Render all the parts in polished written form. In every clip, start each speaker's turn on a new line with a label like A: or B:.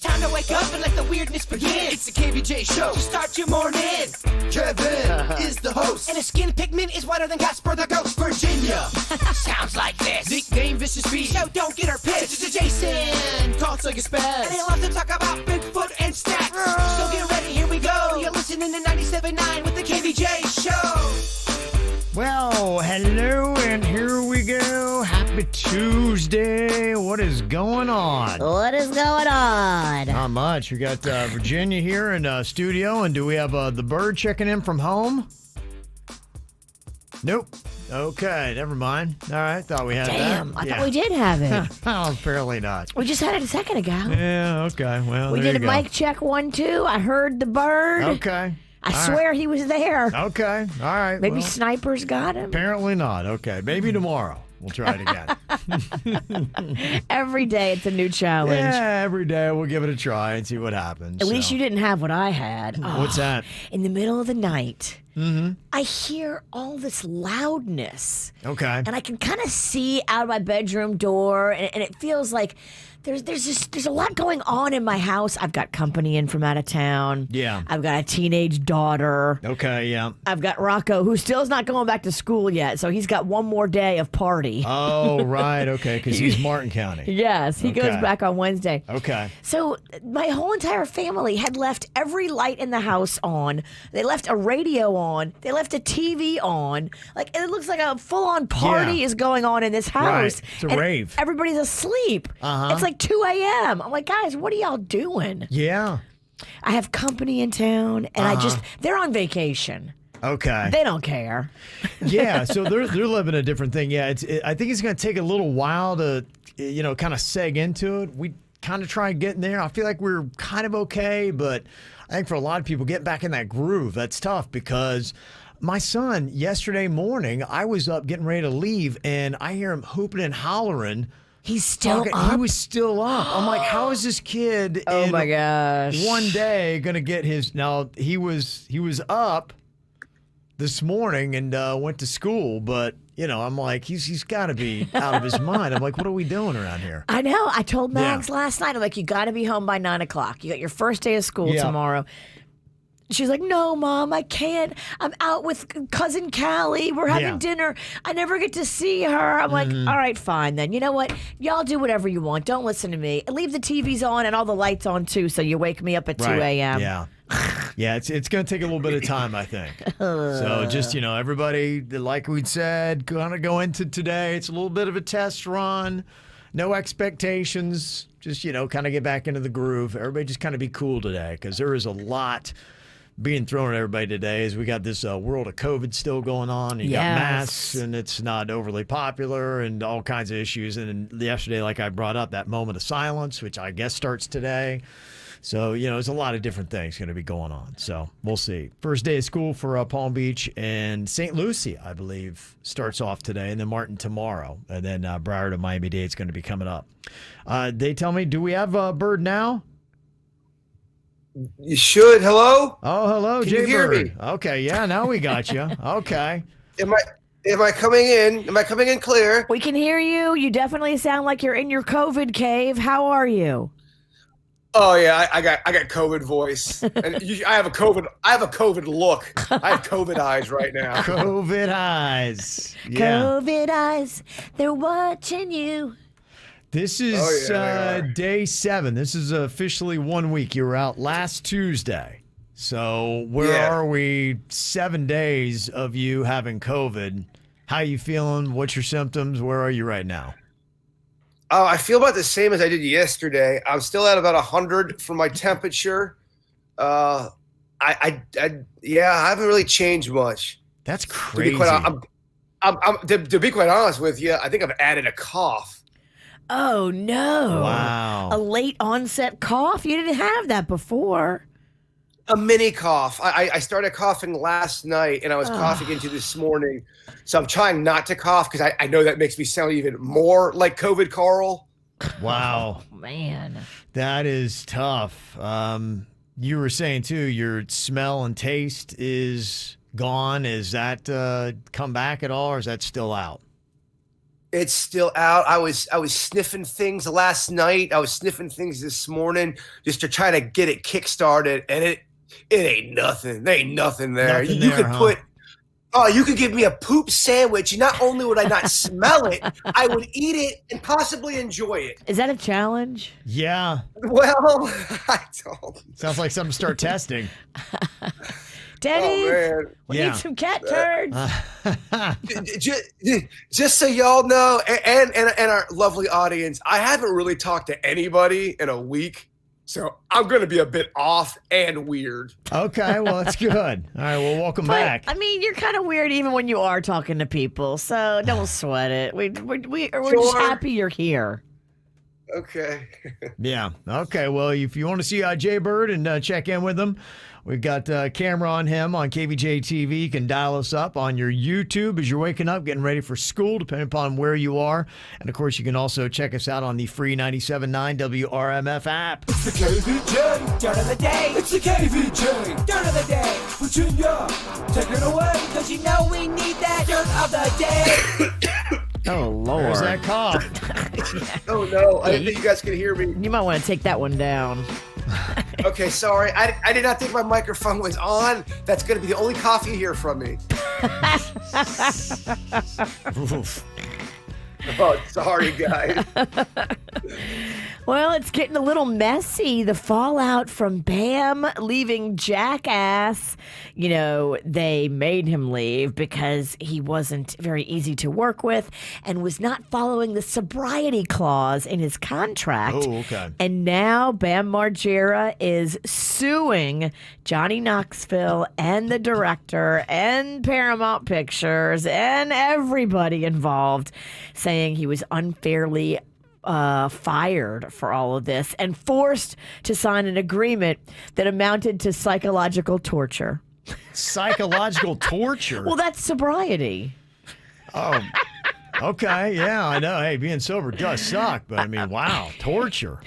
A: It's time to wake up and let the weirdness begin. It's the KVJ show to start your morning. Kevin is the host, and his skin pigment is whiter than Casper the Ghost. Virginia sounds like this. Nickname Vicious Beast, so don't get her pissed. It's Jason, talks like a spaz, and they love to talk about Bigfoot and stats. So get ready, here we go. You're listening to 97.9 with the KVJ show.
B: Well, hello, and here we go. Happy Tuesday. What is going on?
C: What is going on?
B: Not much. We got Virginia here in studio, and do we have the bird checking in from home? Nope. Okay, never mind. All right, thought we had
C: Damn,
B: that.
C: I thought we did have it.
B: Oh, apparently not.
C: We just had it a second ago.
B: Yeah, okay. Well,
C: We
B: there
C: did a
B: you go.
C: mic check 1, 2. I heard the bird.
B: Okay.
C: I swear he was there.
B: Okay. All right.
C: Maybe
B: well,
C: snipers got him.
B: apparently not. Okay. Maybe tomorrow. We'll try it again.
C: Every day it's a new challenge.
B: Yeah, every day we'll give it a try and see what happens.
C: At least you didn't have what I had.
B: What's that?
C: In the middle of the night, I hear all this loudness.
B: Okay.
C: And I can kind of see out of my bedroom door, and it feels like there's a lot going on in my house. I've got company in from out of town.
B: Yeah.
C: I've got a teenage daughter.
B: Okay, yeah.
C: I've got Rocco, who still is not going back to school yet, so he's got one more day of party.
B: Oh, right. Okay, because he's Martin County.
C: Yes, he goes
B: Okay.
C: back on Wednesday.
B: Okay.
C: So my whole entire family had left every light in the house on. They left a radio on. They left a TV on. Like, it looks like a full-on party
B: Yeah.
C: is going on in this house.
B: Right. It's a
C: and
B: rave.
C: Everybody's asleep.
B: Uh-huh.
C: It's like 2 a.m. I'm like, guys, what are y'all doing?
B: Yeah.
C: I have company in town, and they're on vacation.
B: Okay.
C: They don't care.
B: Yeah, so they're living a different thing. Yeah, I think it's going to take a little while to, kind of seg into it. We kind of try getting there. I feel like we're kind of okay, but I think for a lot of people, getting back in that groove, that's tough because my son, yesterday morning, I was up getting ready to leave, and I hear him hooping and hollering.
C: He's still
B: He
C: up?
B: was still up. I'm like, how is this kid
C: Oh,
B: in
C: my gosh.
B: one day going to get his... Now, he was up this morning and went to school, but, I'm like, he's got to be out of his mind. I'm like, what are we doing around here?
C: I know. I told Mags last night, I'm like, you got to be home by 9 o'clock. You got your first day of school tomorrow. She's like, no, Mom, I can't. I'm out with Cousin Callie. We're having dinner. I never get to see her. I'm like, all right, fine then. You know what? Y'all do whatever you want. Don't listen to me. Leave the TVs on and all the lights on, too, so you wake me up at 2 a.m.
B: Yeah. Yeah, it's going to take a little bit of time, I think. So just, everybody, like we'd said, going to go into today. It's a little bit of a test run. No expectations. Just, kind of get back into the groove. Everybody just kind of be cool today because there is a lot being thrown at everybody today as we got this world of COVID still going on. You got masks, and it's not overly popular and all kinds of issues. And then yesterday, like I brought up, that moment of silence, which I guess starts today. So, there's a lot of different things going to be going on. So we'll see. First day of school for Palm Beach and St. Lucie, I believe, starts off today, and then Martin tomorrow. And then Broward to Miami-Dade is going to be coming up. They tell me, do we have a bird now?
D: You should. Hello?
B: Oh, hello,
D: Can you hear
B: Jay-Bird.
D: me?
B: Okay, yeah, now we got you. Okay.
D: Am I coming in? Am I coming in clear?
C: We can hear you. You definitely sound like you're in your COVID cave. How are you?
D: Oh yeah, I got COVID voice, and I have a COVID look. I have COVID eyes right now.
B: COVID eyes. Yeah.
C: COVID eyes, they're watching you.
B: This is
D: they are.
B: day 7. This is officially 1 week. You were out last Tuesday. So where are we? 7 days of you having COVID. How you feeling? What's your symptoms? Where are you right now?
D: I feel about the same as I did yesterday. I'm still at about 100 for my temperature. I haven't really changed much.
B: That's crazy.
D: To be quite honest with you, I think I've added a cough.
C: Oh, no.
B: Wow.
C: A late onset cough? You didn't have that before.
D: A mini cough. I started coughing last night, and I was coughing into this morning. So I'm trying not to cough because I know that makes me sound even more like COVID Carl.
B: Wow.
C: Oh, man.
B: That is tough. You were saying, too, your smell and taste is gone. Is that come back at all, or is that still out?
D: It's still out. I was sniffing things last night. I was sniffing things this morning just to try to get it kickstarted, and it ain't nothing. There ain't nothing there.
B: Nothing
D: You
B: there,
D: could
B: huh?
D: put you could give me a poop sandwich. Not only would I not smell it, I would eat it and possibly enjoy it.
C: Is that a challenge?
B: Yeah.
D: Well, I don't.
B: Sounds like something to start testing.
C: Daddy,
D: Oh man.
C: we
B: Yeah.
C: need some cat turds.
D: Just so y'all know, and our lovely audience, I haven't really talked to anybody in a week, so I'm going to be a bit off and weird.
B: Okay, well, that's good. All right, well, welcome
C: But,
B: back.
C: I mean, you're kind of weird even when you are talking to people, so don't sweat it. We're just
D: Sure.
C: happy you're here.
D: Okay.
B: Yeah. Okay. Well, if you want to see Jay Bird and check in with him, we've got a camera on him on KVJ TV. You can dial us up on your YouTube as you're waking up, getting ready for school, depending upon where you are. And of course, you can also check us out on the free 97.9 WRMF app.
A: It's the KVJ dirt of the day. It's the KVJ dirt of the day. Virginia, take it away. Cause you know we need that dirt of the day.
C: Oh, Lord.
B: There's that cough.
D: Oh no, I didn't think you guys could hear me.
C: You might want to take that one down.
D: Okay, sorry. I did not think my microphone was on. That's going to be the only cough you hear from me.
B: Oof.
D: Oh, sorry, guys.
C: Well, it's getting a little messy. The fallout from Bam leaving Jackass. You know, they made him leave because he wasn't very easy to work with and was not following the sobriety clause in his contract.
B: Oh, okay.
C: And now Bam Margera is suing Johnny Knoxville and the director and Paramount Pictures and everybody involved, saying he was unfairly fired for all of this and forced to sign an agreement that amounted to psychological torture.
B: Psychological torture.
C: Well, that's sobriety.
B: Oh, okay. Yeah, I know. Hey, being sober does suck, but I mean, wow, torture.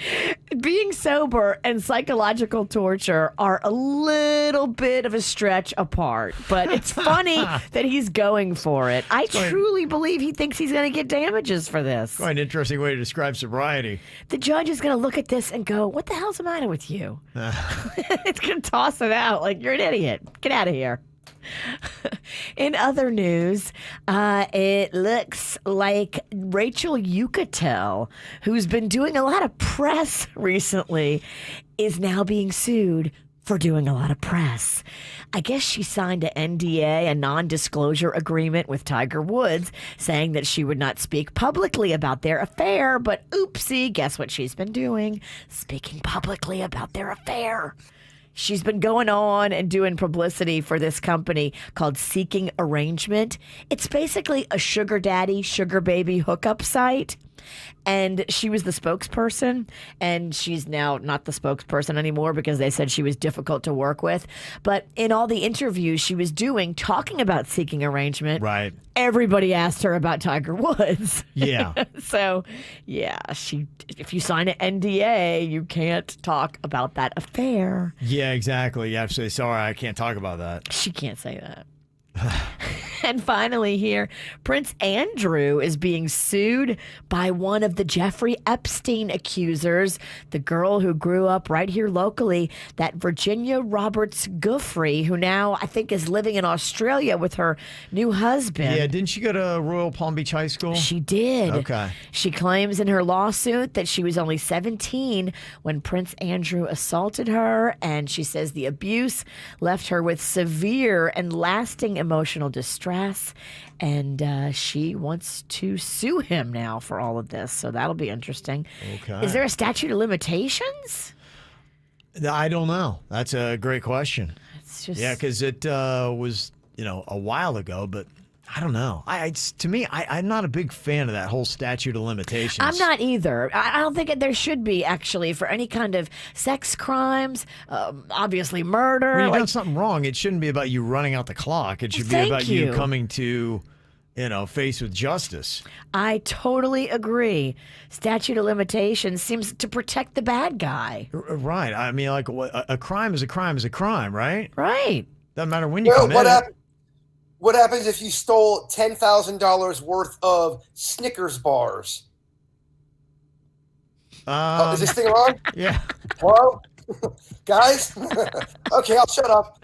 C: Being sober and psychological torture are a little bit of a stretch apart, but it's funny that he's going for it. I truly believe he thinks he's going to get damages for this.
B: Quite an interesting way to describe sobriety.
C: The judge is going to look at this and go, what the hell's the matter with you? It's going to toss it out like, you're an idiot. Get out of here. In other news, it looks like Rachel Yucatel, who's been doing a lot of press recently, is now being sued for doing a lot of press. I guess she signed an NDA, a non-disclosure agreement with Tiger Woods, saying that she would not speak publicly about their affair, but oopsie, guess what she's been doing? Speaking publicly about their affair. She's been going on and doing publicity for this company called Seeking Arrangement. It's basically a sugar daddy, sugar baby hookup site. And she was the spokesperson, and she's now not the spokesperson anymore because they said she was difficult to work with. But in all the interviews she was doing, talking about Seeking Arrangement,
B: Right.
C: everybody asked her about Tiger Woods.
B: Yeah.
C: So, yeah, if you sign an NDA, you can't talk about that affair.
B: Yeah, exactly. You have to say, sorry, I can't talk about that.
C: She can't say that. And finally here, Prince Andrew is being sued by one of the Jeffrey Epstein accusers, the girl who grew up right here locally, that Virginia Roberts Guffrey, who now I think is living in Australia with her new husband.
B: Yeah, didn't she go to Royal Palm Beach High School?
C: She did.
B: Okay.
C: She claims in her lawsuit that she was only 17 when Prince Andrew assaulted her, and she says the abuse left her with severe and lasting emotional distress, and she wants to sue him now for all of this, so that'll be interesting.
B: Okay.
C: Is there a statute of limitations?
B: I don't know. That's a great question.
C: It's just
B: Yeah, because it was, a while ago, but I don't know. To me, I'm not a big fan of that whole statute of limitations.
C: I'm not either. I don't think there should be, actually, for any kind of sex crimes, obviously murder.
B: When you've done something wrong, it shouldn't be about you running out the clock. It should be
C: Thank
B: about you
C: you.
B: coming to, face with justice.
C: I totally agree. Statute of limitations seems to protect the bad guy.
B: Right. I mean, like, a crime is a crime is a crime, right?
C: Right.
B: Doesn't matter when you
D: Well,
B: commit it.
D: What happens if you stole $10,000 worth of Snickers bars? Is this thing on?
B: Yeah.
D: Hello? Guys? Okay, I'll shut up.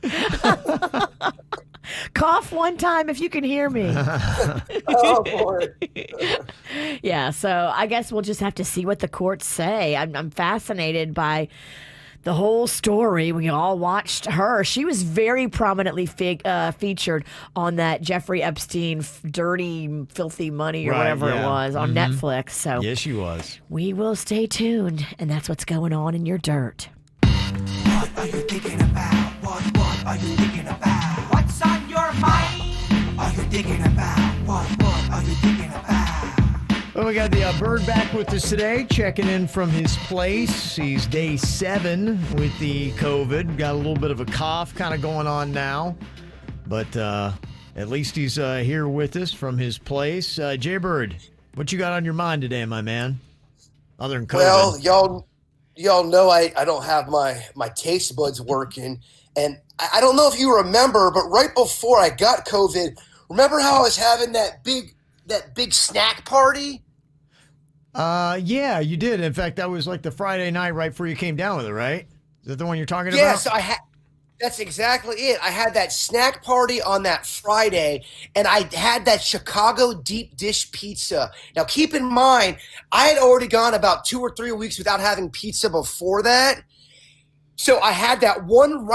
C: Cough one time if you can hear me.
D: Oh, boy.
C: Yeah, so I guess we'll just have to see what the courts say. I'm fascinated by the whole story. We all watched her. She was very prominently featured on that Jeffrey Epstein Dirty Filthy Money or whatever it was on Netflix. So
B: yes, she was.
C: We will stay tuned, and that's what's going on in your dirt.
A: What are you thinking about? What are you thinking about? What's on your mind? Are you thinking about? What are you thinking about?
B: Well, we got the bird back with us today, checking in from his place. He's day 7 with the COVID. Got a little bit of a cough kind of going on now. But at least he's here with us from his place. Jay-Bird, what you got on your mind today, my man? Other than COVID.
D: Well, y'all know I don't have my taste buds working. And I don't know if you remember, but right before I got COVID, remember how I was having that big snack party?
B: Yeah, you did. In fact, that was like the Friday night right before you came down with it, right? Is that the one you're talking about?
D: Yeah, so that's exactly it. I had that snack party on that Friday, and I had that Chicago deep dish pizza. Now, keep in mind, I had already gone about 2 or 3 weeks without having pizza before that. So I had that one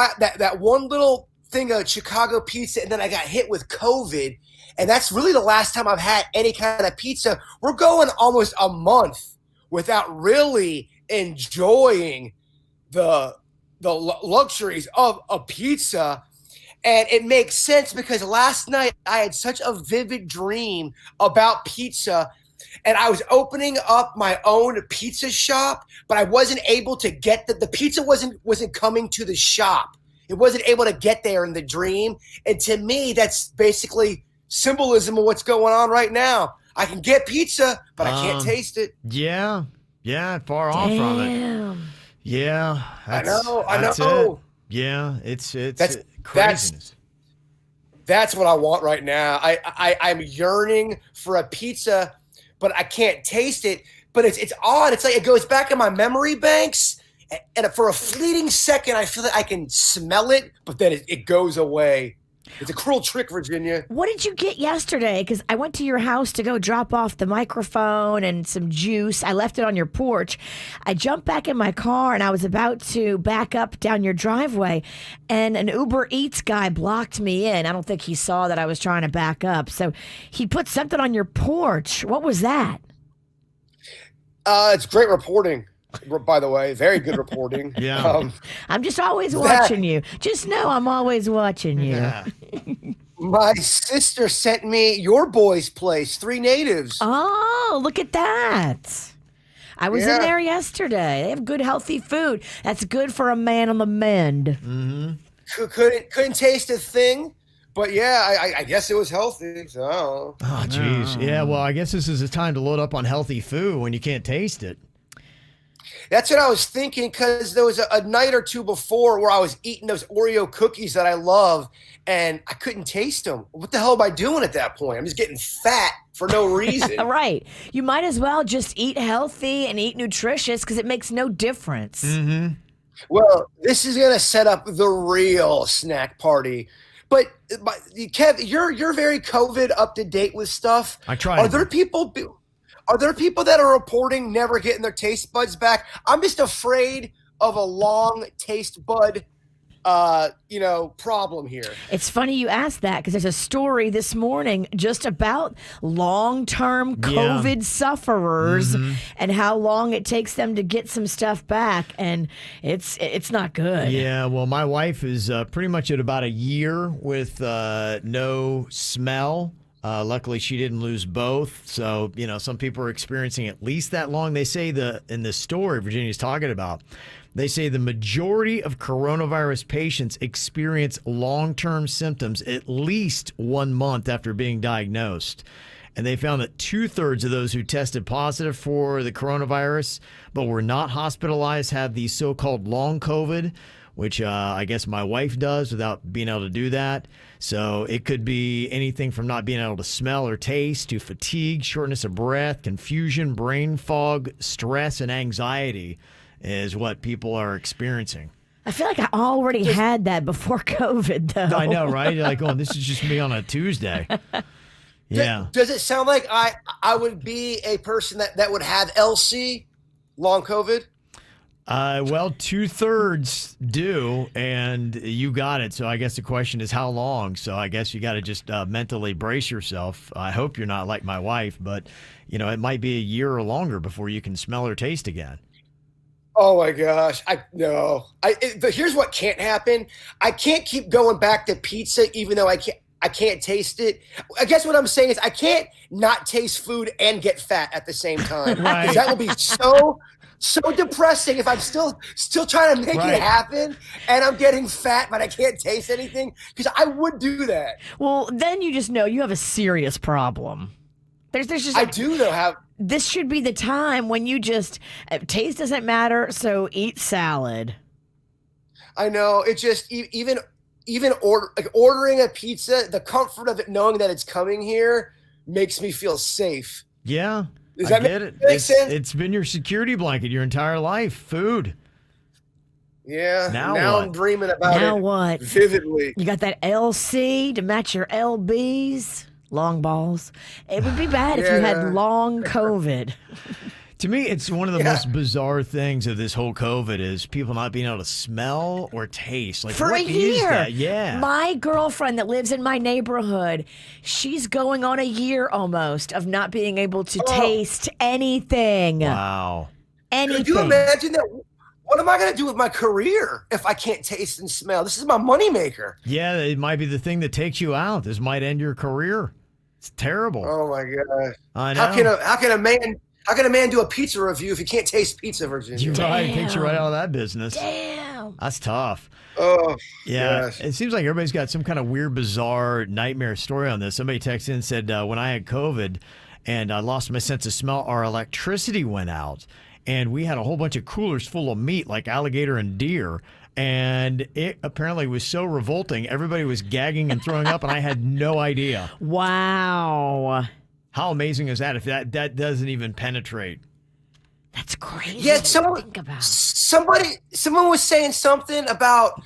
D: little thing of Chicago pizza, and then I got hit with COVID. And that's really the last time I've had any kind of pizza. We're going almost a month without really enjoying the luxuries of a pizza. And it makes sense because last night I had such a vivid dream about pizza, and I was opening up my own pizza shop, but I wasn't able to get the pizza wasn't coming to the shop. It wasn't able to get there in the dream. And to me, that's basically symbolism of what's going on right now. I can get pizza, but I can't taste it.
B: Yeah, far off from it. Yeah,
D: I know.
B: It. Yeah, it's craziness.
D: That's what I want right now. I'm yearning for a pizza, but I can't taste it. But it's odd. It's like it goes back in my memory banks, and for a fleeting second, I feel that I can smell it, but then it goes away. It's a cruel trick, Virginia.
C: What did you get yesterday? Because I went to your house to go drop off the microphone and some juice. I left it on your porch. I jumped back in my car, and I was about to back up down your driveway, and an Uber Eats guy blocked me in. I don't think he saw that I was trying to back up. So he put something on your porch. What was that?
D: It's great reporting. By the way, very good reporting.
B: Yeah.
C: I'm just always watching you. Just know I'm always watching you.
B: Yeah.
D: My sister sent me your boy's place, 3 Natives.
C: Oh, look at that. I was in there yesterday. They have good, healthy food. That's good for a man on the mend.
B: Mm-hmm.
D: Couldn't taste a thing. But yeah, I guess it was healthy. So.
B: Oh, jeez. Yeah, well, I guess this is a time to load up on healthy food when you can't taste it.
D: That's what I was thinking, because there was a night or two before where I was eating those Oreo cookies that I love, and I couldn't taste them. What the hell am I doing at that point? I'm just getting fat for no reason.
C: Right. You might as well just eat healthy and eat nutritious because it makes no difference.
B: Mm-hmm.
D: Well, this is going to set up the real snack party. But Kev, you're very COVID up to date with stuff.
B: I try.
D: Are there people that are reporting never getting their taste buds back? I'm just afraid of a long taste bud, problem here.
C: It's funny you asked that because there's a story this morning just about long-term COVID sufferers and how long it takes them to get some stuff back, and it's not good.
B: Yeah, well, my wife is pretty much at about a year with no smell. Luckily, she didn't lose both. So, some people are experiencing at least that long. They say in the story Virginia's talking about, they say the majority of coronavirus patients experience long-term symptoms at least 1 month after being diagnosed. And they found that 2/3 of those who tested positive for the coronavirus but were not hospitalized have the so-called long COVID, which I guess my wife does without being able to do that. So it could be anything from not being able to smell or taste to fatigue, shortness of breath, confusion, brain fog, stress, and anxiety is what people are experiencing.
C: I feel like I already had that before COVID, though.
B: I know, right? You're like, oh, this is just me on a Tuesday. Yeah.
D: Does it sound like I would be a person that would have LC, long COVID?
B: Well, 2/3 do, and you got it. So I guess the question is how long? So I guess you got to just mentally brace yourself. I hope you're not like my wife, but, it might be a year or longer before you can smell or taste again.
D: Oh my gosh. But here's what can't happen. I can't keep going back to pizza even though I can't taste it. I guess what I'm saying is I can't not taste food and get fat at the same time.
B: Right.
D: 'Cause that would be so depressing if I'm still trying to make it happen and I'm getting fat but I can't taste anything, because I would do that.
C: Well, then you just know you have a serious problem. There's just
D: I do though have.
C: This should be the time when you just taste doesn't matter, so eat salad.
D: I know, it just even ordering a pizza, the comfort of it knowing that it's coming here makes me feel safe.
B: Yeah,
D: Does that
B: get it.
D: make sense?
B: It's been your security blanket your entire life. Food.
D: Yeah.
B: Now
D: I'm
B: what?
D: dreaming about
C: Now
D: it
C: what?
D: vividly.
C: You got that LC to match your LBs, long balls. It would be bad if you had long COVID.
B: To me, it's one of the most bizarre things of this whole COVID is people not being able to smell or taste. Like,
C: For
B: what
C: a
B: is
C: year.
B: that? Yeah.
C: My girlfriend that lives in my neighborhood, she's going on a year almost of not being able to taste anything.
B: Wow.
C: Anything.
D: Could you imagine that? What am I going to do with my career if I can't taste and smell? This is my moneymaker.
B: Yeah, it might be the thing that takes you out. This might end your career. It's terrible.
D: Oh my gosh.
B: I know.
D: How can a man do a pizza review if he can't taste pizza, Virginia?
B: You're right. It takes you right out of that business.
C: Damn.
B: That's tough.
D: Oh,
B: Yeah,
D: gosh.
B: it seems like everybody's got some kind of weird, bizarre nightmare story on this. Somebody texted in and said, when I had COVID and I lost my sense of smell, our electricity went out. And we had a whole bunch of coolers full of meat, like alligator and deer. And it apparently was so revolting. Everybody was gagging and throwing up, and I had no idea.
C: Wow.
B: How amazing is that if that doesn't even penetrate?
C: That's crazy.
D: Yeah,
C: to think about.
D: someone was saying something about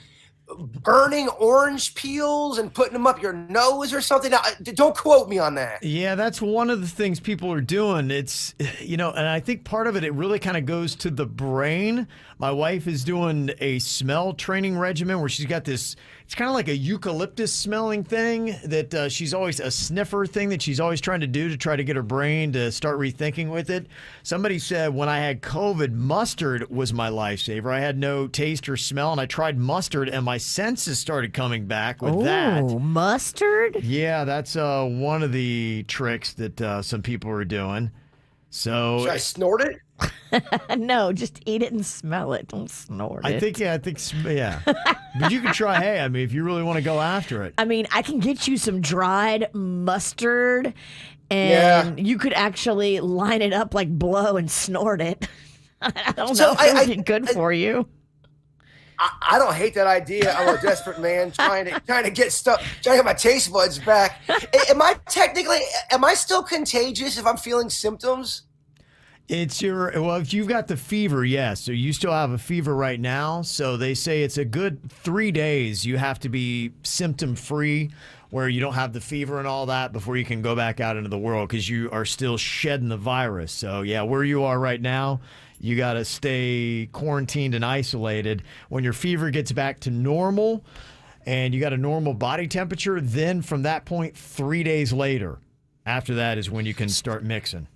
D: burning orange peels and putting them up your nose or something. Now, don't quote me on that.
B: Yeah, that's one of the things people are doing. It's, and I think part of it really kind of goes to the brain. My wife is doing a smell training regimen where she's got this, it's kind of like a eucalyptus smelling thing that she's always, a sniffer thing that she's always trying to do to try to get her brain to start rethinking with it. Somebody said when I had COVID, mustard was my lifesaver. I had no taste or smell, and I tried mustard, and my senses started coming back with that.
C: Oh, mustard?
B: Yeah, that's one of the tricks that some people are doing. So
D: Should I snort it?
C: No, just eat it and smell it. Don't snort it.
B: I think, yeah. But you can try, hey, I mean, if you really want to go after it.
C: I mean, I can get you some dried mustard, and you could actually line it up like blow and snort it. I don't know if it would be good for you.
D: I don't hate that idea. I'm a desperate man trying to get my taste buds back. Am I still contagious if I'm feeling symptoms?
B: If you've got the fever, yes. So you still have a fever right now. So they say it's a good 3 days. You have to be symptom free where you don't have the fever and all that before you can go back out into the world because you are still shedding the virus. So yeah, where you are right now, you got to stay quarantined and isolated. When your fever gets back to normal and you got a normal body temperature, then from that point, 3 days later, after that is when you can start mixing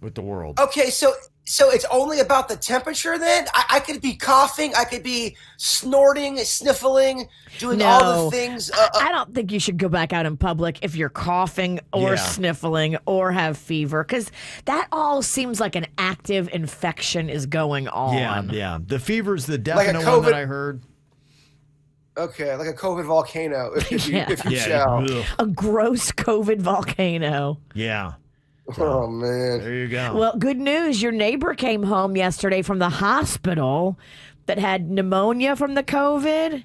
B: with the world.
D: Okay, so it's only about the temperature then? I could be coughing, I could be snorting, sniffling, doing all the things.
C: I don't think you should go back out in public if you're coughing or sniffling or have fever, because that all seems like an active infection is going on.
B: Yeah. The fever's the definite one that I heard.
D: Okay, like a COVID volcano, if you shall.
C: A gross COVID volcano.
B: Yeah.
D: Oh, man.
B: There you go.
C: Well, good news. Your neighbor came home yesterday from the hospital. that had pneumonia from the COVID.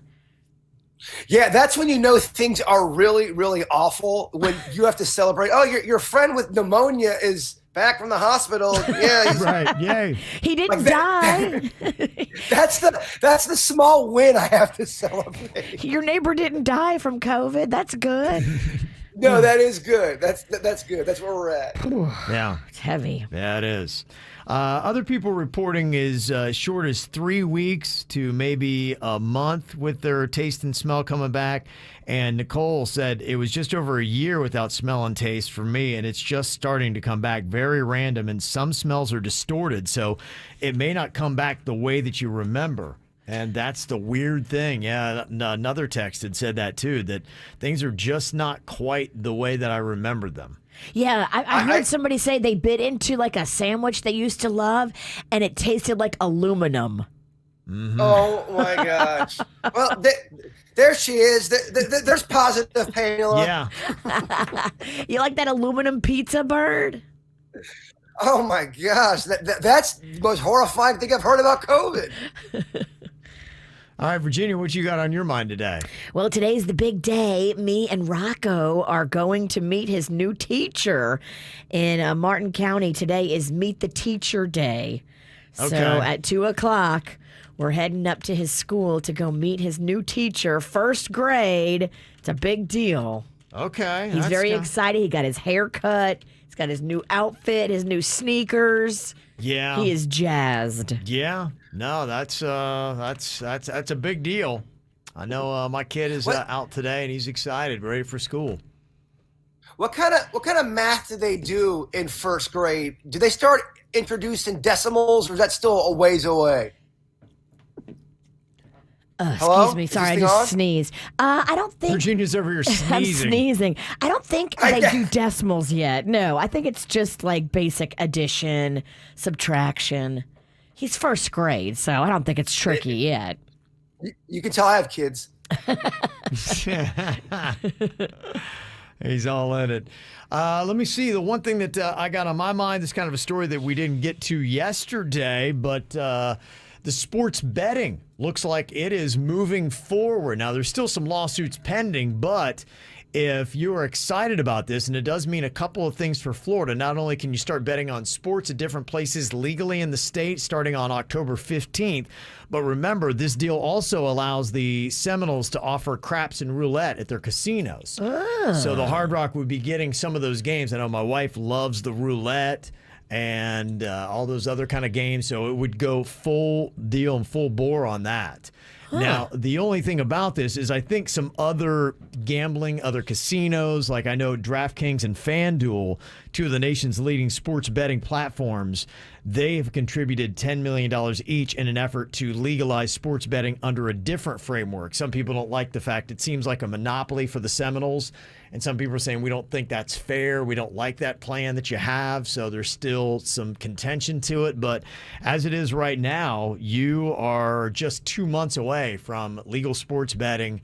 D: Yeah, that's when you know things are really, really awful, when you have to celebrate. Oh, your friend with pneumonia is back from the hospital. Yeah,
B: Right. Yay.
C: He didn't die.
D: that's the small win I have to celebrate.
C: Your neighbor didn't die from COVID. That's good.
D: No, that is good. That's good. That's where we're at.
B: Yeah.
C: It's heavy.
B: Yeah, it is. Other people reporting as short as 3 weeks to maybe a month with their taste and smell coming back. And Nicole said it was just over a year without smell and taste for me, and it's just starting to come back. Very random, and some smells are distorted, so it may not come back the way that you remember. And that's the weird thing. Yeah, another text had said that too, that things are just not quite the way that I remembered them.
C: Yeah, I heard somebody say they bit into like a sandwich they used to love, and it tasted like aluminum.
B: Mm-hmm.
D: Oh my gosh! Well, there she is. There's positive, Pamela.
B: Yeah.
C: You like that aluminum pizza, Bird?
D: Oh my gosh, that's the most horrifying thing I've heard about COVID.
B: All right, Virginia, what you got on your mind today?
C: Well, today's the big day. Me and Rocco are going to meet his new teacher in Martin County. Today is Meet the Teacher Day.
B: Okay.
C: So at 2:00, we're heading up to his school to go meet his new teacher, first grade. It's a big deal.
B: Okay.
C: He's very excited. He got his hair cut. He's got his new outfit, his new sneakers.
B: Yeah.
C: He is jazzed.
B: Yeah. No, that's a big deal. I know my kid is out today and he's excited, ready for school.
D: What kind of math do they do in first grade? Do they start introducing decimals, or is that still a ways away?
C: Excuse me. Sorry, I just sneezed. I don't think
B: Virginia's over here sneezing.
C: I'm sneezing. I don't think they do decimals yet. No, I think it's just like basic addition, subtraction. He's first grade, so I don't think it's tricky yet.
D: You can tell I have kids.
B: He's all in it. Let me see. The one thing that I got on my mind is kind of a story that we didn't get to yesterday, but the sports betting looks like it is moving forward. Now, there's still some lawsuits pending, but if you're excited about this, and it does mean a couple of things for Florida, not only can you start betting on sports at different places legally in the state starting on October 15th, but remember, this deal also allows the Seminoles to offer craps and roulette at their casinos. So the Hard Rock would be getting some of those games. I know my wife loves the roulette and all those other kind of games, so it would go full deal and full bore on that. Now, the only thing about this is I think some other gambling, other casinos, like I know DraftKings and FanDuel, two of the nation's leading sports betting platforms, they have contributed $10 million each in an effort to legalize sports betting under a different framework. Some people don't like the fact it seems like a monopoly for the Seminoles, and some people are saying we don't think that's fair. We don't like that plan that you have, so there's still some contention to it. But as it is right now, you are just 2 months away from legal sports betting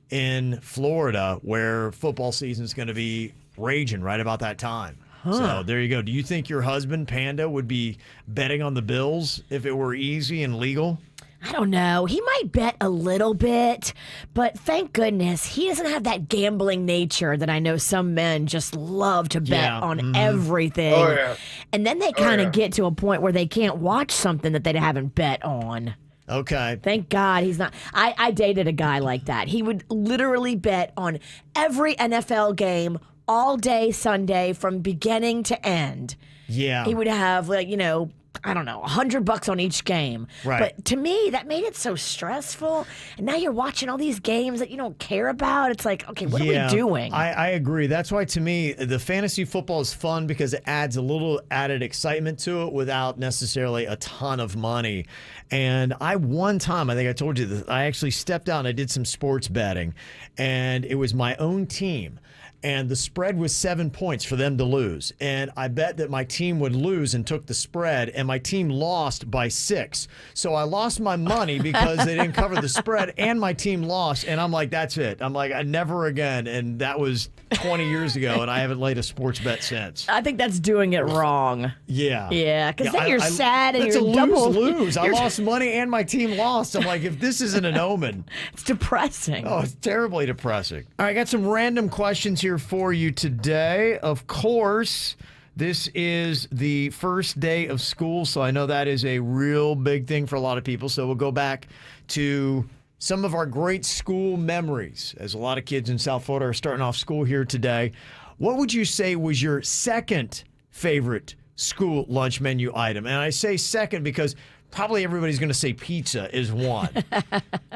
B: in Florida, where football season is going to be raging right about that time. So there you go. Do you think your husband, Panda, would be betting on the Bills if it were easy and legal?
C: I don't know. He might bet a little bit, but thank goodness he doesn't have that gambling nature that I know some men just love to bet on everything.
D: Oh, yeah.
C: And then they kind of get to a point where they can't watch something that they haven't bet on.
B: Okay.
C: Thank God he's not. I dated a guy like that. He would literally bet on every NFL game all day Sunday from beginning to end.
B: Yeah.
C: He would have, like, I don't know, $100 on each game.
B: Right.
C: But to me, that made it so stressful. And now you're watching all these games that you don't care about. It's like, okay, what are we doing?
B: I agree. That's why, to me, the fantasy football is fun because it adds a little added excitement to it without necessarily a ton of money. And one time, I think I told you this, I actually stepped out and I did some sports betting. And it was my own team. and the spread was 7 points for them to lose. And I bet that my team would lose and took the spread, and my team lost by 6. So I lost my money because they didn't cover the spread, and my team lost. And I'm like, that's it. I'm like, never again. And that was 20 years ago, and I haven't laid a sports bet since.
C: I think that's doing it wrong.
B: Yeah.
C: Yeah, because then you're sad and
B: that's
C: you're
B: a
C: double.
B: lose-lose. I lost money and my team lost. I'm like, if this isn't an omen.
C: It's depressing.
B: Oh, it's terribly depressing. All right, I got some random questions here for you today. Of course, this is the first day of school, so I know that is a real big thing for a lot of people. So we'll go back to some of our great school memories, as a lot of kids in South Florida are starting off school here today. What would you say was your second favorite school lunch menu item? And I say second because probably everybody's going to say pizza is one.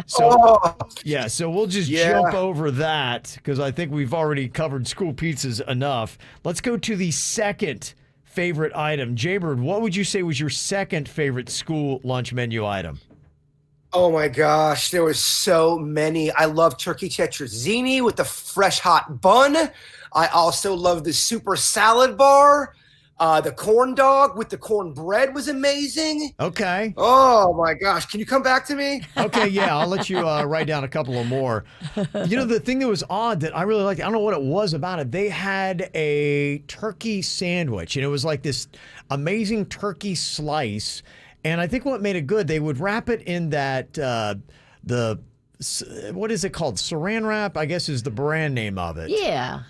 B: So, yeah, so we'll just jump over that because I think we've already covered school pizzas enough. Let's go to the second favorite item. Jaybird, what would you say was your second favorite school lunch menu item?
D: Oh my gosh, there was so many. I love turkey tetrazzini with the fresh hot bun. I also love the super salad bar. The corn dog with the cornbread was amazing.
B: Okay.
D: Oh my gosh, can you come back to me?
B: Okay, yeah, I'll let you write down a couple of more. You know, the thing that was odd that I really liked, I don't know what it was about it. They had a turkey sandwich, and it was like this amazing turkey slice. And I think what made it good, they would wrap it in that, what is it called? Saran wrap, I guess is the brand name of it.
C: Yeah.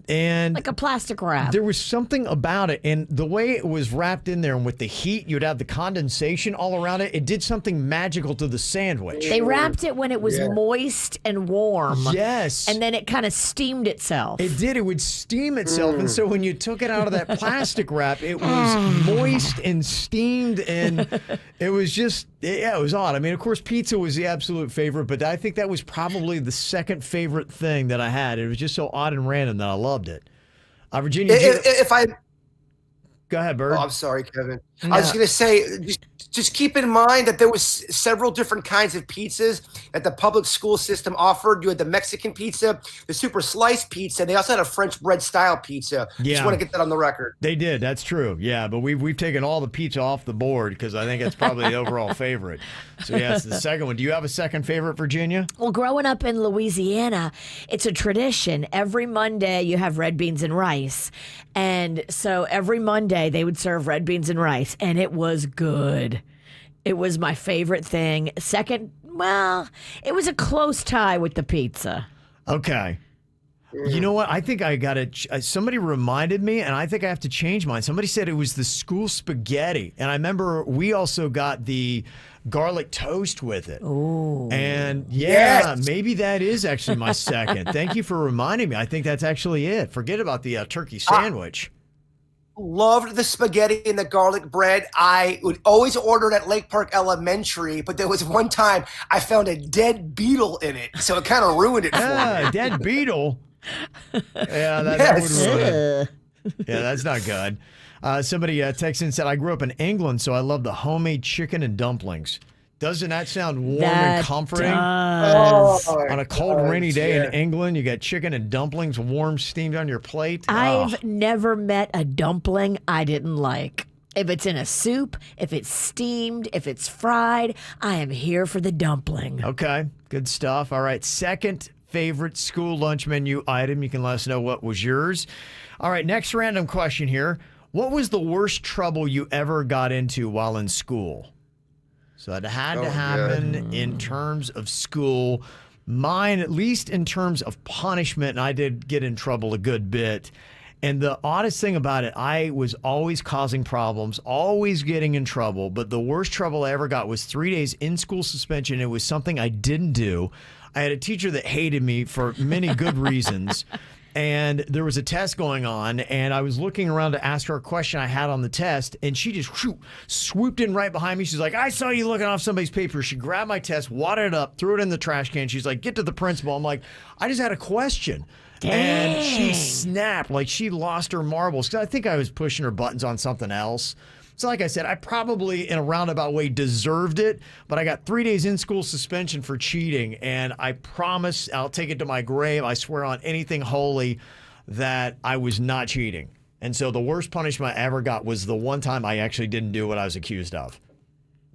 B: And
C: like a plastic wrap.
B: There was something about it, and the way it was wrapped in there, and with the heat, you'd have the condensation all around it. It did something magical to the sandwich.
C: They wrapped it when it was moist and warm.
B: Yes.
C: And then it kind of steamed itself.
B: It did. It would steam itself, and so when you took it out of that plastic wrap, it was moist and steamed, and it was just, yeah, it was odd. I mean, of course, pizza was the absolute favorite, but I think that was probably the second favorite thing that I had. It was just so odd and random that I loved it. Virginia, go ahead, Bird.
D: Oh, I'm sorry, Kevin.
B: No.
D: I was going to say, just keep in mind that there was several different kinds of pizzas that the public school system offered. You had the Mexican pizza, the super sliced pizza. They also had a French bread style pizza.
B: Yeah.
D: Just want to get that on the record.
B: They did. That's true. Yeah, but we've taken all the pizza off the board because I think it's probably the overall favorite. So yeah, it's the second one. Do you have a second favorite, Virginia?
C: Well, growing up in Louisiana, it's a tradition. Every Monday you have red beans and rice. And so every Monday they would serve red beans and rice, and it was good. It was my favorite thing. Second, well, it was a close tie with the pizza.
B: Okay. You know what? I think I got it. Somebody reminded me, and I think I have to change mine. Somebody said it was the school spaghetti. And I remember we also got the garlic toast with it.
C: Oh.
B: And yeah, maybe that is actually my second. Thank you for reminding me. I think that's actually it. Forget about the turkey sandwich.
D: Loved the spaghetti and the garlic bread. I would always order it at Lake Park Elementary, but there was one time I found a dead beetle in it, so it kind of ruined it for me.
B: Dead beetle? Yeah, that would ruin it. Yeah, that's not good. Somebody texted and said, I grew up in England, so I love the homemade chicken and dumplings. Doesn't that sound warm and comforting? On a cold, rainy day in England, you got chicken and dumplings warm, steamed on your plate.
C: I've never met a dumpling I didn't like. If it's in a soup, if it's steamed, if it's fried, I am here for the dumpling.
B: Okay, good stuff. All right, second favorite school lunch menu item. You can let us know what was yours. All right, next random question here. What was the worst trouble you ever got into while in school? So it had to happen in terms of school. Mine, at least in terms of punishment, and I did get in trouble a good bit. And the oddest thing about it, I was always causing problems, always getting in trouble. But the worst trouble I ever got was 3 days in school suspension. It was something I didn't do. I had a teacher that hated me for many good reasons. And there was a test going on, and I was looking around to ask her a question I had on the test, and she just swooped in right behind me. She's like, I saw you looking off somebody's paper. She grabbed my test, wadded it up, threw it in the trash can. She's like, get to the principal. I'm like, I just had a question.
C: Dang.
B: And she snapped like she lost her marbles because I think I was pushing her buttons on something else. So like I said, I probably, in a roundabout way, deserved it, but I got 3 days in school suspension for cheating, and I promise I'll take it to my grave. I swear on anything holy that I was not cheating. And so the worst punishment I ever got was the one time I actually didn't do what I was accused of.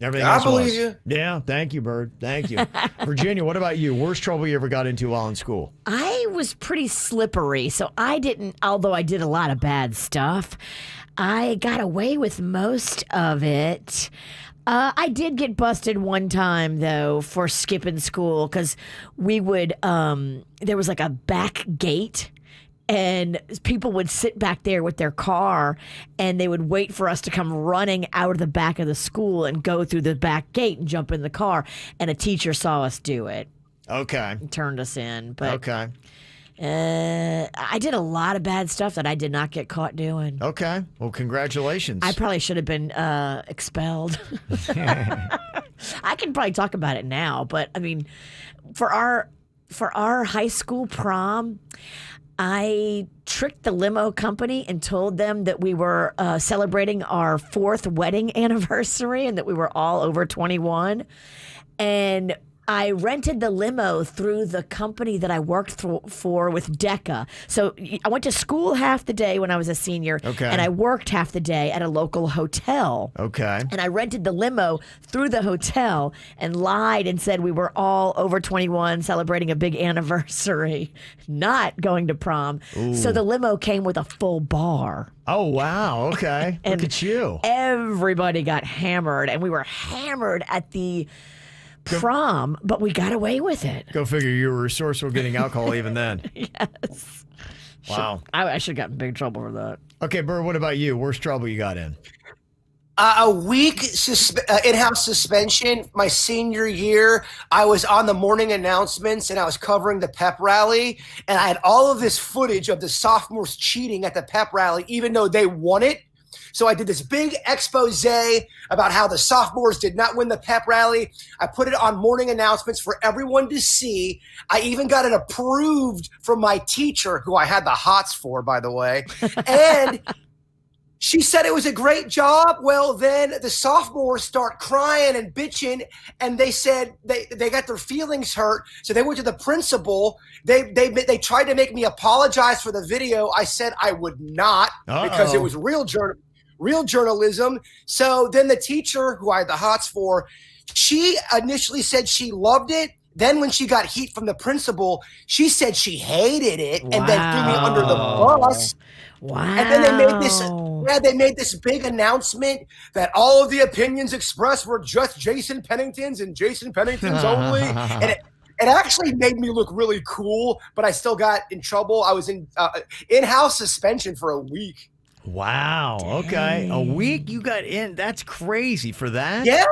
B: Everything else
D: I believe
B: was.
D: you.
B: Yeah, thank you, Bird. Thank you. Virginia, what about you? Worst trouble you ever got into while in school?
C: I was pretty slippery, so I didn't, although I did a lot of bad stuff, I got away with most of it. I did get busted one time, though, for skipping school because we would, there was like a back gate. And people would sit back there with their car and they would wait for us to come running out of the back of the school and go through the back gate and jump in the car. And a teacher saw us do it.
B: Okay.
C: And turned us in. But
B: Okay.
C: I did a lot of bad stuff that I did not get caught doing.
B: Okay. Well, congratulations.
C: I probably should have been expelled. I can probably talk about it now, but I mean, for our high school prom, I tricked the limo company and told them that we were celebrating our 4th wedding anniversary and that we were all over 21. And I rented the limo through the company that I worked for with DECA. So I went to school half the day when I was a senior,
B: Okay.
C: and I worked half the day at a local hotel.
B: Okay.
C: And I rented the limo through the hotel and lied and said we were all over 21 celebrating a big anniversary, not going to prom. So the limo came with a full bar.
B: Oh, wow. Okay.
C: And
B: Look at you.
C: Everybody got hammered, and we were hammered at the prom, but we got away with it.
B: Go figure, you were resourceful getting alcohol even then.
C: Yes.
B: Wow.
C: I should have gotten in big trouble for that.
B: Okay, Bird, what about you? Worst trouble you got in?
D: A week in-house suspension my senior year. I was on the morning announcements and I was covering the pep rally, and I had all of this footage of the sophomores cheating at the pep rally even though they won it. So I did this big expose about how the sophomores did not win the pep rally. I put it on morning announcements for everyone to see. I even got it approved from my teacher, who I had the hots for, by the way. And she said it was a great job. Well, then the sophomores start crying and bitching, and they said they got their feelings hurt. So they went to the principal. They tried to make me apologize for the video. I said I would not because it was real journalism. So then the teacher, who I had the hots for, she initially said she loved it. Then when she got heat from the principal, she said she hated it and then threw me under the bus.
C: Wow.
D: And then they made this big announcement that all of the opinions expressed were just Jason Pennington's and Jason Pennington's only. And it actually made me look really cool, but I still got in trouble. I was in in-house suspension for a week.
B: Wow. Okay. A week you got in. That's crazy for that.
D: Yeah.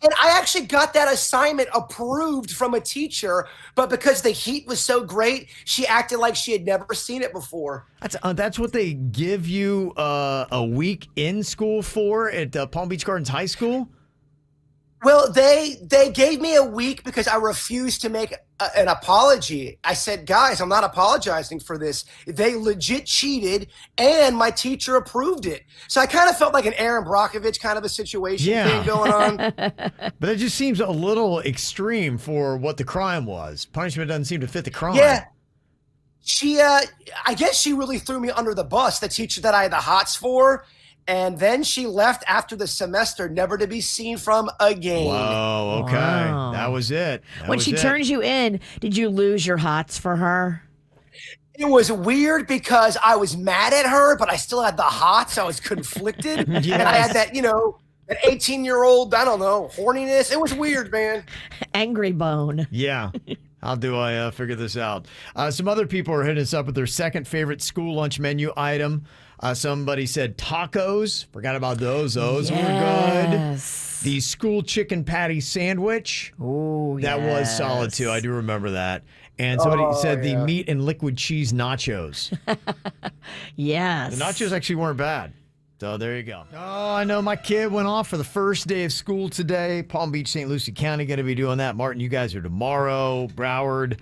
D: And I actually got that assignment approved from a teacher, but because the heat was so great, she acted like she had never seen it before.
B: That's what they give you a week in school for at Palm Beach Gardens High School?
D: Well, they gave me a week because I refused to make an apology. I said, guys, I'm not apologizing for this. They legit cheated, and my teacher approved it. So I kind of felt like an Aaron Brockovich kind of a situation thing going on.
B: But it just seems a little extreme for what the crime was. Punishment doesn't seem to fit the crime.
D: Yeah. I guess she really threw me under the bus, the teacher that I had the hots for. And then she left after the semester, never to be seen from again.
B: Whoa, okay.
C: Wow.
B: That was it.
C: When she turns you in, did you lose your hots for her?
D: It was weird because I was mad at her, but I still had the hots. I was conflicted.
B: Yes.
D: And I had that, an 18-year-old, I don't know, horniness. It was weird, man.
C: Angry bone.
B: Yeah. How do I figure this out? Some other people are hitting us up with their second favorite school lunch menu item. Somebody said tacos. Forgot about those. Those were good. The school chicken patty sandwich.
C: Oh,
B: that was solid too. I do remember that. And somebody said the meat and liquid cheese nachos.
C: Yes.
B: The nachos actually weren't bad. So there you go. Oh, I know my kid went off for the first day of school today. Palm Beach, St. Lucie County going to be doing that. Martin, you guys are tomorrow. Broward.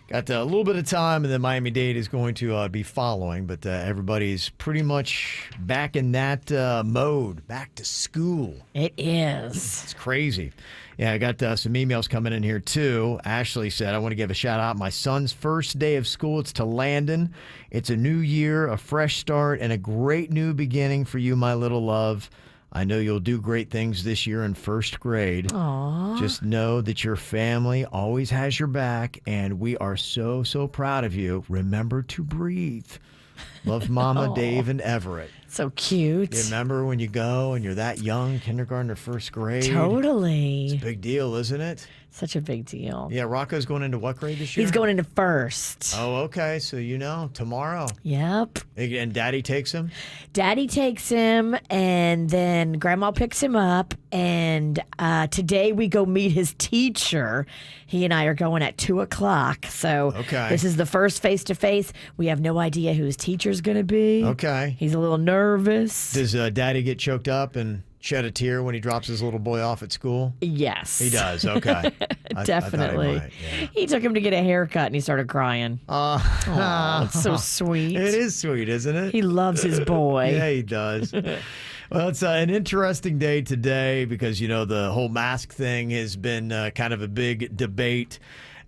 B: got a little bit of time, and then Miami-Dade is going to be following. But everybody's pretty much back in that mode, back to school.
C: It is.
B: It's crazy. Yeah, I got some emails coming in here, too. Ashley said, I want to give a shout-out. My son's first day of school, it's to Landon. It's a new year, a fresh start, and a great new beginning for you, my little love. I know you'll do great things this year in first grade.
C: Aww.
B: Just know that your family always has your back, and we are so, so proud of you. Remember to breathe. Love, Mama, Dave, and Everett.
C: So cute.
B: You remember when you go and you're that young, kindergarten or first grade?
C: Totally.
B: It's a big deal, isn't it?
C: Such a big deal.
B: Yeah, Rocco's going into what grade this year?
C: He's going into first.
B: Oh, okay. So tomorrow.
C: Yep.
B: And Daddy takes him?
C: Daddy takes him, and then Grandma picks him up. And today we go meet his teacher. He and I are going at 2:00. So this is the first face-to-face. We have no idea who his teacher's going to be.
B: Okay.
C: He's a little nervous.
B: Does Daddy get choked up and shed a tear when he drops his little boy off at school?
C: Yes.
B: He does, okay.
C: Definitely.
B: I thought he might,
C: He took him to get a haircut and he started crying. Oh, it's so sweet.
B: It is sweet, isn't it?
C: He loves his boy.
B: Yeah, he does. Well, it's an interesting day today because, the whole mask thing has been kind of a big debate.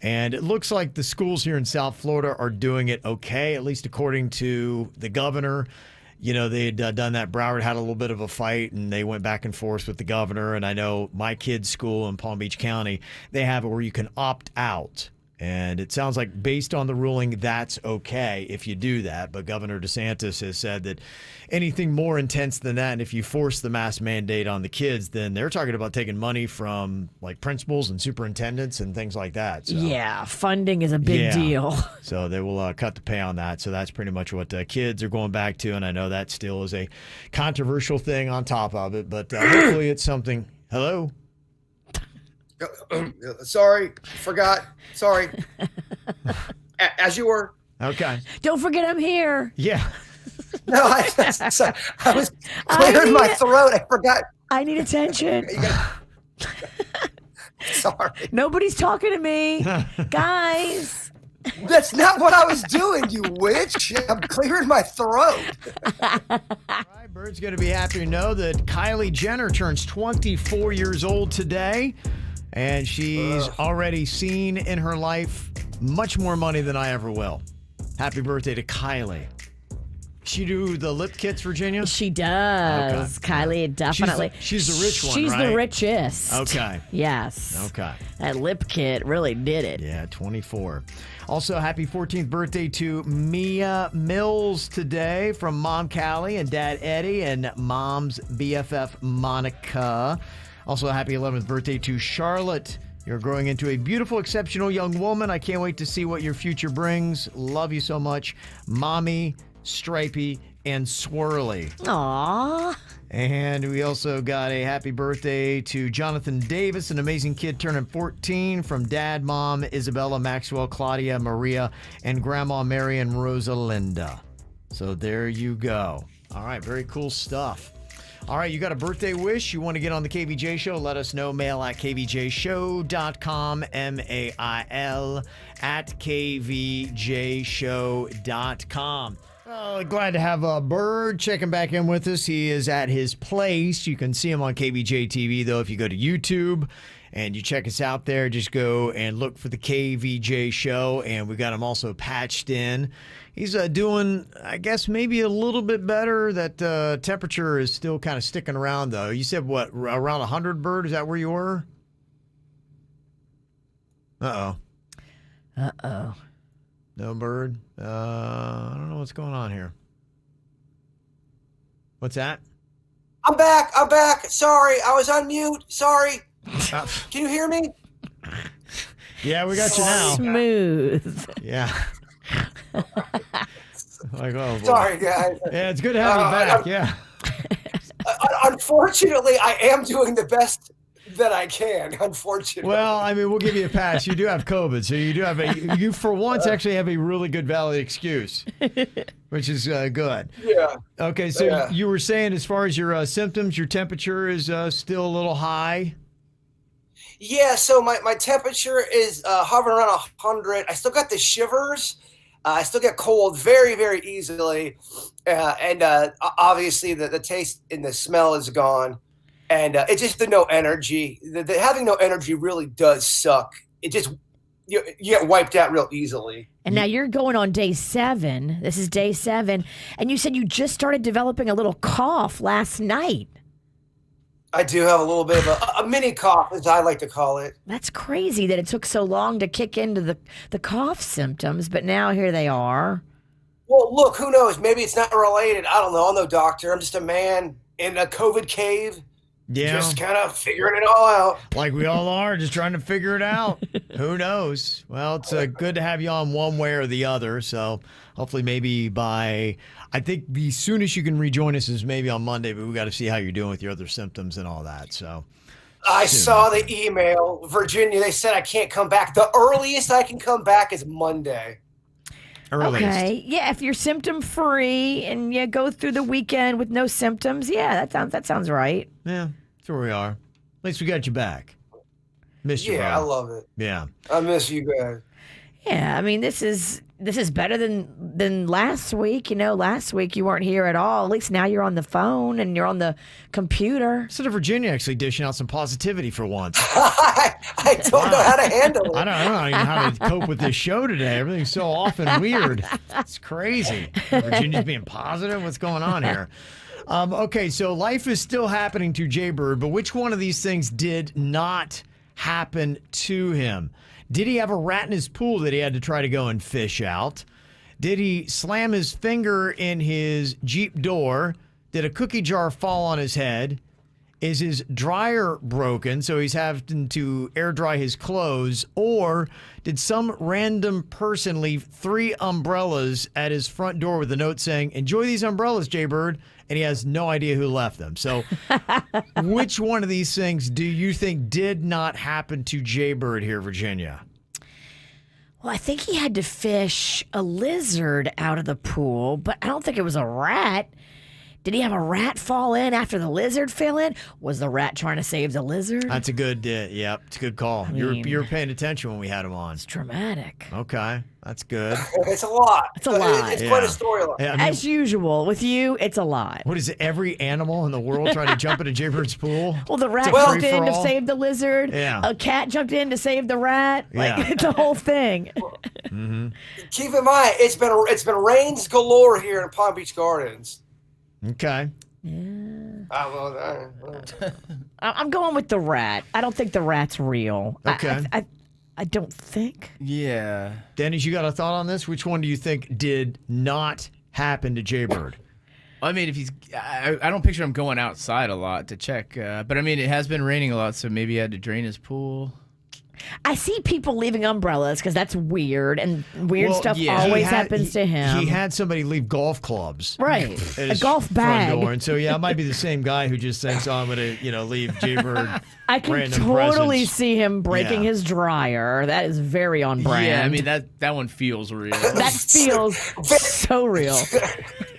B: And it looks like the schools here in South Florida are doing it okay, at least according to the governor. They had done that. Broward had a little bit of a fight, and they went back and forth with the governor. And I know my kid's school in Palm Beach County, they have it where you can opt out. And it sounds like based on the ruling, that's okay if you do that. But Governor DeSantis has said that anything more intense than that, and if you force the mask mandate on the kids, then they're talking about taking money from like principals and superintendents and things like that. So,
C: yeah, funding is a big deal.
B: So they will cut the pay on that. So that's pretty much what kids are going back to. And I know that still is a controversial thing on top of it. But hopefully it's something. Hello?
D: Sorry, forgot. Sorry. As you were.
B: Okay.
C: Don't forget I'm here.
B: Yeah.
D: No, I was clearing my throat. I forgot.
C: I need attention.
D: Sorry.
C: Nobody's talking to me. Guys.
D: That's not what I was doing, you witch. I'm clearing my throat.
B: All right, Bird's going to be happy to know that Kylie Jenner turns 24 years old today. And she's already seen in her life much more money than I ever will. Happy birthday to Kylie. She do the lip kits, Virginia?
C: She does. Okay. Kylie, definitely.
B: She's the rich one,
C: She's
B: right?
C: the richest.
B: Okay.
C: Yes.
B: Okay.
C: That lip kit really did it.
B: Yeah, 24. Also, happy 14th birthday to Mia Mills today from Mom Callie and Dad Eddie and Mom's BFF Monica. Also, happy 11th birthday to Charlotte. You're growing into a beautiful, exceptional young woman. I can't wait to see what your future brings. Love you so much. Mommy, Stripey, and Swirly.
C: Aww.
B: And we also got a happy birthday to Jonathan Davis, an amazing kid turning 14 from Dad, Mom, Isabella, Maxwell, Claudia, Maria, and Grandma Mary and Rosalinda. So there you go. All right, very cool stuff. All right, you got a birthday wish? You want to get on the KVJ show? Let us know. Mail at kvjshow.com, mail at kvjshow.com. Glad to have Bird checking back in with us. He is at his place. You can see him on Kvj TV, though, if you go to YouTube and you check us out there. Just go and look for the KVJ show, and we got him also patched in. He's doing, I guess, maybe a little bit better. That temperature is still kind of sticking around, though. You said, what, around 100, Bird? Is that where you were? Uh-oh.
C: Uh-oh.
B: No, Bird? I don't know what's going on here. What's that?
D: I'm back. Sorry, I was on mute. Sorry. Can you hear me?
B: Yeah, we got you now.
C: Smooth.
B: Yeah. Like, oh, boy.
D: Sorry, guys.
B: Yeah, it's good to have you back. Yeah.
D: Unfortunately, I am doing the best that I can. Unfortunately.
B: Well, I mean, we'll give you a pass. You do have COVID, so you do have you for once actually have a really good valid excuse, which is good.
D: Yeah.
B: Okay, so you were saying as far as your symptoms, your temperature is still a little high.
D: Yeah, so my temperature is hovering around 100. I still got the shivers. I still get cold very, very easily. And obviously the taste and the smell is gone. And it's just the no energy. The having no energy really does suck. It just, you get wiped out real easily.
C: And now you're going on day 7. This is day 7. And you said you just started developing a little cough last night.
D: I do have a little bit of a mini cough, as I like to call it.
C: That's crazy that it took so long to kick into the cough symptoms, but now here they are.
D: Well, look, who knows? Maybe it's not related. I don't know. I'm no doctor. I'm just a man in a COVID cave.
B: Yeah.
D: Just kind of figuring it all out.
B: Like we all are, just trying to figure it out. Who knows? Well, it's good to have you on one way or the other. So hopefully maybe I think the soonest you can rejoin us is maybe on Monday, but we got to see how you're doing with your other symptoms and all that. So
D: I saw the email, Virginia. They said I can't come back. The earliest I can come back is Monday.
B: Earliest.
C: Okay. Yeah, if you're symptom free and you go through the weekend with no symptoms, yeah, that sounds right.
B: Yeah, that's where we are. At least we got you back. Miss you,
D: Yeah,
B: bro.
D: I love it.
B: Yeah.
D: I miss you guys.
C: Yeah, I mean this is better than last week. You know, last week you weren't here at all. At least now you're on the phone and you're on the computer.
B: Instead of Virginia actually dishing out some positivity for once.
D: I don't know how to handle it.
B: I don't know even how to cope with this show today. Everything's so off and weird. It's crazy. Virginia's being positive. What's going on here? Okay, so life is still happening to Jaybird, but which one of these things did not happen to him? Did he have a rat in his pool that he had to try to go and fish out? Did he slam his finger in his Jeep door? Did a cookie jar fall on his head? Is his dryer broken, so he's having to air dry his clothes? Or did some random person leave 3 umbrellas at his front door with a note saying, "Enjoy these umbrellas, Jaybird," and he has no idea who left them? So which one of these things do you think did not happen to Jaybird here, Virginia?
C: Well, I think he had to fish a lizard out of the pool, but I don't think it was a rat. Did he have a rat fall in after the lizard fell in? Was the rat trying to save the lizard?
B: That's a good, yep, it's a good call. You were paying attention when we had him on.
C: It's dramatic.
B: Okay, that's good.
D: It's a lot.
C: It's a lot.
D: It's quite a storyline.
B: Yeah, I mean,
C: As usual, with you, it's a lot.
B: what is it? Every animal in the world trying to jump into Jaybird's pool?
C: Well, the rat
B: It's a
C: jumped in to
B: free-for-all?
C: save the lizard.
B: Yeah.
C: A cat jumped in to save the rat. Like,
B: Yeah.
C: it's a whole thing.
D: Keep in mind, it's been rains galore here in Palm Beach Gardens.
B: Okay.
C: I'm going with the rat. I don't think the rat's real.
B: Okay.
C: I don't think.
E: Yeah.
B: Dennis, you got a thought on this? Which one do you think did not happen to Jaybird?
E: I mean, if I don't picture him going outside a lot to check, but I mean, it has been raining a lot, so maybe he had to drain his pool.
C: I see people leaving umbrellas because that's weird, and weird
B: Well,
C: stuff
E: yeah.
C: always
B: He had-
C: happens to him.
B: He had somebody leave golf clubs.
C: Right.
B: at
C: A
B: his
C: golf
B: front
C: bag.
B: door. And so, yeah, it might be the same guy who just thinks, "Oh, I'm going to, leave Jaybird
C: I can
B: random
C: totally
B: presents."
C: see him breaking
B: Yeah.
C: his dryer. That is very on brand.
E: Yeah, I mean that one feels real.
C: that feels so real.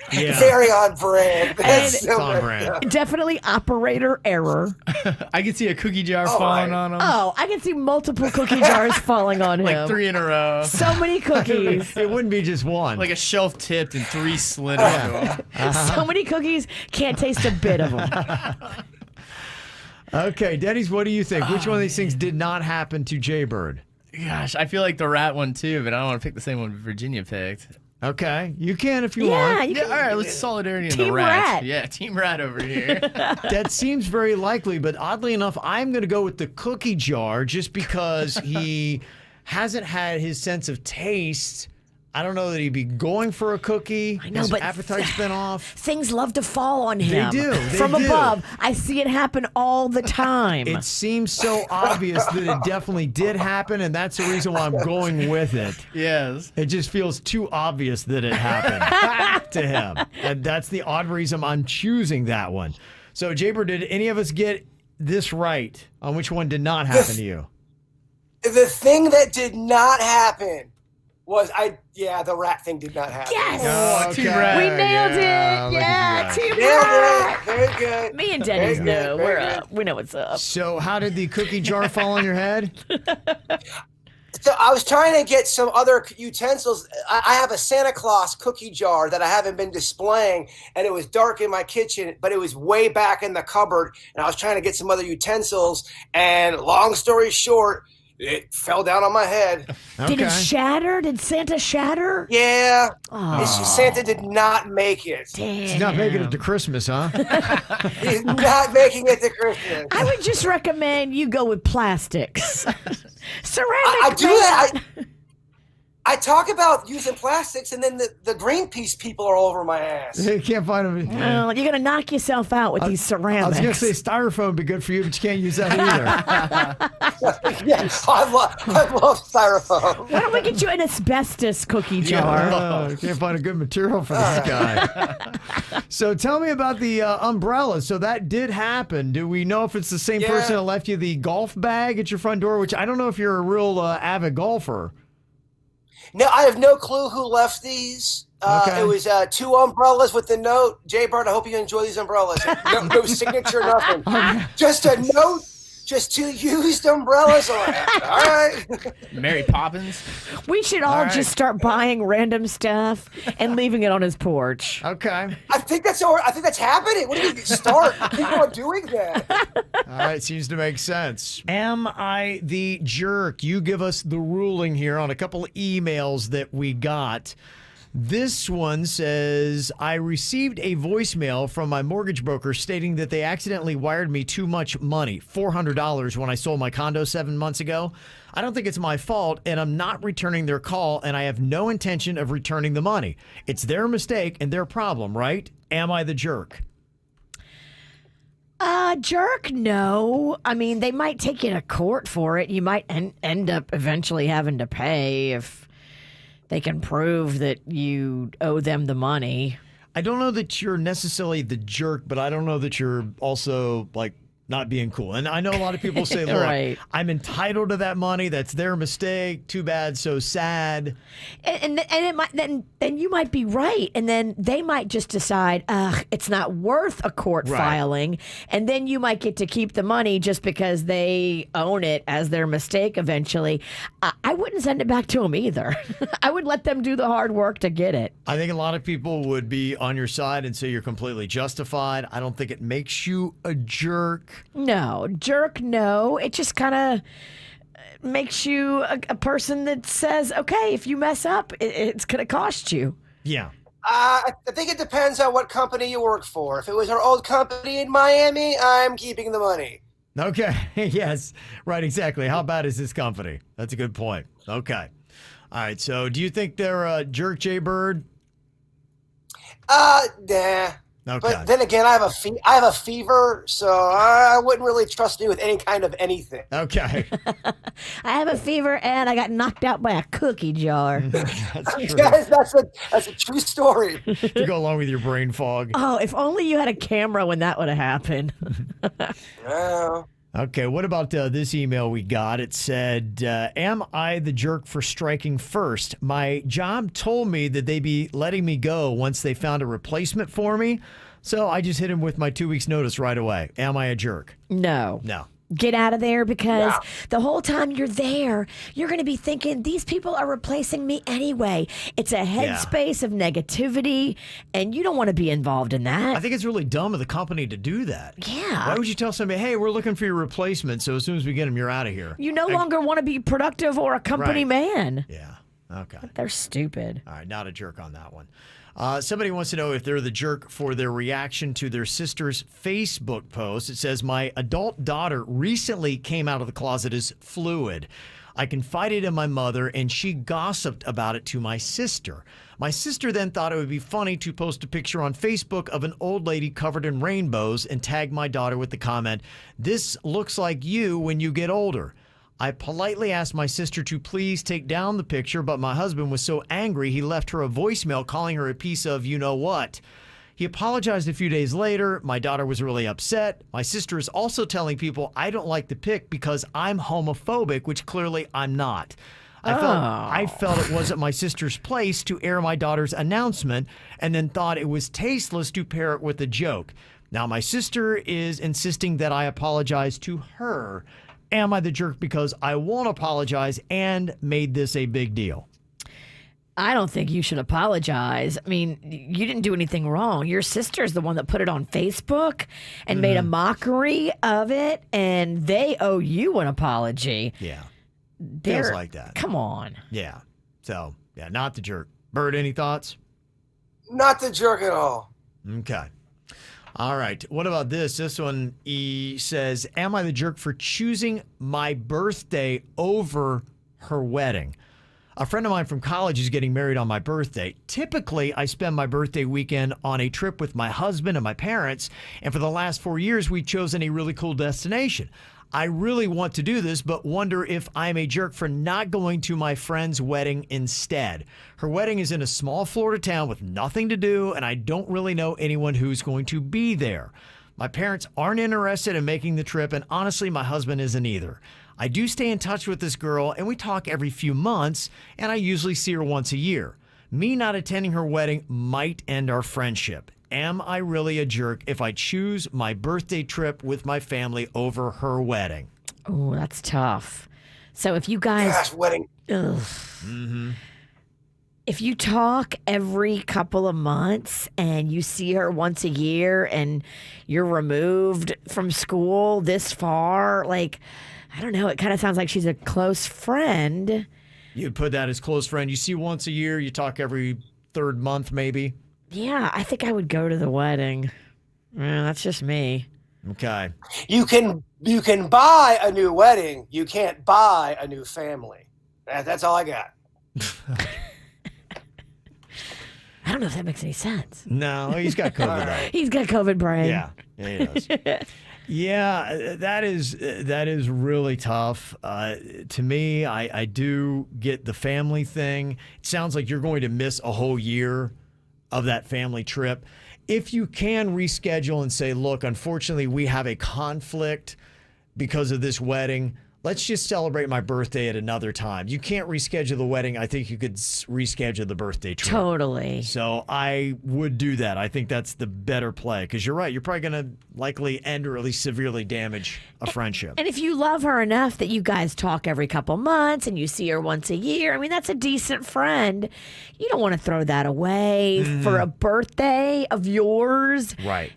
B: Yeah.
D: Very on brand. That's
B: It's
D: so
B: on
D: good.
B: brand.
C: Definitely operator error.
E: I could see a cookie jar
D: Oh,
E: falling
D: right.
E: on him,
C: Oh, I can see multiple cookie jars falling on him.
E: like 3 in a row,
C: So many cookies.
B: It wouldn't be just one.
E: like a shelf tipped and 3 slid into him.
C: So many cookies, can't taste a bit of them.
B: Okay, Denny's, what do you think? Which one of these things did not happen to Jaybird?
E: Gosh, I feel like the rat one too, but I don't want to pick the same one Virginia picked.
B: Okay, you can if you
C: Yeah,
B: want.
C: you
E: Yeah,
C: can,
E: all right, let's solidarity in the
C: Team
E: rat.
C: rat.
E: Yeah, team rat over here.
B: That seems very likely, but oddly enough, I'm going to go with the cookie jar just because he hasn't had his sense of taste. I don't know that he'd be going for a cookie.
C: I know,
B: His
C: but
B: appetite's been off.
C: things love to fall on him.
B: do, they
C: From
B: do.
C: above. I see it happen all the time.
B: It seems so obvious that it definitely did happen, and that's the reason why I'm going with it.
E: Yes.
B: It just feels too obvious that it happened to him. And that's the odd reason I'm choosing that one. So, Jaybird, did any of us get this right on which one did not happen to you?
D: The thing that did not happen the rat thing did not happen.
C: Yes!
E: Oh, Team Rat.
C: We nailed
B: Yeah,
C: it.
B: look at
C: Yeah,
B: you
C: Team
D: Nailed
C: Rat.
D: it. Very good.
C: Me and Denny's
D: Very good,
C: know.
D: very
C: We're
D: good.
C: up. We know what's up.
B: So how did the cookie jar fall on your head?
D: So I was trying to get some other utensils. I have a Santa Claus cookie jar that I haven't been displaying, and it was dark in my kitchen, but it was way back in the cupboard, and I was trying to get some other utensils, and long story short, it fell down on my head.
C: Did it shatter? Did Santa shatter?
D: Yeah.
C: Oh,
D: Santa did not make it.
B: He's not making it to Christmas, huh?
D: He's not making it to Christmas.
C: I would just recommend you go with plastics. Ceramic.
D: I do that. I talk about using plastics, and then the Greenpeace people are all over my ass.
B: You can't find them.
C: Well, you're gonna knock yourself out with these ceramics.
B: I was going to say styrofoam would be good for you, but you can't use that either.
D: Yes, I love styrofoam.
C: Why don't we get you an asbestos cookie jar?
B: Oh, can't find a good material for this guy. So tell me about the umbrella. So that did happen. Do we know if it's the same person that left you the golf bag at your front door? Which I don't know if you're a real avid golfer.
D: No, I have no clue who left these.
B: Okay.
D: It was 2 umbrellas with the note. Jay Bird, I hope you enjoy these umbrellas. No signature, nothing. Just a note. Just 2 used umbrellas. All right.
E: Mary Poppins.
C: We should all just start buying random stuff and leaving it on his porch.
B: Okay.
D: I think that's happening. What do you mean start? People are doing that.
B: All right, seems to make sense. Am I the jerk? You give us the ruling here on a couple of emails that we got. This one says, I received a voicemail from my mortgage broker stating that they accidentally wired me too much money, $400, when I sold my condo 7 months ago. I don't think it's my fault, and I'm not returning their call, and I have no intention of returning the money. It's their mistake and their problem, right? Am I the jerk?
C: Jerk, no. I mean, they might take you to court for it. You might end up eventually having to pay if they can prove that you owe them the money.
B: I don't know that you're necessarily the jerk, but I don't know that you're also like not being cool. And I know a lot of people say, look,
C: Right.
B: I'm entitled to that money. That's their mistake. Too bad, so sad.
C: And it might then you might be right, and then they might just decide, it's not worth a court filing, and then you might get to keep the money just because they own it as their mistake eventually. I wouldn't send it back to them either. I would let them do the hard work to get it.
B: I think a lot of people would be on your side and say you're completely justified. I don't think it makes you a jerk.
C: No, jerk, no. It just kind of makes you a person that says, okay, if you mess up, it's going to cost you.
B: Yeah.
D: I think it depends on what company you work for. If it was our old company in Miami, I'm keeping the money.
B: Okay. Yes. Right. Exactly. How bad is this company? That's a good point. Okay. All right. So do you think they're a jerk, Jay Bird?
D: Nah.
B: Okay.
D: But then again, I have a fever, so I wouldn't really trust you with any kind of anything.
B: Okay.
C: I have a fever and I got knocked out by a cookie jar.
B: That's true.
D: Yes, that's a true story.
B: To go along with your brain fog.
C: Oh, if only you had a camera when that would have happened.
D: Well,
B: Okay, what about this email we got? It said, am I the jerk for striking first? My job told me that they'd be letting me go once they found a replacement for me, so I just hit him with my 2 weeks notice right away. Am I a jerk?
C: No.
B: No.
C: Get out of there, because the whole time you're there, you're going to be thinking, these people are replacing me anyway. It's a headspace of negativity, and you don't want to be involved in that.
B: I think it's really dumb of the company to do that.
C: Yeah.
B: Why would you tell somebody, hey, we're looking for your replacement, so as soon as we get them, you're out of here?
C: You no longer want to be productive or a company man.
B: Yeah. Okay.
C: They're stupid.
B: All right, not a jerk on that one. Somebody wants to know if they're the jerk for their reaction to their sister's Facebook post. It says, my adult daughter recently came out of the closet as fluid. I confided in my mother, and she gossiped about it to my sister. My sister then thought it would be funny to post a picture on Facebook of an old lady covered in rainbows and tag my daughter with the comment, this looks like you when you get older. I politely asked my sister to please take down the picture, but my husband was so angry he left her a voicemail calling her a piece of you-know-what. He apologized a few days later. My daughter was really upset. My sister is also telling people I don't like the pic because I'm homophobic, which clearly I'm not. I felt it wasn't my sister's place to air my daughter's announcement and then thought it was tasteless to pair it with a joke. Now my sister is insisting that I apologize to her. Am I the jerk because I won't apologize and made this a big deal?
C: I don't think you should apologize. I mean, you didn't do anything wrong. Your sister's the one that put it on Facebook and made a mockery of it, and they owe you an apology.
B: Yeah. Feels like that.
C: Come on.
B: Yeah. So, yeah, not the jerk. Bird, any thoughts?
D: Not the jerk at all.
B: Okay. All right. What about this? This one, he says, am I the jerk for choosing my birthday over her wedding? A friend of mine from college is getting married on my birthday. Typically, I spend my birthday weekend on a trip with my husband and my parents, and for the last 4 years, we've chosen a really cool destination. I really want to do this, but wonder if I'm a jerk for not going to my friend's wedding instead. Her wedding is in a small Florida town with nothing to do, and I don't really know anyone who's going to be there. My parents aren't interested in making the trip, and honestly, my husband isn't either. I do stay in touch with this girl, and we talk every few months, and I usually see her once a year. Me not attending her wedding might end our friendship. Am I really a jerk if I choose my birthday trip with my family over her wedding?
C: Oh, that's tough. So if you guys...
D: Gosh, wedding.
C: Ugh.
B: Mm-hmm.
C: If you talk every couple of months and you see her once a year and you're removed from school this far, like... I don't know. It kind of sounds like she's a close friend.
B: You'd put that as close friend. You see once a year. You talk every third month, maybe.
C: Yeah, I think I would go to the wedding. Yeah, that's just me.
B: Okay.
D: You can buy a new wedding. You can't buy a new family. That's all I got.
C: I don't know if that makes any sense.
B: No, he's got COVID though.
C: He's got COVID brain.
B: Yeah, he does. Yeah, that is really tough. To me, I do get the family thing. It sounds like you're going to miss a whole year of that family trip. If you can reschedule and say, look, unfortunately, we have a conflict because of this wedding. Let's just celebrate my birthday at another time. You can't reschedule the wedding. I think you could reschedule the birthday trip.
C: Totally.
B: So I would do that. I think that's the better play because you're right. You're probably going to likely end or at least severely damage a friendship.
C: And if you love her enough that you guys talk every couple months and you see her once a year, I mean, that's a decent friend. You don't want to throw that away for a birthday of yours.
B: Right.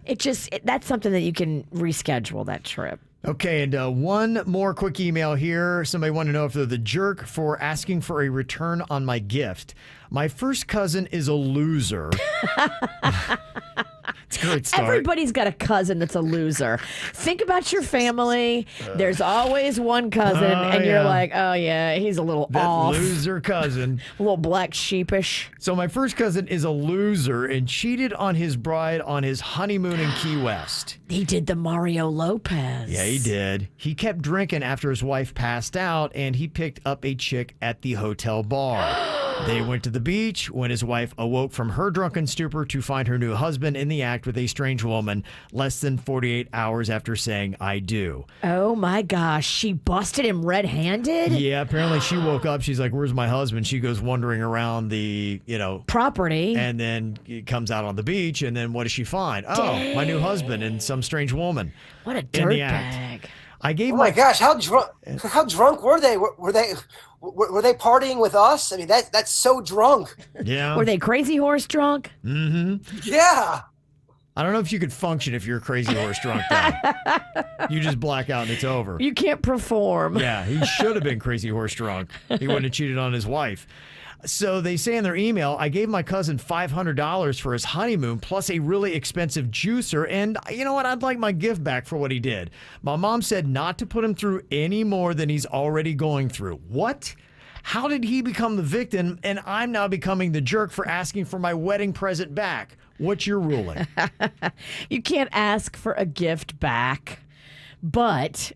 C: That's something that you can reschedule that trip.
B: Okay, and one more quick email here. Somebody wanted to know if they're the jerk for asking for a return on my gift. My first cousin is a loser. It's a great start.
C: Everybody's got a cousin that's a loser. Think about your family. There's always one cousin, and you're like, oh, yeah, he's a little off.
B: Loser cousin.
C: A little black sheepish.
B: So my first cousin is a loser and cheated on his bride on his honeymoon in Key West.
C: He did the Mario Lopez.
B: Yeah, he did. He kept drinking after his wife passed out, and he picked up a chick at the hotel bar. They went to the beach when his wife awoke from her drunken stupor to find her new husband in the act with a strange woman less than 48 hours after saying, I do.
C: Oh, my gosh. She busted him red-handed?
B: Yeah, apparently she woke up. She's like, where's my husband? She goes wandering around the,
C: property.
B: And then it comes out on the beach, and then what does she find? Oh, my new husband and some strange woman.
C: What a dirtbag.
B: I gave
D: Oh my gosh, how drunk were they? Were they partying with us? I mean, that's so drunk.
B: Yeah.
C: Were they crazy horse drunk?
B: Mm-hmm.
D: Yeah.
B: I don't know if you could function if you're a crazy horse drunk, though. You just black out and it's over.
C: You can't perform.
B: Yeah, he should have been crazy horse drunk. He wouldn't have cheated on his wife. So they say in their email, I gave my cousin $500 for his honeymoon plus a really expensive juicer. And you know what? I'd like my gift back for what he did. My mom said not to put him through any more than he's already going through. What? How did he become the victim and I'm now becoming the jerk for asking for my wedding present back? What's your ruling?
C: You can't ask for a gift back, but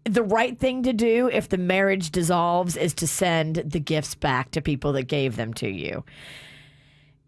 C: the right thing to do if the marriage dissolves is to send the gifts back to people that gave them to you.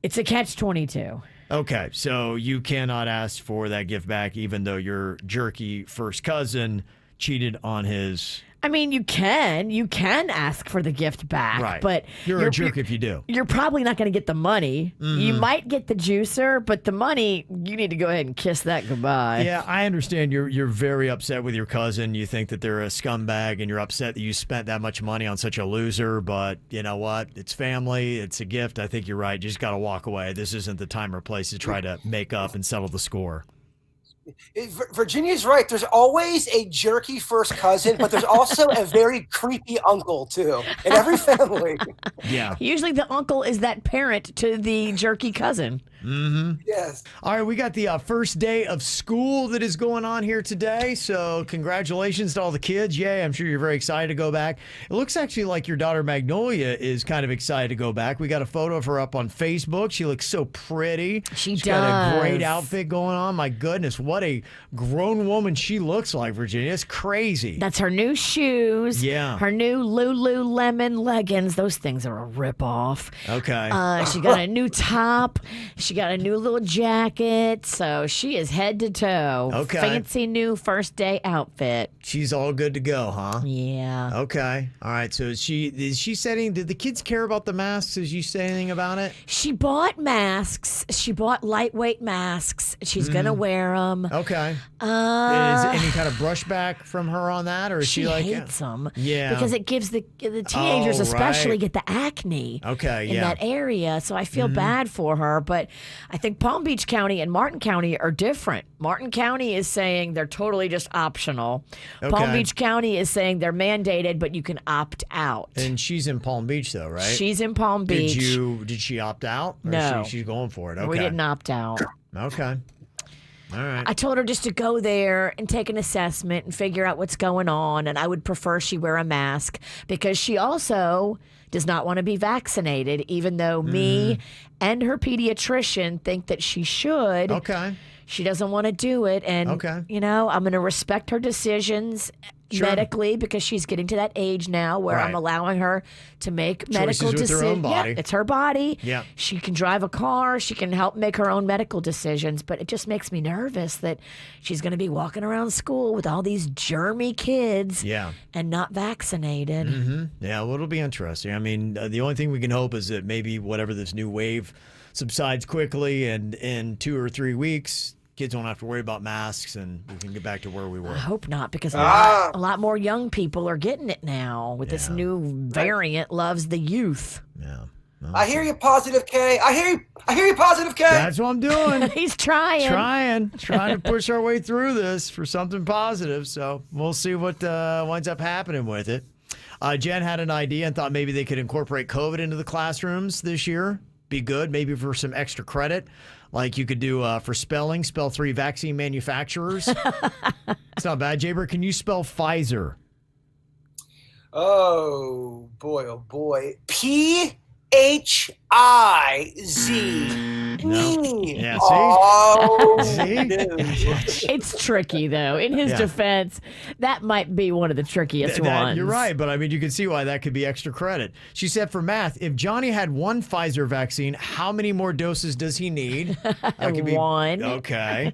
C: It's a catch-22.
B: Okay, so you cannot ask for that gift back even though your jerky first cousin cheated on his
C: I mean, you can ask for the gift back,
B: Right.
C: but
B: You're a jerk if you do.
C: You're probably not going to get the money. You might get the juicer, but the money, you need to go ahead and kiss that goodbye.
B: Yeah, I understand you're very upset with your cousin. You think that they're a scumbag and you're upset that you spent that much money on such a loser, but you know what? It's family. It's a gift. I think you're right. You just got to walk away. This isn't the time or place to try to make up and settle the score.
D: Virginia's right. There's always a jerky first cousin, but there's also a very creepy uncle too in every family.
B: Yeah.
C: Usually the uncle is that parent to the jerky cousin.
D: Yes.
B: All right, we got the first day of school that is going on here today. So congratulations to all the kids. Yay, I'm sure you're very excited to go back. It looks actually like your daughter Magnolia is kind of excited to go back. We got a photo of her up on Facebook. She looks so pretty.
C: She's
B: got a great outfit going on. My goodness, what a grown woman she looks like, Virginia. It's crazy.
C: That's her new shoes.
B: Yeah.
C: Her new Lululemon leggings. Those things are a ripoff.
B: Okay.
C: She got a new top. She got a new little jacket. So she is head to toe.
B: Okay.
C: Fancy new first day outfit.
B: She's all good to go, huh?
C: Yeah.
B: Okay. All right. So is she saying, did the kids care about the masks? Did you say anything about it?
C: She bought masks. She bought lightweight masks. She's going to wear them.
B: Okay. Is any kind of brushback from her on that, or is she like
C: hates them?
B: Yeah.
C: Because it gives the teenagers especially
B: right.
C: get the acne.
B: Okay,
C: in
B: yeah.
C: that area. So I feel bad for her, but I think Palm Beach County and Martin County are different. Martin County is saying they're totally just optional. Palm
B: Okay.
C: Beach County is saying they're mandated, but you can opt out.
B: And she's in Palm Beach, though, right?
C: She's in Palm Beach.
B: Did she opt out? Or
C: No.
B: she's going for it. Okay.
C: We didn't opt out.
B: Okay. All right.
C: I told her just to go there and take an assessment and figure out what's going on. And I would prefer she wear a mask because she also does not want to be vaccinated, even though me and her pediatrician think that she should.
B: Okay.
C: She doesn't want to do it. And,
B: Okay.
C: you know, I'm going to respect her decisions
B: Sure.
C: medically because she's getting to that age now where I'm
B: Right.
C: allowing her to make medical
B: with her
C: decisions.
B: own body.
C: Yeah, it's her body.
B: Yeah.
C: She can drive a car. She can help make her own medical decisions. But it just makes me nervous that she's going to be walking around school with all these germy kids
B: Yeah.
C: and not vaccinated.
B: Yeah, well, it'll be interesting. I mean, the only thing we can hope is that maybe whatever this new wave subsides quickly, and in 2 or 3 weeks, kids won't have to worry about masks, and we can get back to where we were.
C: I hope not, because a lot more young people are getting it now with this new variant. Loves the youth.
B: Yeah. Well,
D: I hear you, Positive K. I hear you, Positive K.
B: that's what I'm doing.
C: He's trying.
B: Trying to push our way through this for something positive. So we'll see what winds up happening with it. Jen had an idea and thought maybe they could incorporate COVID into the classrooms this year. Be good, maybe for some extra credit. Like you could do for spelling, spell 3 vaccine manufacturers. It's not bad. Jaber, can you spell Pfizer?
D: Oh boy. Phiz.
B: Yeah, see?
D: Oh,
B: See?
C: It's tricky, though. In his
B: Yeah.
C: defense, that might be one of the trickiest ones.
B: You're right, but I mean, you can see why that could be extra credit. She said for math, if Johnny had 1 Pfizer vaccine, how many more doses does he need? That could be
C: 1.
B: Okay.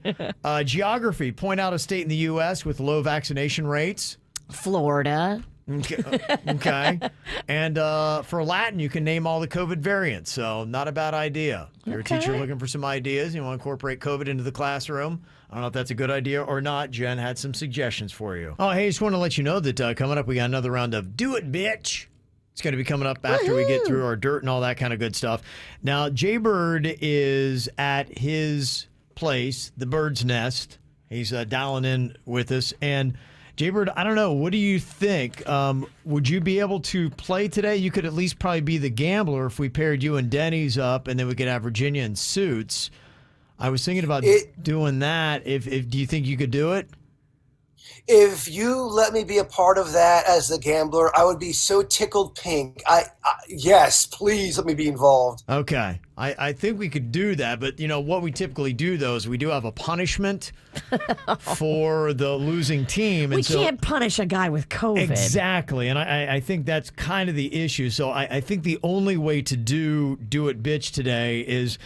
B: Geography, point out a state in the U.S. with low vaccination rates.
C: Florida.
B: Okay. And for Latin, you can name all the COVID variants. So not a bad idea. If you're a teacher looking for some ideas, you want to incorporate COVID into the classroom. I don't know if that's a good idea or not. Jen had some suggestions for you. Oh, hey, just want to let you know that coming up, we got another round of Do It, Bitch. It's going to be coming up after we get through our dirt and all that kind of good stuff. Now, Jaybird is at his place, the Bird's Nest. He's dialing in with us. And Jaybird, I don't know. What do you think? Would you be able to play today? You could at least probably be the gambler if we paired you and Denny's up, and then we could have Virginia in suits. I was thinking about doing that. If do you think you could do it?
D: If you let me be a part of that as the gambler, I would be so tickled pink. Yes, please let me be involved.
B: Okay. I think we could do that, but what we typically do though is we do have a punishment for the losing team.
C: We can't punish a guy with COVID.
B: Exactly, and I think that's kind of the issue. So I think the only way to do it, bitch, today is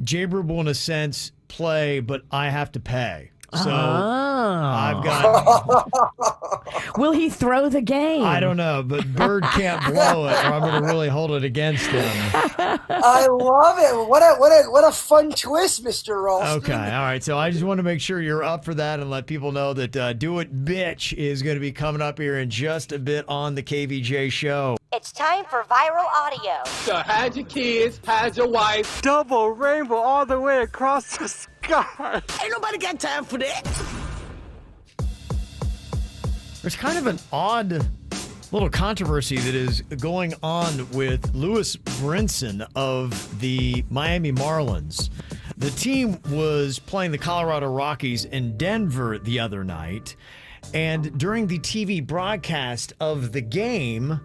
B: Jaber will in a sense play, but I have to pay. So I've got.
C: Will he throw the game?
B: I don't know, but Bird can't blow it, or I'm going to really hold it against him.
D: I love it. What a fun twist, Mr. Ralston.
B: Okay, all right. So I just want to make sure you're up for that and let people know that Do It Bitch is going to be coming up here in just a bit on the KVJ show.
F: It's time for viral audio.
G: So how's your kids? How's your wife?
H: Double rainbow all the way across the sky.
A: Ain't nobody got time for that.
B: There's kind of an odd little controversy that is going on with Lewis Brinson of the Miami Marlins. The team was playing the Colorado Rockies in Denver the other night, and during the TV broadcast of the game,